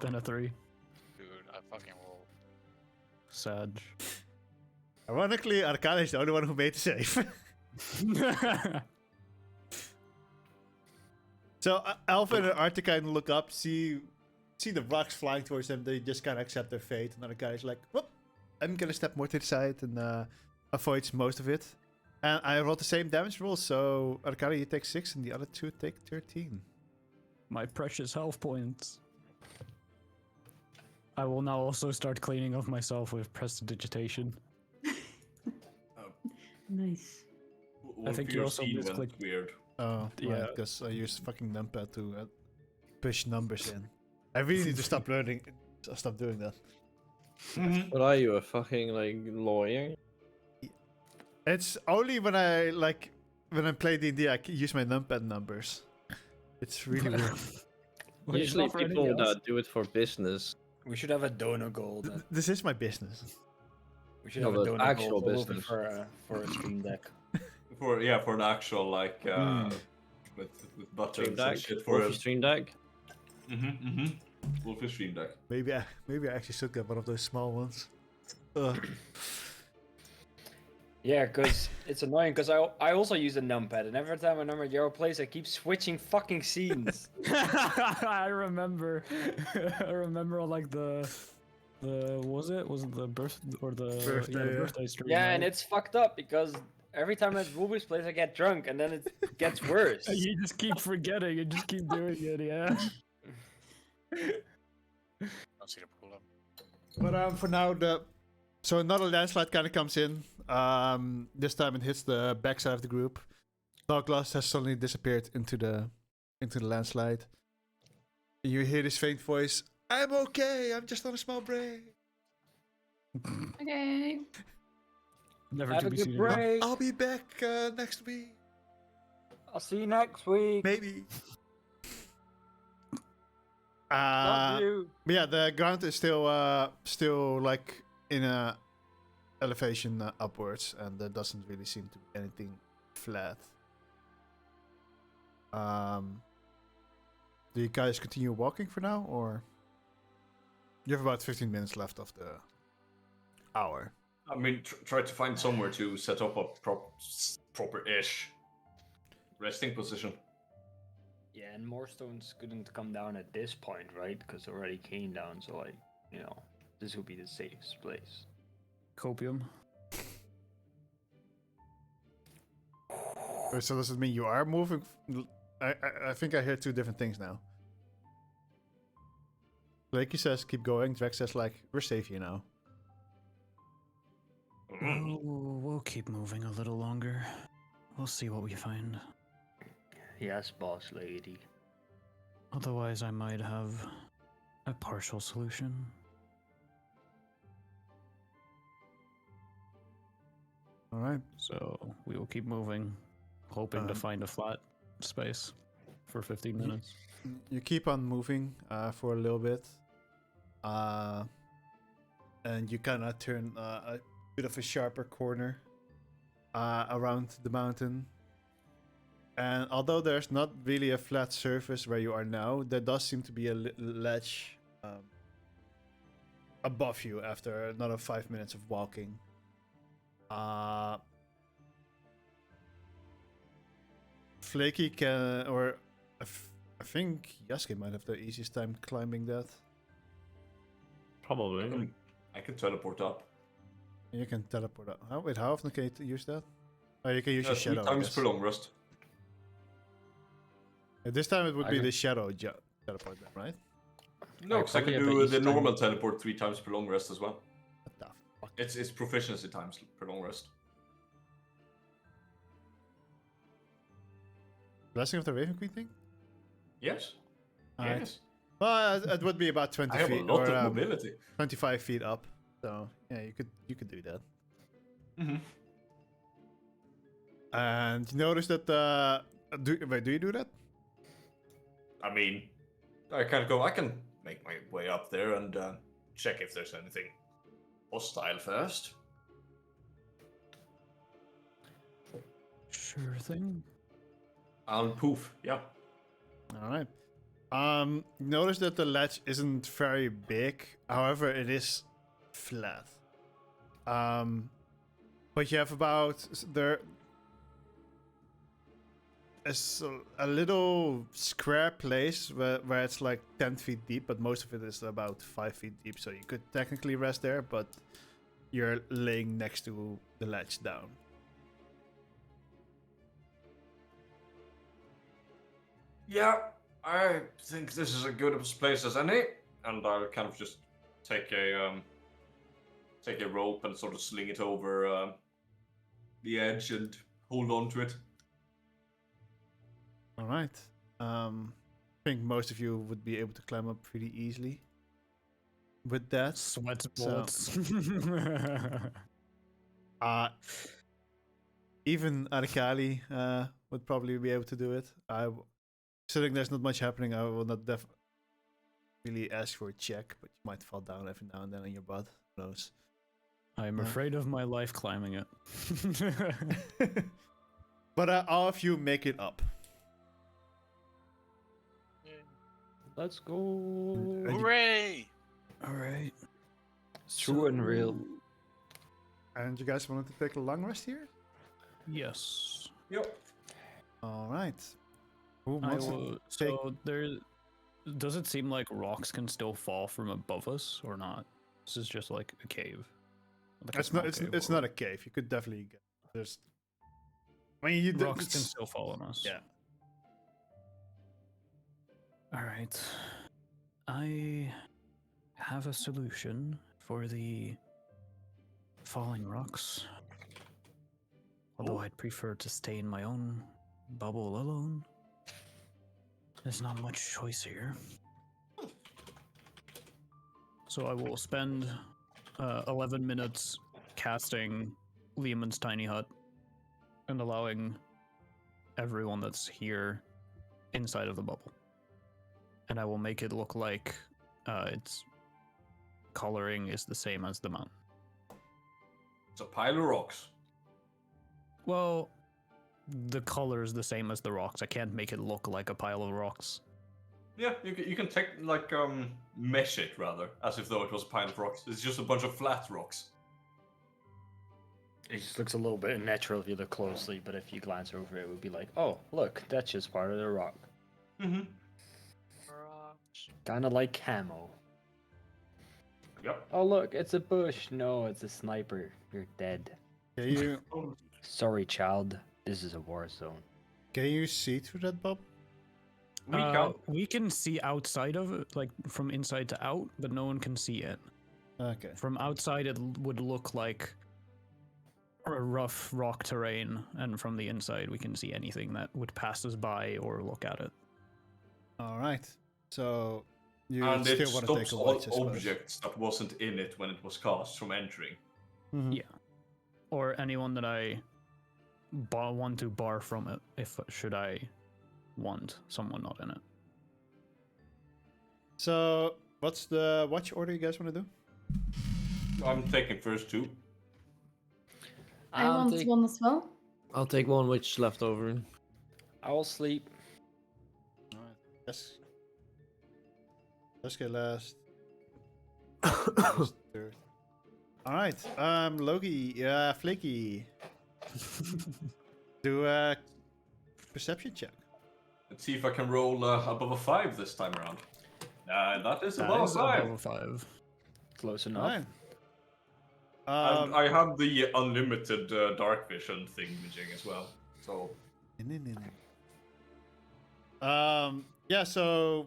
than a 3. Dude, I fucking roll. Sag. Ironically, Arakali is the only one who made the save. So Alpha and Arthur kind of look up, see the rocks flying towards them. They just kind of accept their fate. And the guy's like, "Whoop! I'm gonna step more to the side and avoids most of it." And I rolled the same damage roll, so Arakali, you take 6 and the other 2 take 13. My precious health points. I will now also start cleaning off myself with prestidigitation. Nice. I think you also went misclicked. weird. Oh, Yeah. yeah, because I used fucking numpad to push numbers in. I really need to stop doing that. What are you, a fucking like lawyer? It's only when I play D&D I use my numpad numbers. It's really weird. Wait, it's Usually not for people anything else? that do it for business. We should have a donor goal. Then. This is my business. We should No, have a but donor actual goal business. for a stream deck. For an actual like with buttons Stream and deck? shit for Wolfie a stream deck? Wolfie stream deck. Maybe I actually should get one of those small ones. Ugh. Yeah, because it's annoying. Because I also use a numpad, and every time I number Euro plays, I keep switching fucking scenes. I remember. I remember on like the was it the birth or the birthday stream? Yeah, and right? it's fucked up because every time at Ruby's place, I get drunk, and then it gets worse. You just keep forgetting and just keep doing it. Yeah. Don't see the problem. But for now so another landslide kind of comes in. This time it hits the backside of the group. Douglas has suddenly disappeared into the landslide. You hear this faint voice. I'm okay. I'm just on a small break. Okay. Never Have to a be good seen. break. I'll be back next week. I'll see you next week. Maybe. Love you. But yeah, the ground is still like in a elevation upwards, and there doesn't really seem to be anything flat. Do you guys continue walking for now, or you have about 15 minutes left of the hour? I mean, try to find somewhere to set up a proper-ish resting position. Yeah, and more stones couldn't come down at this point, right? Because it already came down, so like, this would be the safest place. Copium. So does it mean you are moving? I think I hear two different things now. Blakey says keep going. Drek says like we're safe here now. We'll keep moving a little longer. We'll see what we find. Yes, boss lady. Otherwise, I might have a partial solution. All right. So we will keep moving, hoping to find a flat space for 15 minutes. You keep on moving for a little bit, and you kind of turn a bit of a sharper corner around the mountain. And although there's not really a flat surface where you are now, there does seem to be a ledge above you after another 5 minutes of walking. Flaky can, or I think Yasuke might have the easiest time climbing that. Probably. I can teleport up. You can teleport up. Wait, how often can you use that? Oh, you can use your 3 shadow. I times guess. per long rest. This time it would I be can- the shadow teleport, then, right? No, because I can probably have do the the each time. normal teleport 3 times per long rest as well. What the fuck? It's proficiency times per long rest. Blessing of the Raven Queen thing? Yes. Alright. Yes. Well, it would be about 20 I have a feet lot or of mobility. 25 feet up. So yeah, you could do that. Mm-hmm. And you notice that do you do that? I mean, I can make my way up there and check if there's anything hostile first. Sure thing. And poof, yeah. All right. Notice that the ledge isn't very big. However, it is flat. But you have there is a little square place where it's like 10 feet deep, but most of it is about 5 feet deep. So you could technically rest there, but you're laying next to the ledge down. Yeah, I think this is as good a place as any, and I'll kind of just take a rope and sort of sling it over the edge and hold on to it. All right. I think most of you would be able to climb up pretty easily with that. Sweat So- bullets. Even Arkali would probably be able to do it. Considering there's not much happening, I will not really ask for a check, but you might fall down every now and then on your butt. Who knows? I'm afraid of my life climbing it. But all of you make it up. Let's go. And you- Hooray! All right. It's true and real. And you guys wanted to take a long rest here? Yes. Yep. All right. Who I wants to will, take? so there. Does it seem like rocks can still fall from above us or not? This is just like a cave. Like a It's not. small cave, It's or not a cave. You could definitely get. There's. I mean, rocks can it's- still fall on us. Yeah. All right. I have a solution for the falling rocks. Although I'd prefer to stay in my own bubble alone. There's not much choice here. So I will spend 11 minutes casting Lehman's tiny hut and allowing everyone that's here inside of the bubble. And I will make it look like its coloring is the same as the mountain. It's a pile of rocks. Well, the color is the same as the rocks. I can't make it look like a pile of rocks. Yeah, you can take mesh it rather, as if though it was a pile of rocks. It's just a bunch of flat rocks. It just looks a little bit unnatural if you look closely, but if you glance over it, it would be like, oh, look, that's just part of the rock. Mm-hmm. Kind of like camo. Yep. Oh, look, it's a bush. No, it's a sniper. You're dead. Can you Sorry, child. This is a war zone. can you see through that bubble? We can see outside of it, like from inside to out, but no one can see it. Okay. From outside, it would look like a rough rock terrain, and from the inside, we can see anything that would pass us by or look at it. All right. So you And it still want to take stops a all watch, I suppose. objects that wasn't in it when it was cast from entering. Mhm. Yeah. Or anyone that I want to bar from it, if should I want someone not in it. So what's the watch order you guys want to do? I'm taking first two. I I'll want take- one as well. I'll take one which left over. I will sleep. All right. Yes. Let's get last. Third. All right. Loki. Flaky. Do a perception check. Let's see if I can roll above a 5 this time around. That is That above is a 5. above a 5. Close All enough. right. And I have the unlimited dark vision thingamajig as well. So Yeah, so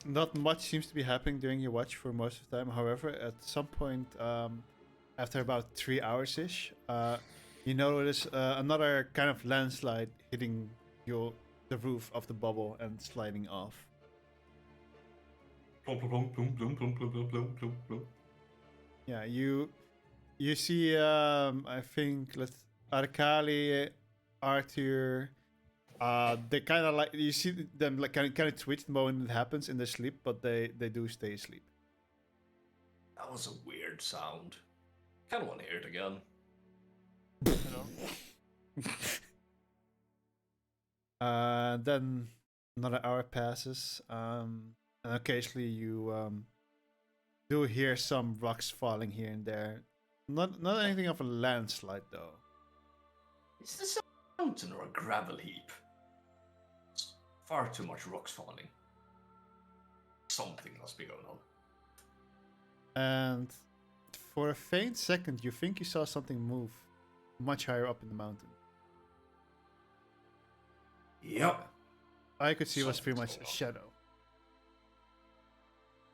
not much seems to be happening during your watch for most of the time. However, at some point, after about 3 hours ish, you notice another kind of landslide hitting the roof of the bubble and sliding off. Plum, plum, plum, plum, plum, plum, plum, plum, plum, plum. Yeah, you see I think let's Arkali, Arthur, they kind of like you see them like kind of twitch the moment it happens in their sleep, but they do stay asleep. That was a weird sound. Kind of want to hear it again. Then another hour passes, and occasionally you do hear some rocks falling here and there. Not anything of a landslide though. Is this a mountain or a gravel heap? It's far too much rocks falling. Something must be going on. And for a faint second, you think you saw something move much higher up in the mountain. Yep. I could see it was pretty Something's much a going on. shadow.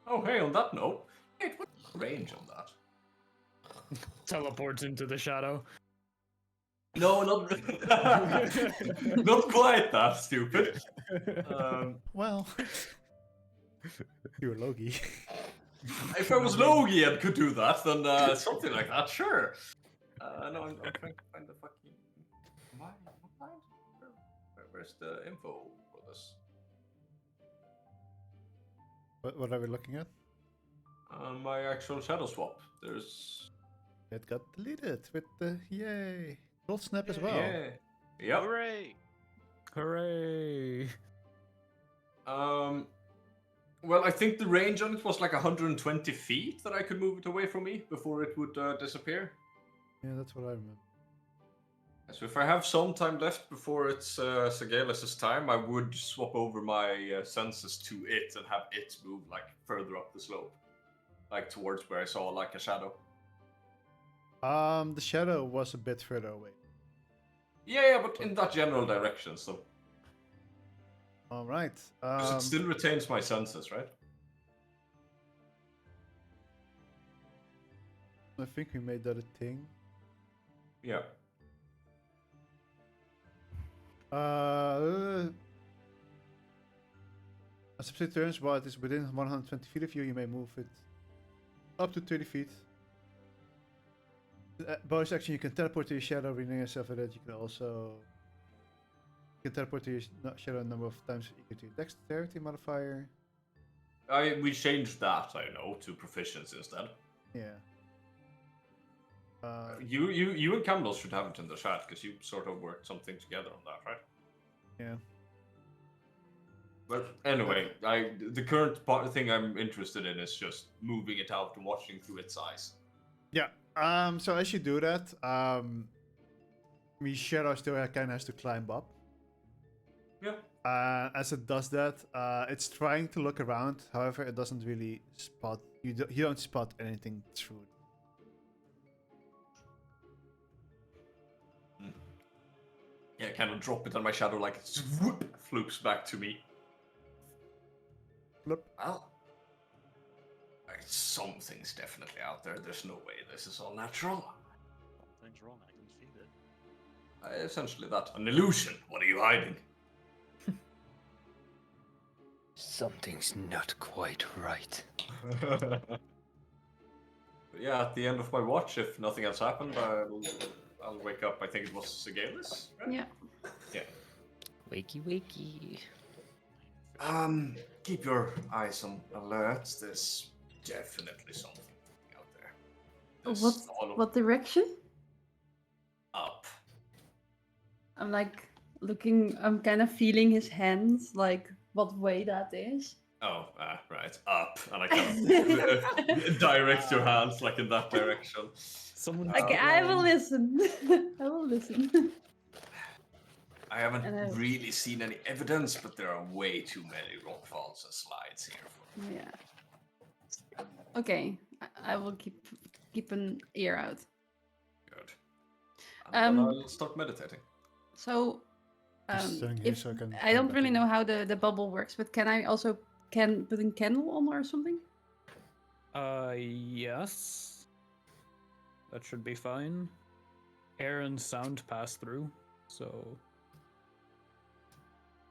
Oh, hey, on that note, wait, what's the range on that? Teleports into the shadow. No, not not quite that stupid. Well, you're Logi. If I was Logi and could do that, then something like that, sure. No, I'm trying to find the fucking. Where's the info for this? What are we looking at? My actual shadow swap. There's. It got deleted with the yay. Gold snap as well. Yeah. Yep. Hooray! Hooray! Well, I think the range on it was like 120 feet that I could move it away from me before it would disappear. Yeah, that's what I remember. So if I have some time left before it's Segalis' time, I would swap over my senses to it and have it move like further up the slope, like towards where I saw like a shadow. The shadow was a bit further away. Yeah, but in that general direction, so. All right. 'Cause it still retains my senses, right? I think we made that a thing. Yeah. A substitute turns while it is within 120 feet of you. You may move it up to 30 feet. Bonus action: you can teleport to your shadow, rename yourself with it. You can also teleport to your shadow a number of times equal to your dexterity modifier. We changed that, I know, to proficiency instead. Yeah. You and Camel should have it in the chat because you sort of worked something together on that, right? Yeah. But anyway, the current thing I'm interested in is just moving it out and watching through its eyes. Yeah. So as you do that, the shadow still kind of has to climb up. Yeah. As it does that, it's trying to look around. However, it doesn't really spot. You don't spot anything through. Yeah, kind of drop it on my shadow like it swoop, floops back to me. Look. Well, something's definitely out there. There's no way this is all natural. Something's wrong. I can feel it. Essentially that. An illusion. What are you hiding? Something's not quite right. But yeah, at the end of my watch, if nothing else happened, I'll wake up. I think it was Segalis, right? Yeah. Yeah. Wakey, wakey. Keep your eyes on alert. There's definitely something out there. There's all of What direction? up. I'm like looking. I'm kind of feeling his hands, like what way that is. Oh, right, up, and I kind of direct your hands like in that direction. Someone. Okay, I will listen. I will listen. I haven't And I- really seen any evidence, but there are way too many rockfalls and slides here. For Yeah. Okay, I will keep an ear out. good. And then Um, I'll start meditating. So, Just standing here if so I can I don't back really in. know how the bubble works, but can I also put a candle on or something? Yes. That should be fine. Air and sound pass through, so.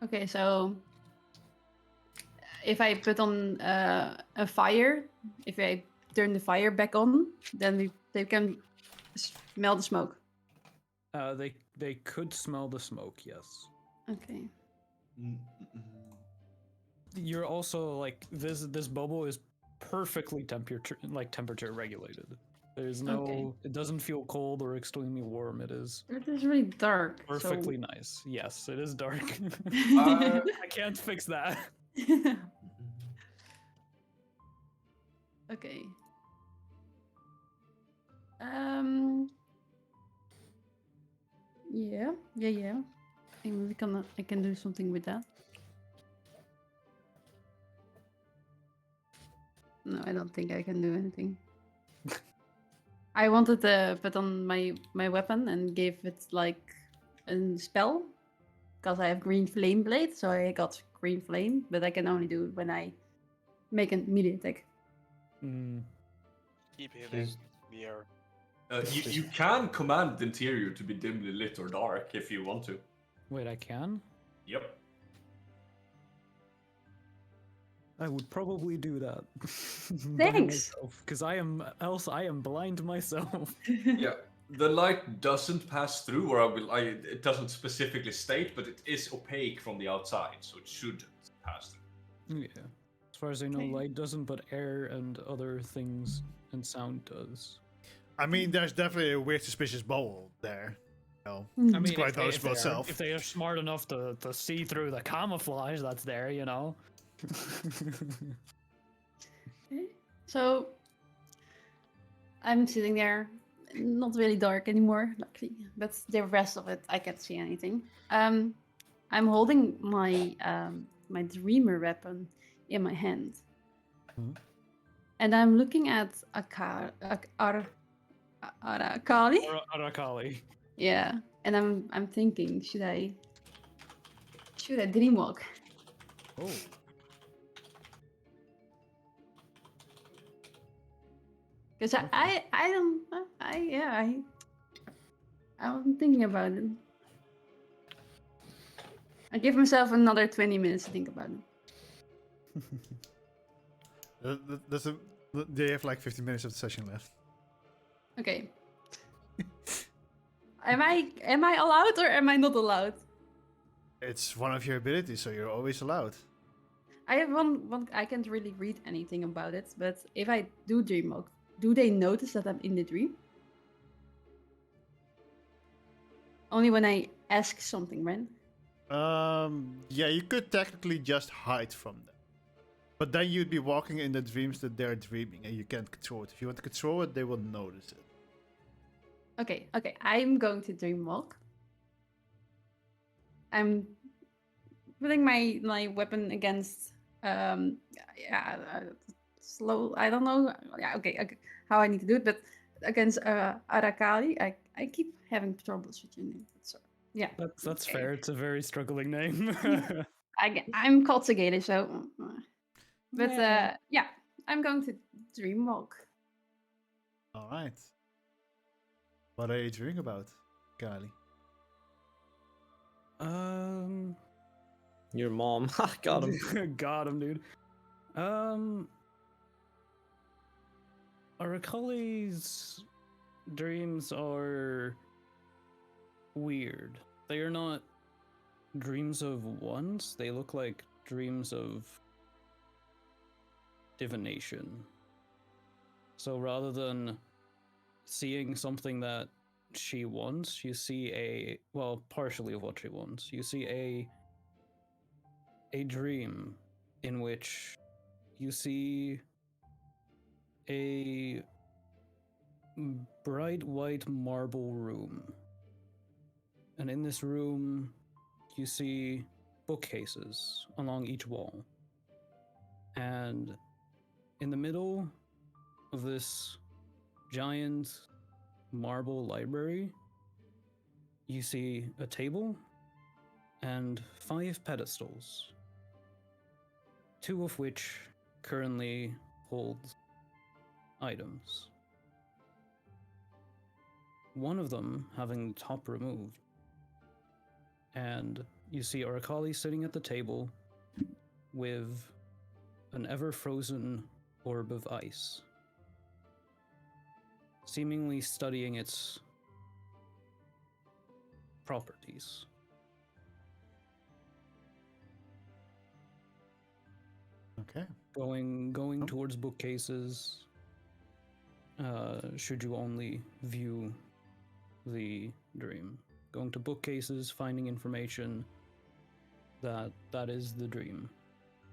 Okay, so if I put on a fire, if I turn the fire back on, then they can smell the smoke. They could smell the smoke. Yes. Okay. You're also like this bubble is perfectly temperature regulated. There's no Okay. it doesn't feel cold or extremely warm. It is It is really dark. perfectly nice. Yes, it is dark. So... I can't fix that. Okay. Yeah. I can do something with that. No, I don't think I can do anything. I wanted to put on my weapon and give it like a spell, because I have green flame blade, so I got green flame, but I can only do it when I make a melee attack. Keep hitting the air. You can command the interior to be dimly lit or dark if you want to. Wait, I can? Yep. I would probably do that. Thanks. Because I am blind myself. Yeah. The light doesn't pass through, or it doesn't specifically state, but it is opaque from the outside, so it should pass through. Yeah. As far as I know, light doesn't, but air and other things and sound does. I mean, there's definitely a weird suspicious bubble there. No, I mean, it's quite noticeable if itself. they are smart enough to see through the camouflage that's there, you know. So I'm sitting there, not really dark anymore, luckily, but the rest of it I can't see anything. I'm holding my my dreamer weapon in my hand, and I'm looking at Arakali. Arakali. Yeah, and I'm thinking, should I dreamwalk? Oh. Because I'm thinking about it. I give myself another 20 minutes to think about it. They have like 15 minutes of the session left. Okay. Am I allowed or am I not allowed? It's one of your abilities, so you're always allowed. I have one. I can't really read anything about it, but if I do dreamwalk, do they notice that I'm in the dream? Only when I ask something, right? Yeah, you could technically just hide from them. But then you'd be walking in the dreams that they're dreaming, and you can't control it. If you want to control it, they will notice it. Okay, I'm going to dreamwalk. I'm putting my weapon against slow. I don't know. Yeah, okay, how I need to do it, but against Arakali, I keep having troubles with your name. So yeah, That's fair. It's a very struggling name. I'm cultivated, so. But yeah, I'm going to dreamwalk. All right. What are you dreaming about, Kali? Your mom. Got him. Got him, dude. Arakali's dreams are weird. They are not dreams of wants. They look like dreams of divination. So rather than seeing something that she wants, you see partially of what she wants. You see a dream in which you see a bright white marble room. And in this room, you see bookcases along each wall. And in the middle of this giant marble library, you see a table and 5 pedestals, 2 of which currently hold items. One of them having the top removed. And you see Arakali sitting at the table with an ever-frozen orb of ice, seemingly studying its properties. Okay. Going Oh. towards bookcases, should you only view the dream. Going to bookcases, finding information that is the dream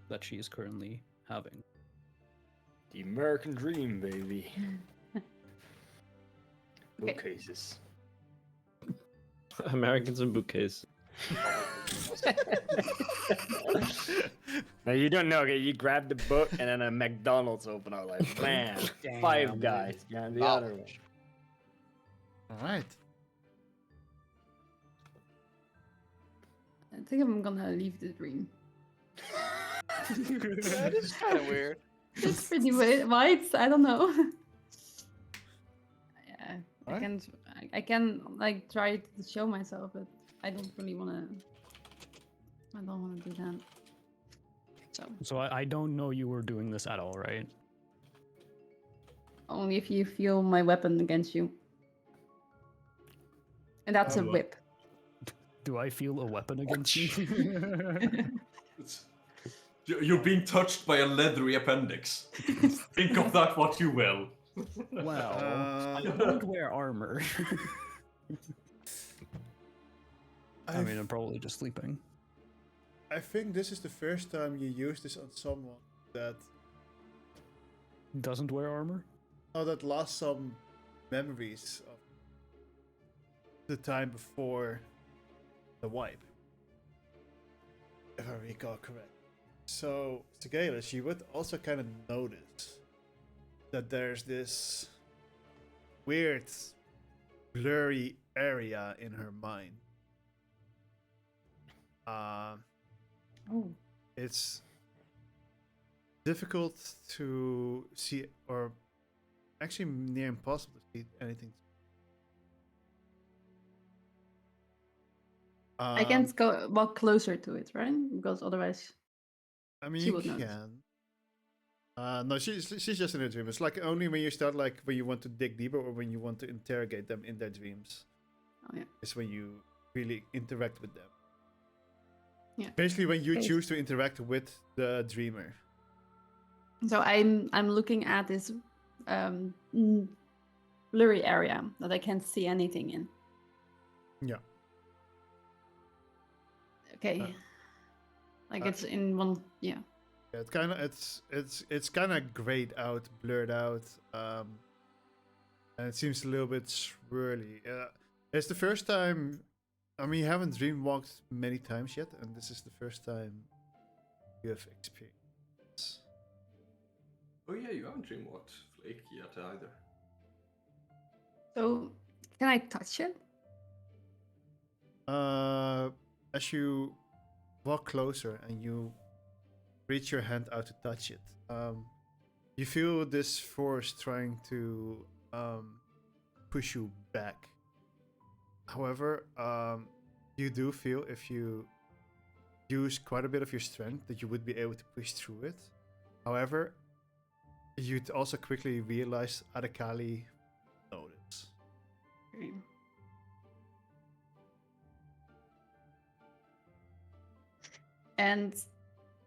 that she is currently having. The American dream, baby. Okay. Bookcases. Americans and bookcase. Now you don't know, okay? You grab the book and then a McDonald's open up like bam, Five Damn, Guys behind the other one. Knowledge. All right. I think I'm gonna leave the dream. That is kind of weird. It's pretty white. I don't know. Yeah, Alright. I can like try to show myself, but I don't really wanna. I don't wanna do that. So I don't know you were doing this at all, right? Only if you feel my weapon against you. And that's a Oh, whip. Do I feel a weapon against you? You're being touched by a leathery appendix. Think of that what you will. Well, I Uh, don't wear armor. I mean, I've- I'm probably just sleeping. I think this is the first time you use this on someone that Doesn't wear armor? that lost some memories of the time before the wipe. If I recall correct. So, Sigalis, you would also kind of notice that there's this weird, blurry area in her mind. Oh. It's difficult to see, or actually near impossible to see anything. I can't go walk closer to it, right? Because otherwise, I mean, she you would notice. can. No, she's just in a dream. It's like only when you start, like when you want to dig deeper or when you want to interrogate them in their dreams. Oh yeah. Is when you really interact with them. Yeah. Basically, when you Okay. choose to interact with the dreamer. So I'm looking at this blurry area that I can't see anything in. Yeah. Okay. Like it's in one. Yeah. Yeah, it kind of it's kind of grayed out, blurred out, and it seems a little bit swirly. It's the first time. I mean, you haven't dreamwalked many times yet, and this is the first time you have experienced. Oh yeah, you haven't dreamwalked Flake yet either. So can I touch it? As you walk closer and you reach your hand out to touch it, you feel this force trying to push you back. However, you do feel if you use quite a bit of your strength that you would be able to push through it. However, you'd also quickly realize Adakali notice. Okay. And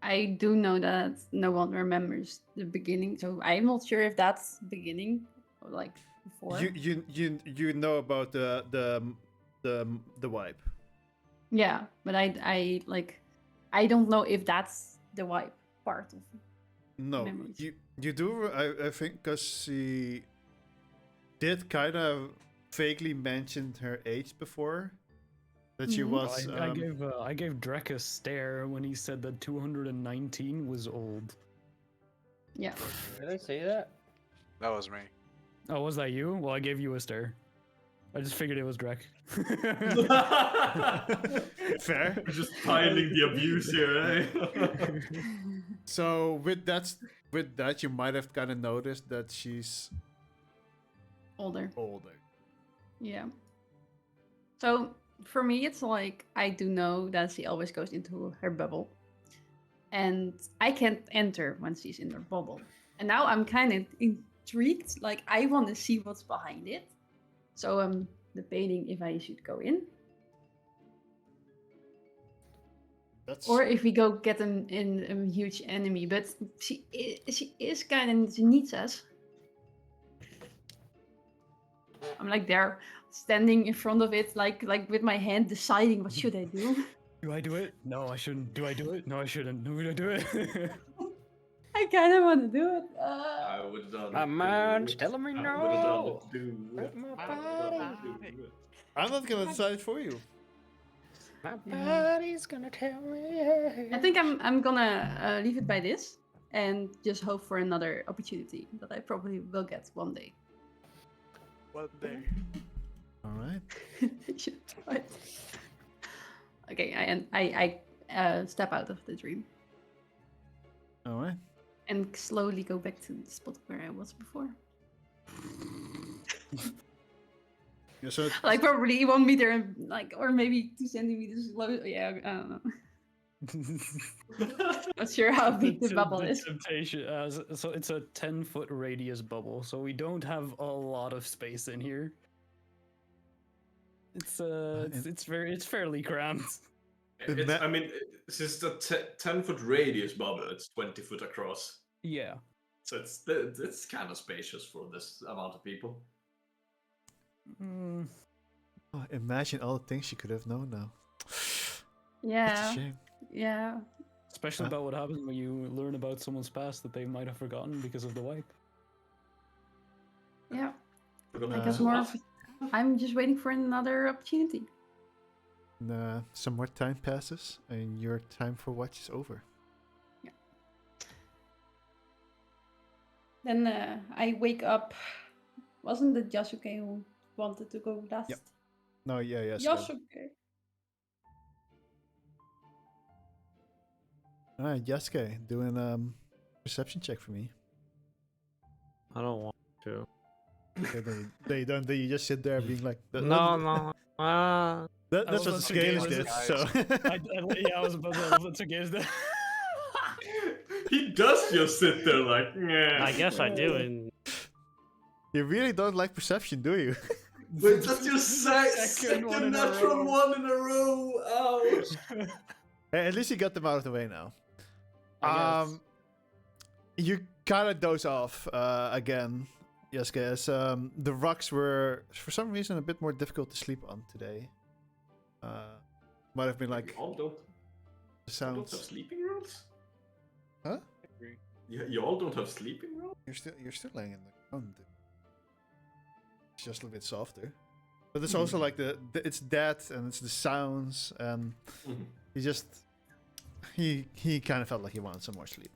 I do know that no one remembers the beginning, so I'm not sure if that's beginning or like before. You know about the wipe. Yeah, but I like I don't know if that's the wipe part of it. No, Memories. you do. I think because she did kind of vaguely mention her age before. That she Mhm. was. I gave Drek a stare when he said that 219 was old. Yeah. Did I say that? That was me. Oh, was that you? Well, I gave you a stare. I just figured it was Drek. Fair. We're just piling the abuse here, eh? So with that, you might have kind of noticed that she's Older. older. Yeah. So for me, it's like I do know that she always goes into her bubble. and I can't enter when she's in her bubble. And now I'm kind of intrigued. Like I want to see what's behind it. So I'm debating if I should go in or if we go get a huge enemy. But she is kind of, she needs us. I'm like there, standing in front of it, like with my hand, deciding what should I do. Do I do it? No, I shouldn't. Do I do it? No, I shouldn't. No, do I do it? I kind of want to do it. I would have done. My mind's it. telling me I would have done no. it. Do Hurt it. my I would have done body. it. Do it. I'm not gonna decide for you. My body's gonna tell me. I think I'm gonna leave it by this and just hope for another opportunity that I probably will get one day. One day. All right. I should try it. Okay, I step out of the dream All right. and slowly go back to the spot where I was before. Yeah, so Like probably 1 meter, and like, or maybe 2 centimeters low. Yeah, I don't know. Not sure how big the bubble is. Temptation. So it's a 10-foot radius bubble, so we don't have a lot of space in here. It's fairly cramped. I mean, since the 10-foot radius bubble, it's 20 foot across. Yeah. So it's kind of spacious for this amount of people. Mm, oh, imagine all the things you could have known now. It's Yeah, a shame. yeah. especially about what happens when you learn about someone's past that they might have forgotten because of the wipe. Yeah, Forgot I to guess do more. what? I'm just waiting for another opportunity. Some more time passes, and your time for watch is over. Then I wake up. Wasn't it Yasuke who wanted to go last? Yep. No, yeah. Yasuke. All right, Yasuke, doing perception check for me. I don't want to. Okay, they don't. They just sit there being like, No. That's I what was Scalis thinking, did. guys. So I was about to get that. He does just sit there like, yeah. I guess I do. And you really don't like perception, do you? Wait, that's your Second one in second a natural row. one in a row. Ouch. Hey, at least you got them out of the way now. I guess. You kind of doze off again, Yasuke, as the rocks were for some reason a bit more difficult to sleep on today. Might have been like You all don't have sounds. sleeping rooms? Huh? You all don't have sleeping rooms? You're still laying in the ground. It's just a little bit softer, but it's also like it's that and it's the sounds and he kind of felt like he wanted some more sleep.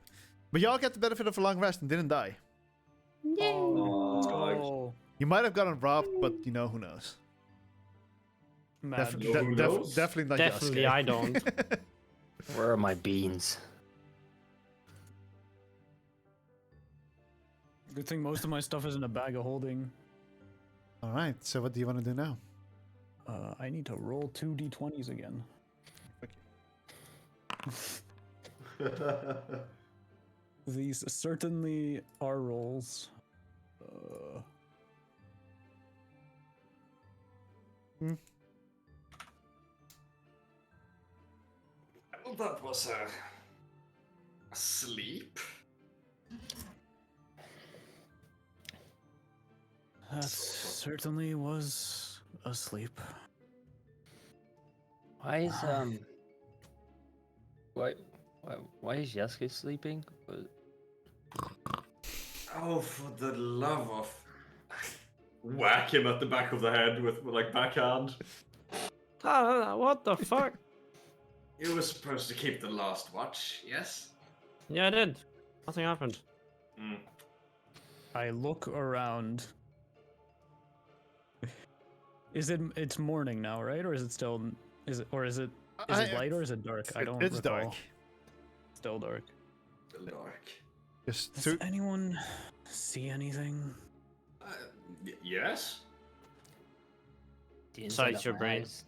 But y'all get the benefit of a long rest and didn't die. Yay! Let's go. You might have gotten robbed, but who knows? Mad. Who knows? Definitely not definitely Yasuke. I don't. Where are my beans? Good thing most of my stuff is in a bag of holding. All right. So what do you want to do now? I need to roll 2 d20s again. These certainly are rolls. Well, that was a sleep. That certainly was asleep. Why is why is Yasuke sleeping? Oh, for the love of... Whack him at the back of the head with like backhand. What the fuck? You were supposed to keep the last watch, yes? Yeah, I did. Nothing happened. Mm. I look around. It's morning now, right? Or is it still is it light or is it dark? I don't It's recall. dark. Still dark. Still dark. Just Does anyone see anything? Yes? The inside Besides of your my brain. eyes.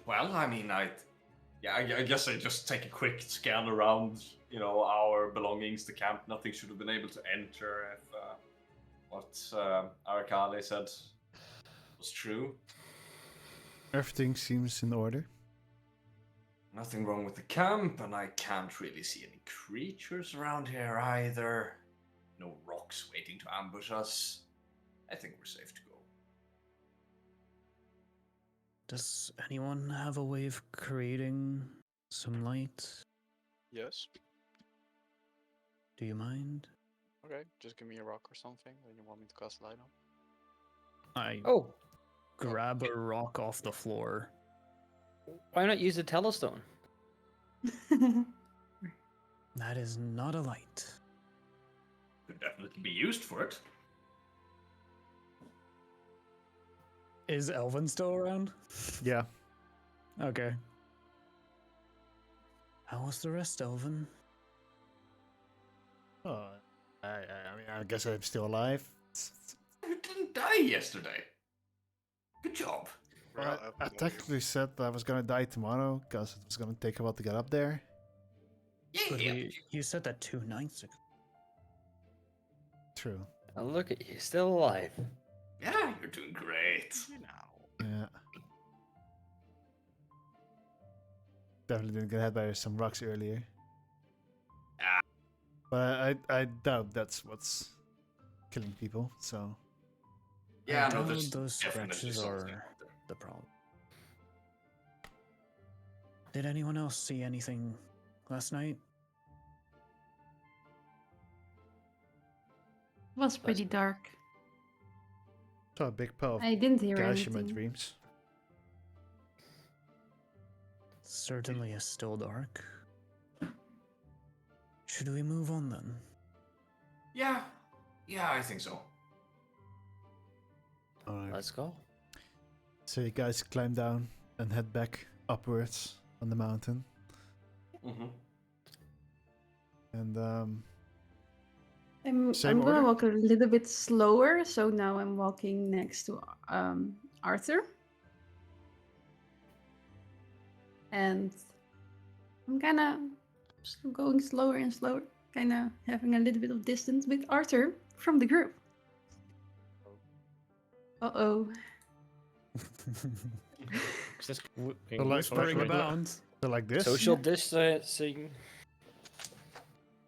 Well, I mean, I guess I just take a quick scan around, our belongings, the camp. Nothing should have been able to enter if what Arakale said was true. Everything seems in order. Nothing wrong with the camp, and I can't really see any creatures around here either. No rocks waiting to ambush us. I think we're safe to go. Does anyone have a way of creating some light? Yes. Do you mind? Okay, just give me a rock or something that you want me to cast light on. I Oh, grab a rock off the floor. why not use a telestone? That is not a light. Could definitely be used for it. Is Elvin still around? Yeah. Okay. How was the rest, Elvin? Oh, I mean, I guess I'm still alive. You didn't die yesterday. Good job. Well, I technically said that I was gonna die tomorrow because it was gonna take a while to get up there. But Yeah. you said that 2 nights ago. True. And look at you, still alive. Yeah, you're doing great. Yeah. Definitely didn't get hit by some rocks earlier. Ah. But I doubt that's what's killing people, so. Yeah, I no, doubt there's those definitely scratches something are out there. the problem. Did anyone else see anything last night? It was pretty dark. Saw a big pile of I didn't hear gash in my anything. dreams. Certainly is still dark. Should we move on then? Yeah, I think so. Alright. Let's go. So you guys climb down and head back upwards on the mountain. Mm-hmm. And I'm Same gonna order? walk a little bit slower, so now I'm walking next to Arthur. And I'm kinda going slower and slower, kinda having a little bit of distance with Arthur from the group. Uh-oh. Just Whispering like- about. so like this. social distancing.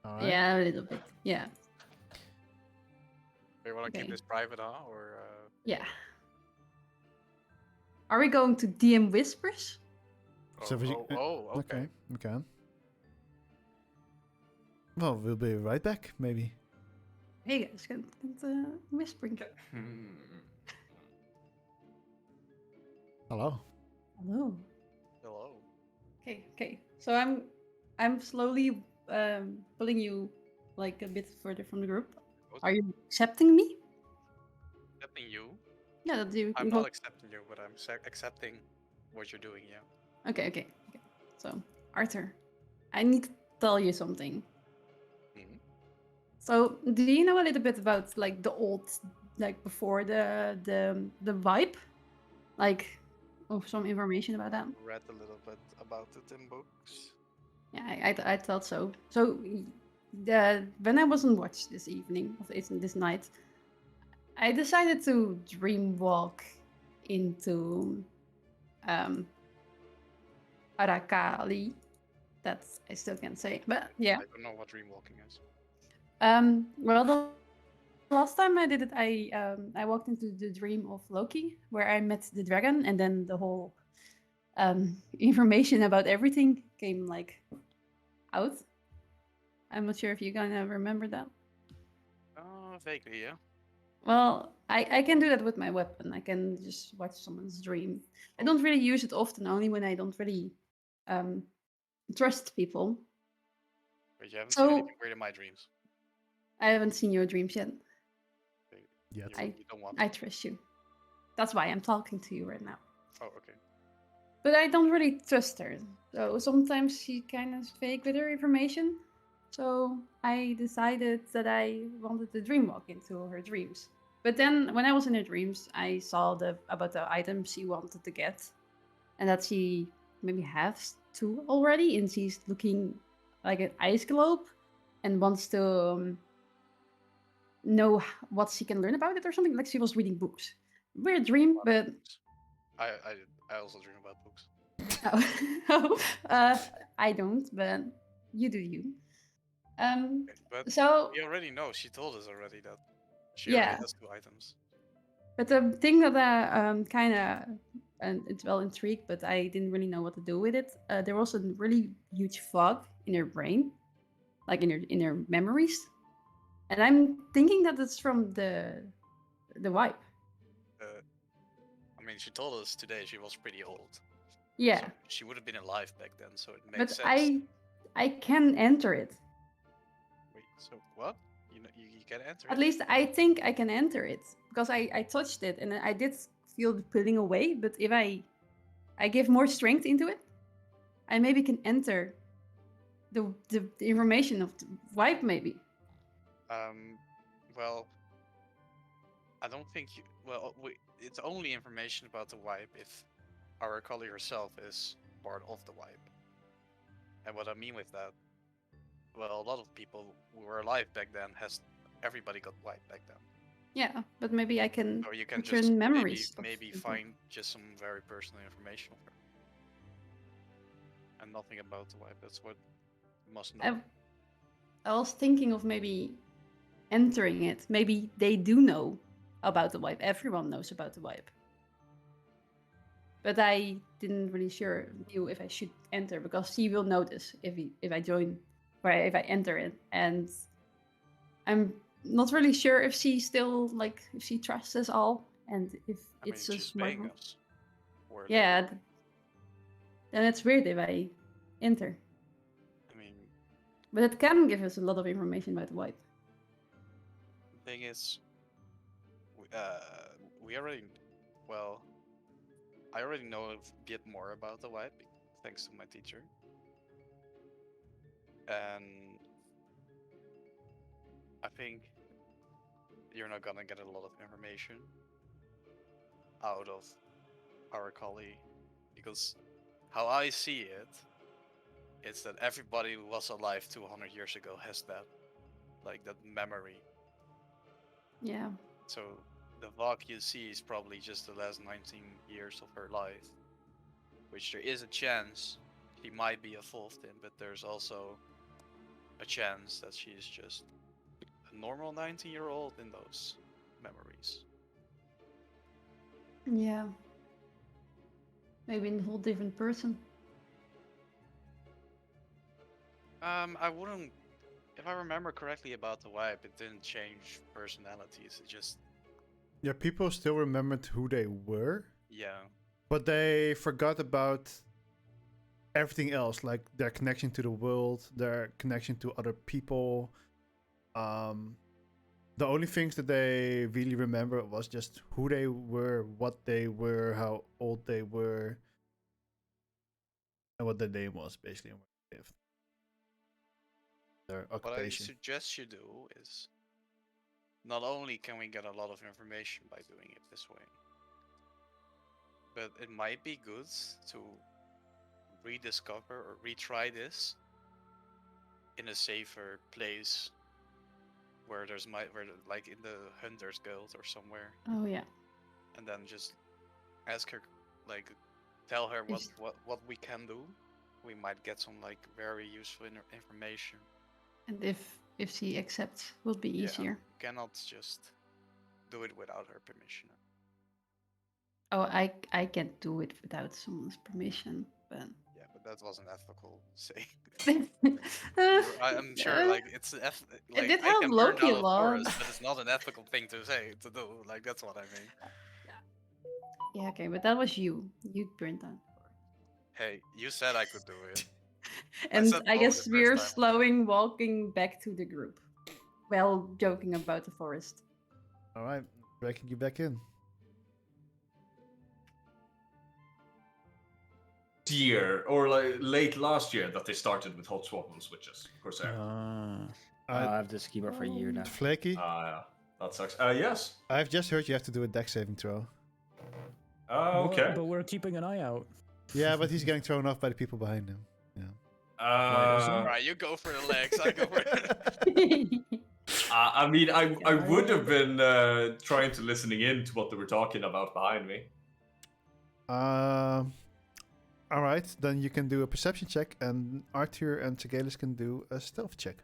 Alright. Yeah, a little bit. Yeah. We want to keep Okay. this private, huh? Or Yeah. Are we going to DM Whispers? So we- okay. We can. Well, we'll be right back, maybe. Hey guys, can whispering. Hmm. Hello. Hello. Hello. Okay. So I'm slowly pulling you like a bit further from the group. Are you accepting me? Accepting you? Yeah, that you. I'm not accepting you, but I'm accepting what you're doing, yeah. Okay. So Arthur, I need to tell you something. Mhm. So do you know a little bit about like the old, like before the vibe, like of some information about that? Read a little bit about it in books. Yeah, I thought so. So, when I was on watch this evening, of this night, I decided to dream walk into Arakali. That's I still can't say, but yeah. I don't know what dream walking is. Well, the last time I did it, I walked into the dream of Loki, where I met the dragon, and then the whole information about everything came like out. I'm not sure if you're gonna remember that. Vaguely, yeah. Well, I can do that with my weapon. I can just watch someone's dream. I don't really use it often, only when I don't really trust people. But you haven't So- seen anything weird in my dreams. I haven't seen your dreams yet. Yet. You don't want I trust you. That's why I'm talking to you right now. Oh, okay. But I don't really trust her. So sometimes she kind of fake with her information. So I decided that I wanted to dream walk into her dreams. But then when I was in her dreams, I saw about the items she wanted to get. and that she maybe has 2 already, and she's looking like an ice globe and wants to know what she can learn about it or something. Like she was reading books. Weird dream, but I also dream about books. I don't. But you do you. But So we already know. She told us already that she yeah, already has 2 items. but the thing that I kind of and it's well intrigued, but I didn't really know what to do with it. There was a really huge fog in her brain, like in her memories, and I'm thinking that it's from the wipe. I mean, she told us today she was pretty old. Yeah, So she would have been alive back then, so it but makes sense. I can enter it. Wait, so what? You can enter At it? least I think I can enter it because I touched it and I did feel the pulling away. But if I give more strength into it, I maybe can enter the information of the wipe maybe. Well, I don't think you. Well, it's only information about the wipe if our collie herself is part of the wipe. And what I mean with that, well, a lot of people who were alive back then everybody got wiped back then. Yeah, but maybe I can Or you can return just memories. maybe find just some very personal information of her. And nothing about the wipe. That's what you must know. I was thinking of maybe entering it. Maybe they do know about the wipe. Everyone knows about the wipe. But I didn't really knew if I should enter because she will notice if I join or if I enter it, and I'm not really sure if she still like if she trusts us all and if I mean, it's a she's smart paying move. us. For Yeah, then it's weird if I enter. I mean, But it can give us a lot of information about the wipe. the thing is, we already, well, I already know a bit more about the wipe thanks to my teacher. And I think you're not gonna get a lot of information out of our collie because how I see it, it's that everybody who was alive 200 years ago has that, like that memory. Yeah. So the Vok you see is probably just the last 19 years of her life, which there is a chance she might be evolved in, but there's also a chance that she is just a normal 19-year-old in those memories. Yeah. Maybe a whole different person. I wouldn't. If I remember correctly about the wipe, it didn't change personalities. It just. Yeah, people still remembered who they were. Yeah. But they forgot about everything else, like their connection to the world, their connection to other people. The only things that they really remember was just who they were, what they were, how old they were, and what their name was, basically, and where they lived. Their What I occupation. suggest you do is. Not only can we get a lot of information by doing it this way, but it might be good to rediscover or retry this in a safer place where like in the Hunters Guild or somewhere, Oh yeah. and then just ask her, like, tell her what we can do. We might get some like very useful information. And if she accepts, will be easier. Yeah, you cannot just do it without her permission. Oh, I can't do it without someone's permission, but Yeah, but that wasn't ethical. Say, uh, I'm sure, like it's like did I help can burn Loki down a a lot. forest, but it's not an ethical thing to do. Like that's what I mean. Yeah, okay, but that was you. You burned down. Hey, you said I could do it. And said I no guess the we're first time. slowing walking back to the group. Well, joking about the forest. All right, breaking you back in. Year or like late last year that they started with hot swap on switches. Corsair. I have this keyboard for a year now. Flaky, Yeah, that sucks. Yes. I've just heard you have to do a deck saving throw. Okay. But we're keeping an eye out. Yeah, but he's getting thrown off by the people behind him. Yeah. Right, you go for the legs. I go for. I mean, I would have been trying to listening in to what they were talking about behind me. All right, then you can do a perception check, and Arthur and Tegalis can do a stealth check.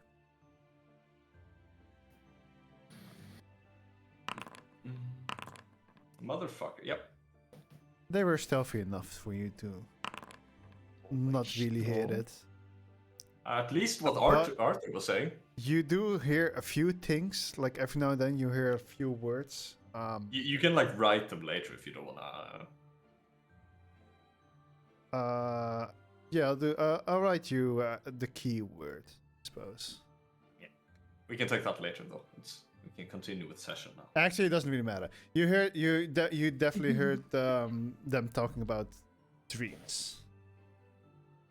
Motherfucker. Yep. They were stealthy enough for you to not really hit it. At least what But- Arthur was saying. You do hear a few things, like every now and then you hear a few words. You can like write them later if you don't wanna. Yeah, I'll write you the keyword, I suppose. We can take that later though. We can continue with session now. Actually, it doesn't really matter. You definitely heard them talking about dreams.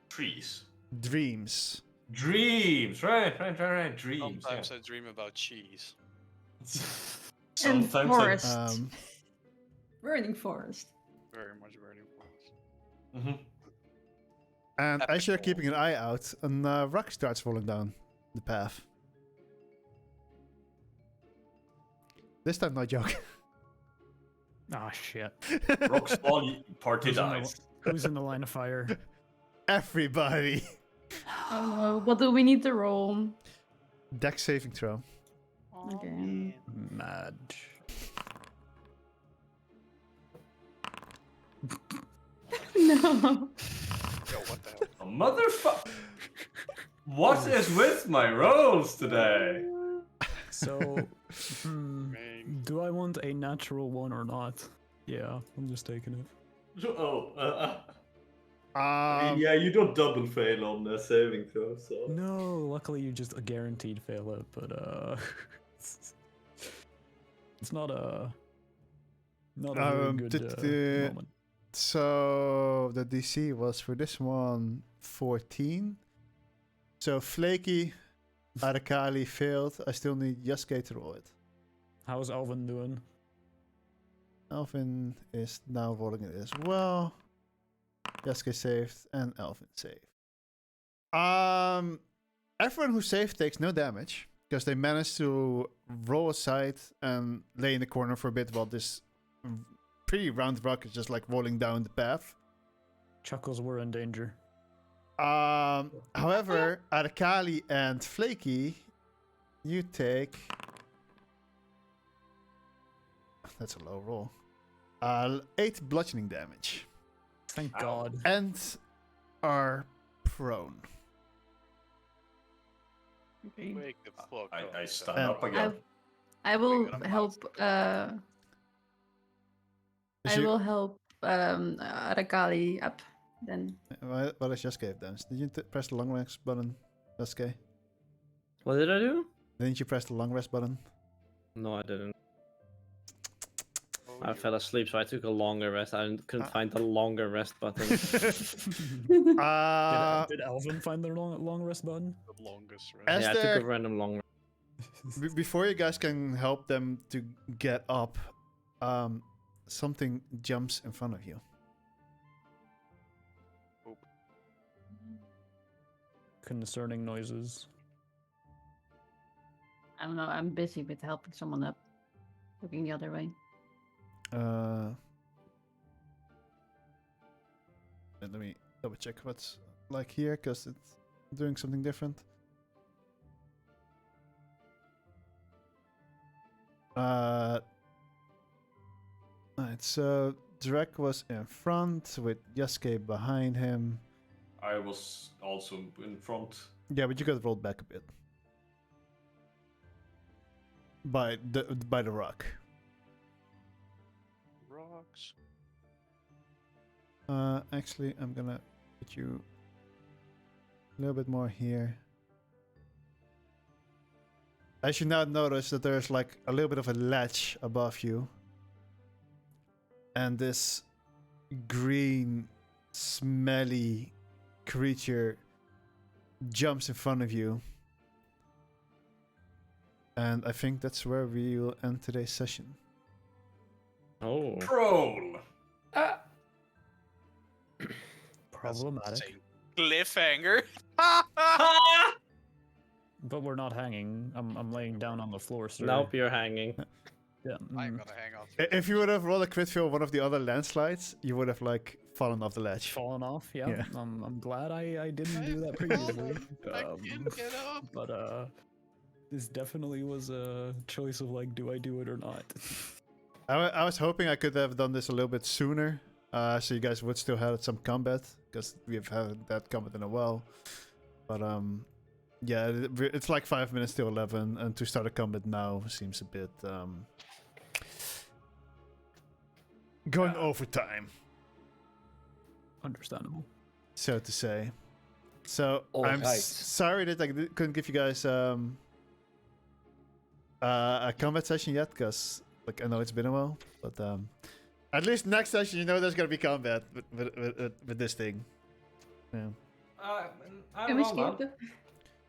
Trees. Dreams. Dreams. Right. Dreams. Sometimes I dream about cheese. And Sometimes I- forest. Burning forest. Very much burning forest. Mhm. And Epic as you're roll. keeping an eye out, a rock starts falling down the path. This time, no joke. Ah, shit. Rock small party Who's in the- dies. Who's in the line of fire? Everybody. Oh no, what do we need to roll? Dex saving throw. Okay. Madge. No. Yo, what the hell? A motherfucker. What is with my rolls today? So, Man. do I want a natural one or not? Yeah, I'm just taking it. Oh. I mean, yeah, you don't double fail on the saving throw, so. No, luckily you just guaranteed fail it, but it's not a very good moment. So the DC was for this one 14. So Flaky, Arakali failed. I still need Yasuke to roll it. How's Alvin doing? Alvin is now rolling it as well. Yasuke saved and Alvin saved. Everyone who saved takes no damage because they managed to roll aside and lay in the corner for a bit while this pretty round rock is just like rolling down the path. Chuckles were in danger. However, Arakali and Flaky, you take. That's a low roll. 8 bludgeoning damage. Thank God. And are prone. Okay. Wake the fuck up. I stand Um, up again. I will Wait, I'm help. I will help Arakali up then. What is Yasuke have done? Did you press the long rest button, Yasuke? What did I do? Didn't you press the long rest button? No, I didn't. Oh, I you- fell asleep, so I took a longer rest. I couldn't find the longer rest button. Did Alvin find the long rest button? the longest rest. As Yeah, I took they're- a random long rest. Before you guys can help them to get up, something jumps in front of you. Concerning noises. I don't know. I'm busy with helping someone up. Looking the other way. Let me double check what's like here because it's doing something different. Alright, so Drek was in front with Yasuke behind him. I was also in front. Yeah, but you got rolled back a bit. By the rock. Rocks. Actually, I'm gonna put you a little bit more here. As you now notice that there's like a little bit of a ledge above you. And this green, smelly creature jumps in front of you. And I think that's where we will end today's session. Oh. Troll! Problematic. Saying cliffhanger. But we're not hanging. I'm laying down on the floor straight. Nope, you're hanging. Yeah. I'm mm, gonna hang off. If you would have rolled a crit fail on one of the other landslides, you would have like fallen off the ledge. fallen off. Yeah. Yeah. I'm glad I didn't do that previously. I can get up. But this definitely was a choice of like, do I do it or not? I was hoping I could have done this a little bit sooner, so you guys would still have some combat, because we've had that combat in a while. But yeah, it's like 5 minutes till 11, and to start a combat now seems a bit going over time, Understandable. so to say. So All I'm right. sorry that I couldn't give you guys a combat session yet, because like I know it's been a while, but at least next session you know there's gonna be combat with this thing. Yeah. I Can don't we know, man. skip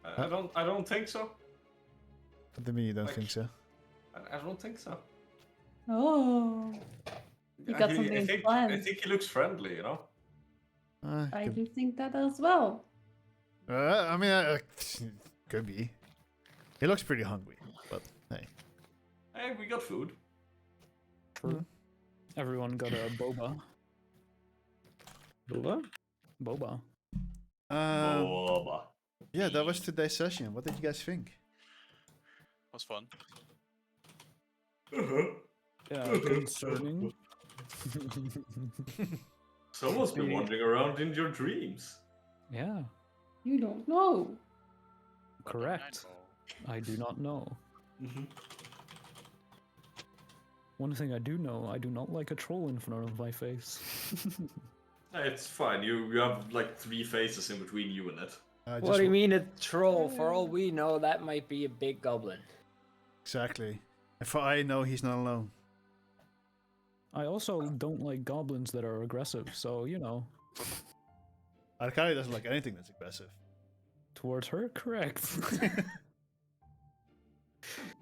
the... I don't think so. What do you mean you don't Like- think so? I don't think so. Oh, you got I something think, planned. I think he looks friendly, you know. I Could, do think that as well. I mean, could be. He looks pretty hungry, but hey. Hey, we got food. True. Everyone got a boba. Booba? Boba. Boba. Yeah, that was today's session. What did you guys think? Was fun. Yeah, concerning. Someone's been wandering around in your dreams. Yeah, You don't know. correct. I do not know. Mhm. One thing I do know, I do not like a troll in front of my face. It's fine. You have like 3 faces in between you and it. What do you mean a troll? For all we know, that might be a big goblin. Exactly. And for I know he's not alone. I also don't like goblins that are aggressive, so you know, Arkari doesn't like anything that's aggressive. towards her, correct.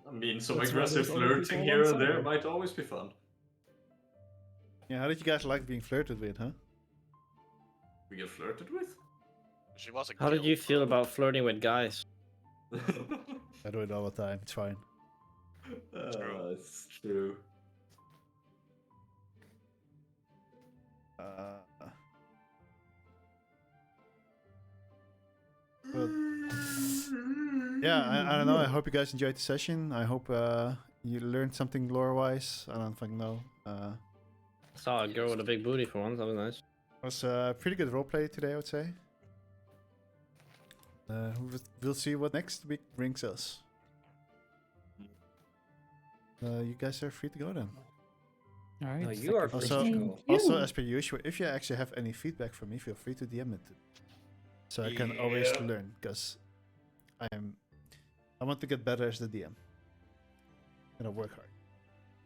I mean, some That's why aggressive there's other flirting people here and alongside there her. might always be fun. Yeah, how did you guys like being flirted with, huh? We get flirted with? She was a How did guild. you feel about flirting with guys? I do it all the time. It's fine. It's true. But yeah, I don't know. I hope you guys enjoyed the session. I hope you learned something lore-wise. I don't fucking know. Saw a girl with a big booty for once, that was nice. It was a pretty good roleplay today, I would say. We'll see what next week brings us. You guys are free to go then. All right. No, you are free Also, to go. also, as per usual, if you actually have any feedback for me, feel free to DM it. So I can always Yeah. learn, because I want to get better as the DM. And I work hard.